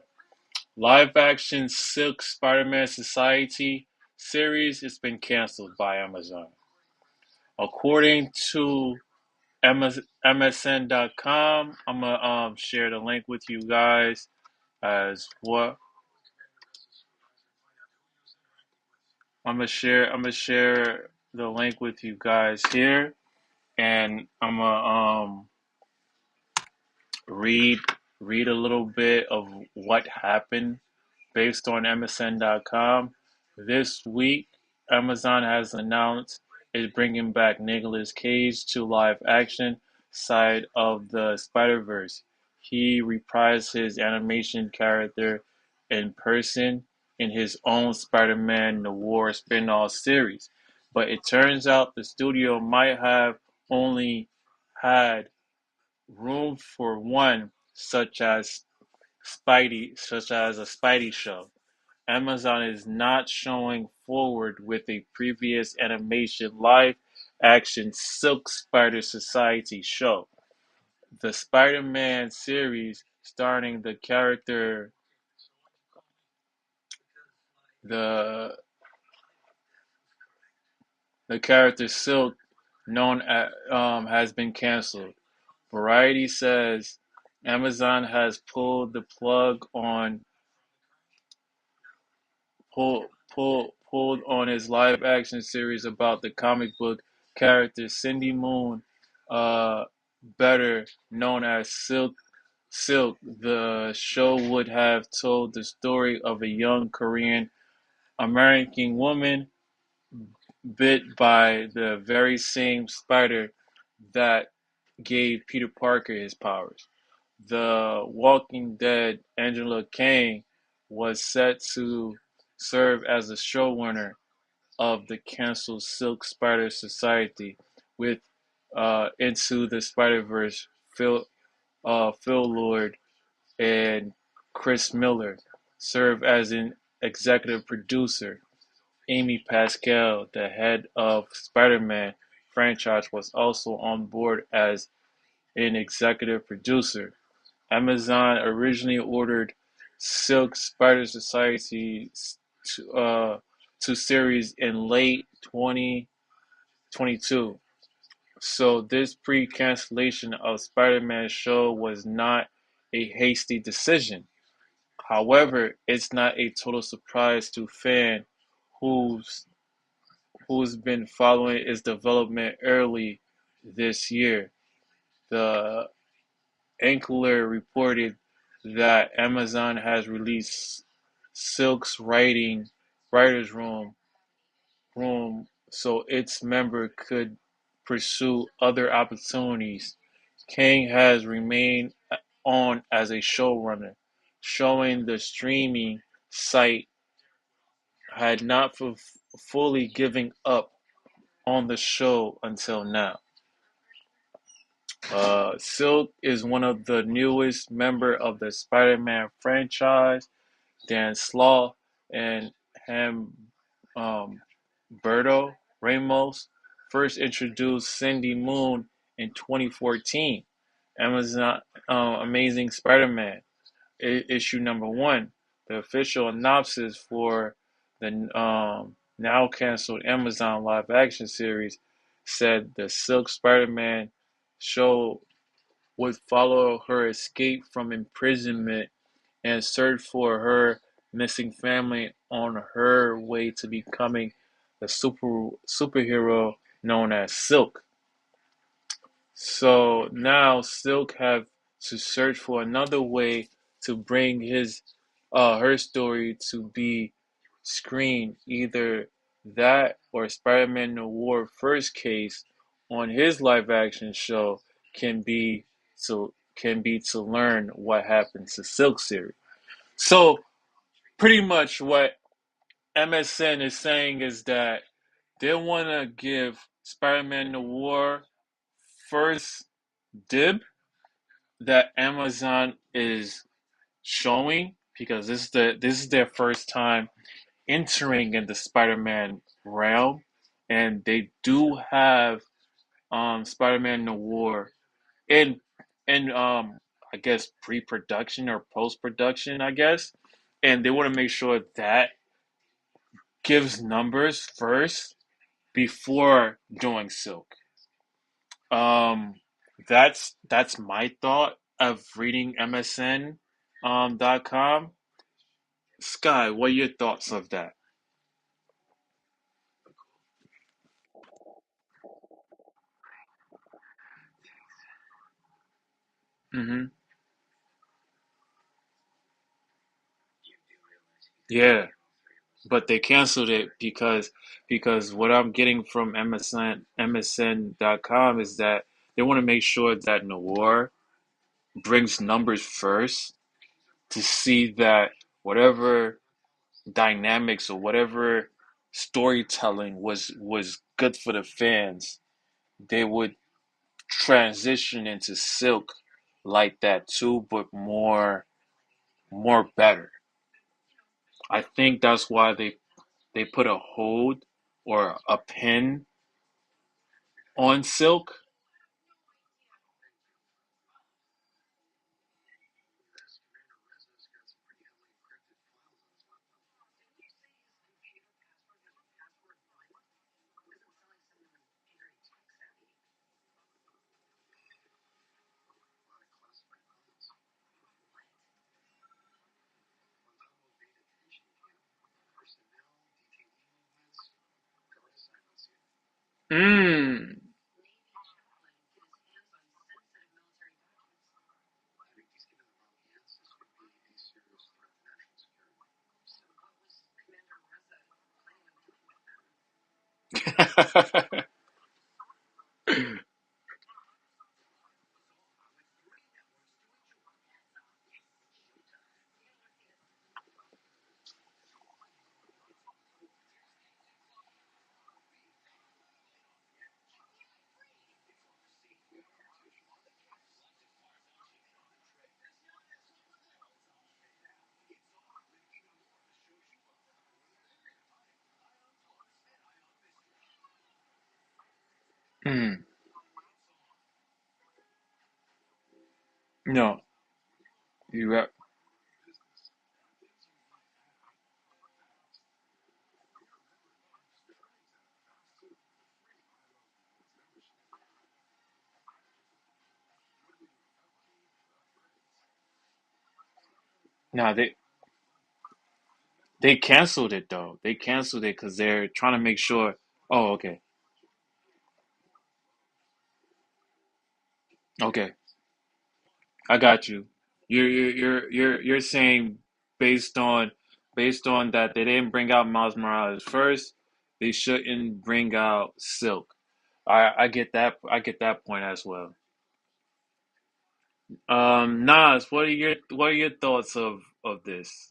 Live action Silk Spider-Man Society series has been canceled by Amazon. According to MSN.com, I'm gonna share the link with you guys as what I'm gonna share the link with you guys here, and I'm gonna read read a little bit of what happened based on MSN.com. This week, Amazon has announced it's bringing back Nicolas Cage to live action side of the Spider-Verse. He reprised his animation character in person in his own Spider-Man Noir spin-off series. But it turns out the studio might have only had room for one, such as a Spidey show. Amazon is not showing forward with a previous animation live action Silk Spider Society show. The Spider-Man series starring the the character Silk known as, has been canceled. Variety says Amazon has pulled on his live action series about the comic book character Cindy Moon, uh, better known as Silk. The show would have told the story of a young Korean American woman bit by the very same spider that gave Peter Parker his powers. The Walking Dead Angela Kang was set to serve as the showrunner of the canceled Silk Spider Society, with Into the Spider Verse Phil Lord and Chris Miller serve as an executive producer. Amy Pascal, the head of Spider-Man franchise, was also on board as an executive producer. Amazon originally ordered Silk Spider Society to series in late 2022. So this pre-cancellation of Spider-Man show was not a hasty decision. However, it's not a total surprise to fan who's who's been following its development early this year. The Ankler reported that Amazon has released Silk's writers room so its member could pursue other opportunities. Kang has remained on as a showrunner, showing the streaming site had not fully given up on the show until now. Silk is one of the newest member of the Spider-Man franchise. Dan Slott and Ham Berto Ramos first introduced Cindy Moon in 2014. Amazon Amazing Spider-Man issue number one. The official synopsis for the now canceled Amazon live action series said the Silk Spider-Man show would follow her escape from imprisonment and search for her missing family on her way to becoming the superhero known as Silk. So now Silk have to search for another way to bring his her story to be screened. Either that or Spider-Man Noir first case on his live action show can be to learn what happened to Silk series. So pretty much what MSN is saying is that they want to give Spider-Man Noir first dib that Amazon is showing because this is their first time entering in the Spider-Man realm, and they do have Spider-Man Noir in in I guess pre-production or post-production, I guess, and they want to make sure that gives numbers first before doing Silk. Um, that's my thought of reading MSN .com. Sky, what are your thoughts of that? Hmm. Yeah, but they canceled it because what I'm getting from MSN.com is that they want to make sure that Noir brings numbers first to see that whatever dynamics or whatever storytelling was good for the fans, they would transition into Silk like that too, but more better. I think that's why they put a hold or a pin on Silk. Mm. Mm. No, you right. No, they canceled it though. They canceled it because they're trying to make sure. Oh, okay, okay, I got you. You're saying based on based on that they didn't bring out Miles Morales first, they shouldn't bring out Silk. I get that. I get that point as well. Nas, what are your thoughts of this?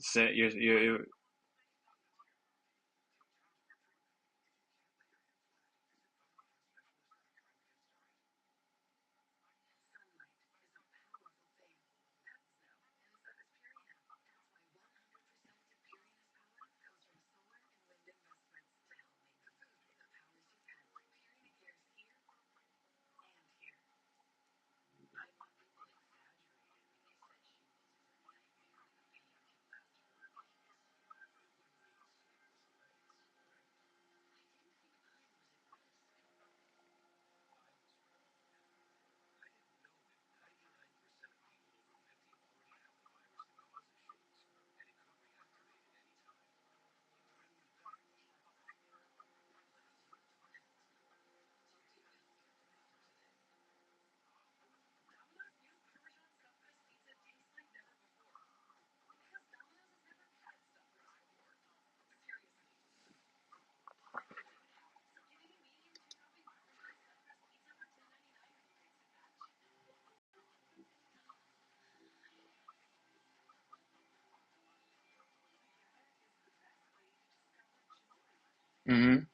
Mm-hmm.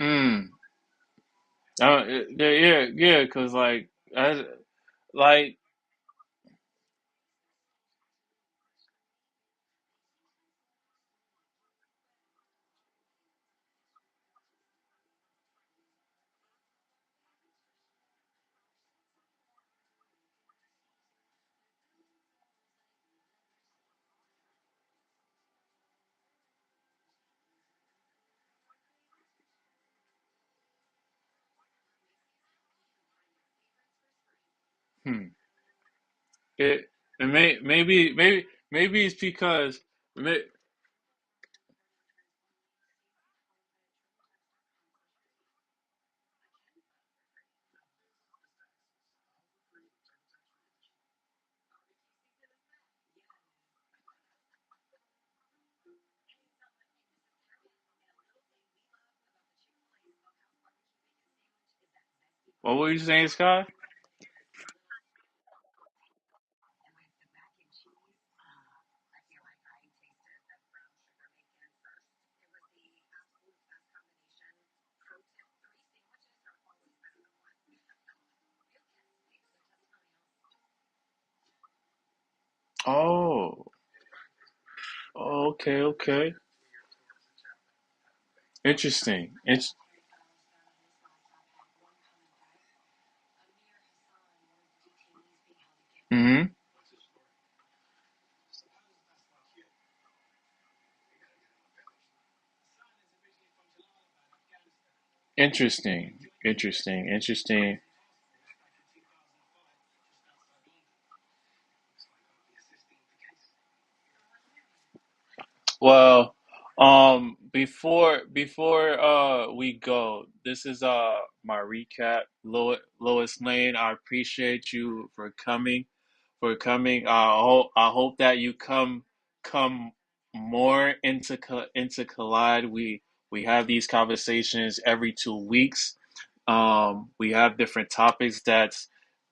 Mm. Yeah, cause like, hmm. It, maybe it's because may, what were you saying, Scott? Oh, okay, okay. Interesting. Mm-hmm. Interesting. Well, before we go, this is my recap. Lois Lane, I appreciate you for coming. I hope that you come more into Collide. We have these conversations every 2 weeks. We have different topics that's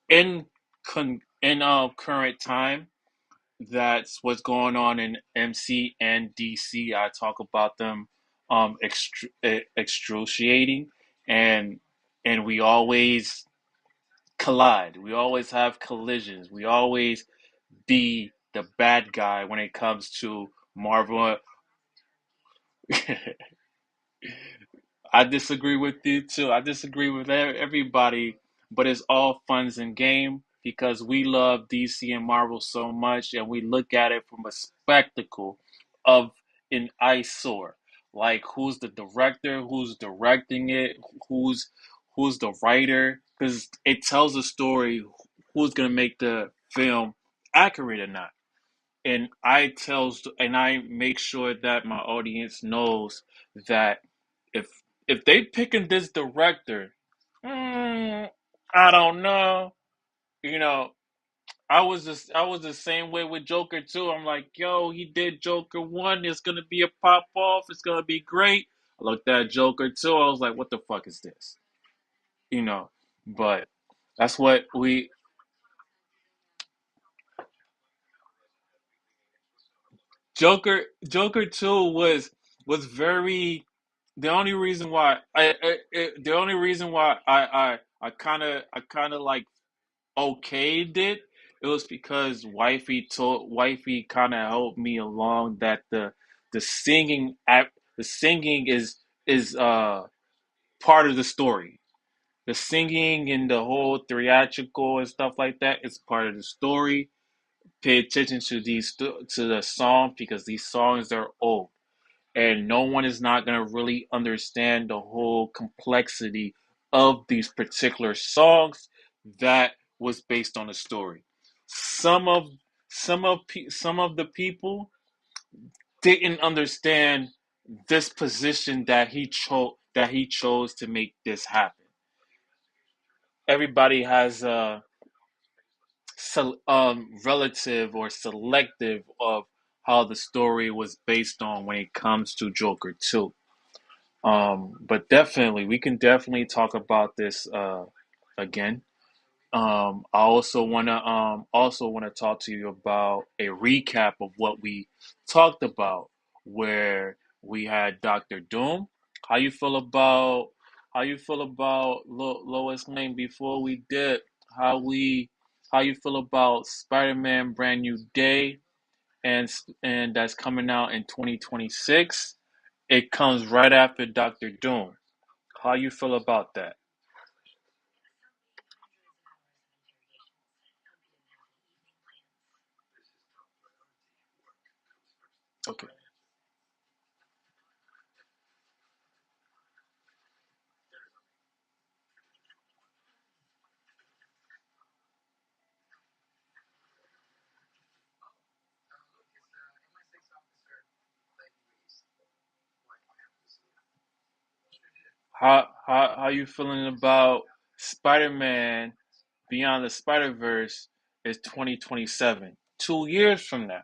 in current time. That's what's going on in MC and DC. I talk about them excruciating, and we always collide. We always have collisions. We always be the bad guy when it comes to Marvel. I disagree with you too. I disagree with everybody, but it's all funs and game because we love DC and Marvel so much, and we look at it from a spectacle of an eyesore. Like who's the director, who's directing it, who's who's the writer, because it tells a story. Who's gonna make the film accurate or not? And I make sure that my audience knows that if they picking this director, mm, I don't know. You know, I was the same way with Joker too. I'm like, yo, he did Joker one. It's gonna be a pop off. It's gonna be great. I looked at Joker two. I was like, what the fuck is this? You know, but that's what we Joker two was very the only reason why the only reason why I kind of like okayed it. It was because wifey kind of helped me along that the singing act the singing is part of the story. The singing and the whole theatrical and stuff like that is part of the story. Pay attention to to the song because these songs are old and no one is not going to really understand the whole complexity of these particular songs that was based on a story. Some of some of the people didn't understand this position that that he chose to make this happen. Everybody has a relative or selective of how the story was based on when it comes to Joker 2. But definitely, we can definitely talk about this again. I also wanna talk to you about a recap of what we talked about, where we had Doctor Doom. How you feel about Lois Lane before we did? How we how you feel about Spider-Man Brand New Day and that's coming out in 2026? It comes right after Doctor Doom. How you feel about that? Okay. How you feeling about Spider-Man Beyond the Spider-Verse is 2027, 2 years from now.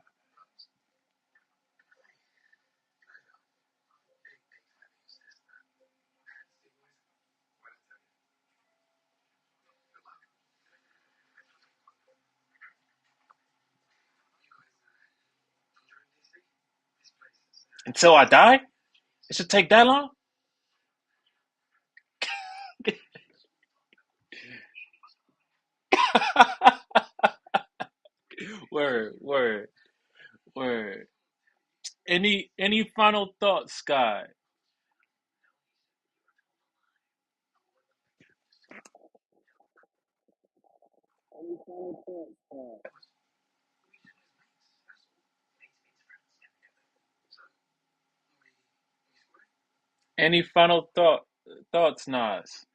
Until I die? It should take that long? Word, word, word. Any final thoughts, Scott? Any final thoughts, Nas?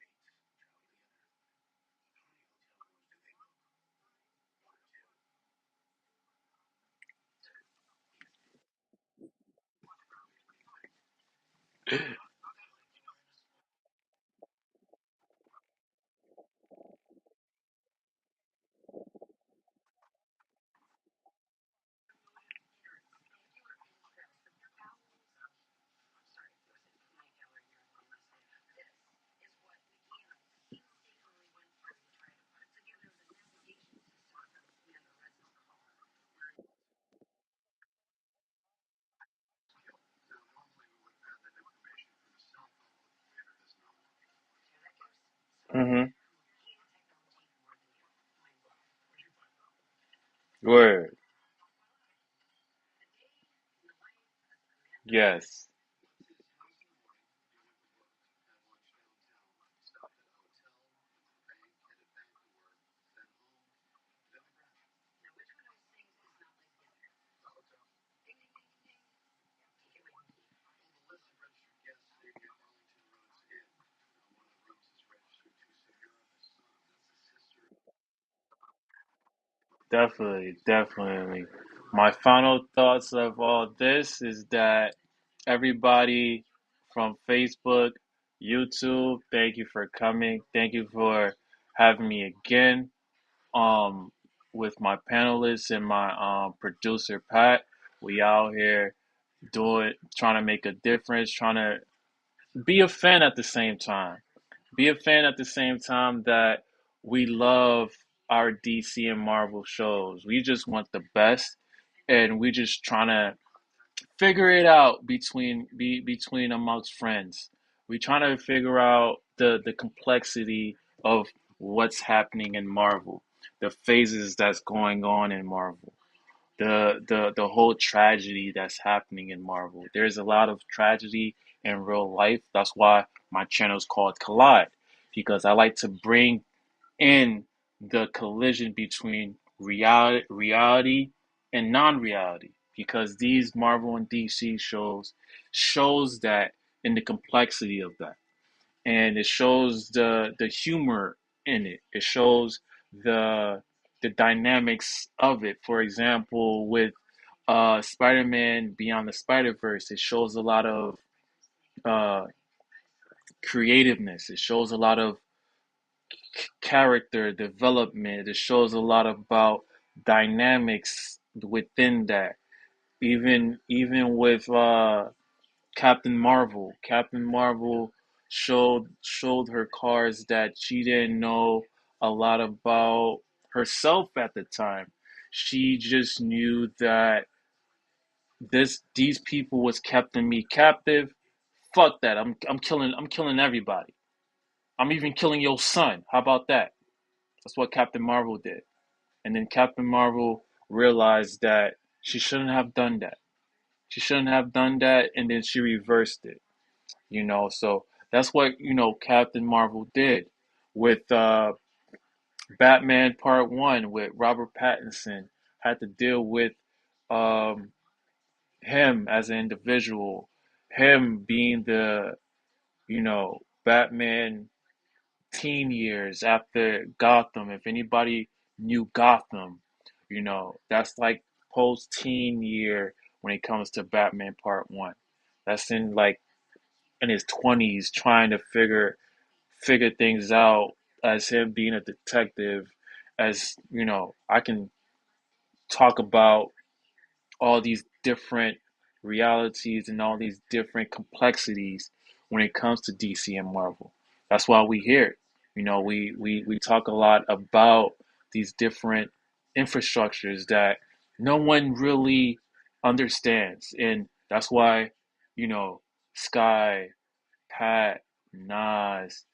Mm-hmm. Word. Yes. Definitely, definitely. My final thoughts of all this is that everybody from Facebook, YouTube, thank you for coming. Thank you for having me again. Um, with my panelists and my producer Pat, we out here doing, trying to make a difference, trying to be a fan at the same time. Be a fan at the same time that we love our DC and Marvel shows. We just want the best, and we just trying to figure it out between amongst friends. We trying to figure out the complexity of what's happening in Marvel, the phases that's going on in Marvel, the whole tragedy that's happening in Marvel. There's a lot of tragedy in real life. That's why my channel is called Collide, because I like to bring in the collision between reality and non-reality, because these Marvel and DC shows that in the complexity of that, and it shows the humor in it. It shows the the dynamics of it. For example, with Spider-Man Beyond the Spider-Verse, it shows a lot of uh, creativeness. It shows a lot of character development. It shows a lot about dynamics within that. Even with Captain Marvel. Captain Marvel showed her cards that she didn't know a lot about herself at the time. She just knew that these people was keeping me captive. Fuck that. I'm killing everybody. I'm even killing your son. How about that? That's what Captain Marvel did. And then Captain Marvel realized that she shouldn't have done that. She shouldn't have done that, and then she reversed it. So that's what Captain Marvel did with Batman Part One with Robert Pattinson. Had to deal with um, him as an individual, him being the Batman teen years after Gotham. If anybody knew Gotham, that's like post teen year when it comes to Batman Part One. That's in his 20s trying to figure things out as him being a detective. As I can talk about all these different realities and all these different complexities when it comes to DC and Marvel. That's why we here. We talk a lot about these different infrastructures that no one really understands. And that's why, Sky, Pat, Nas,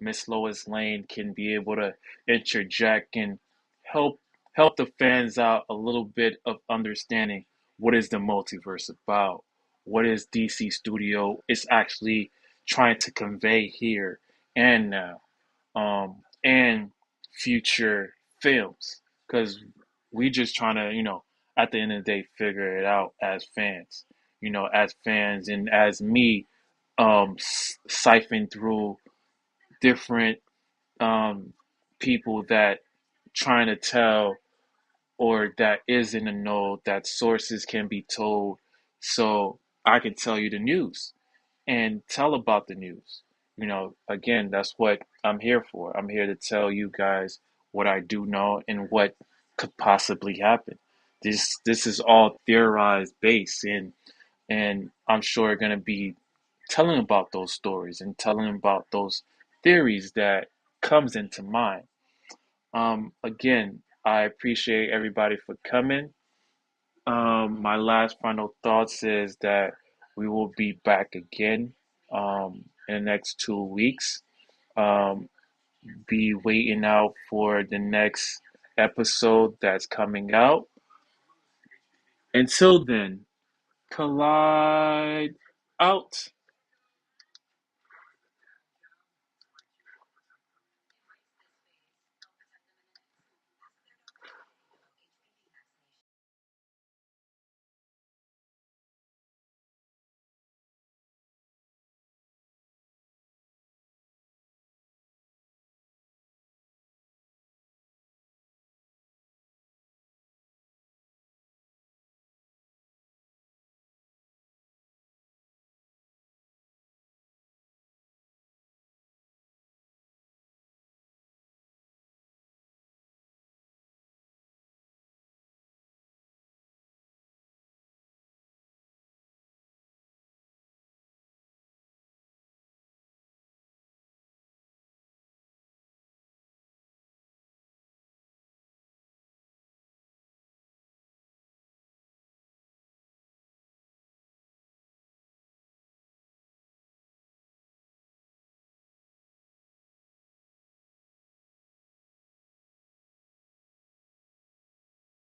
Miss Lois Lane can be able to interject and help help the fans out a little bit of understanding what is the multiverse about, what is DC Studio is actually trying to convey here and now, and future films, because we just trying to at the end of the day figure it out as fans and as me siphon through different um, people that trying to tell or that is in the know that sources can be told, so I can tell you the news and tell about the news. Again, that's what I'm here for. I'm here to tell you guys what I do know and what could possibly happen. This is all theorized based, and I'm sure going to be telling about those stories and telling about those theories that comes into mind. Again, I appreciate everybody for coming. My last final thoughts is that we will be back again in the next 2 weeks. Um, be waiting out for the next episode that's coming out. Until then, collide out.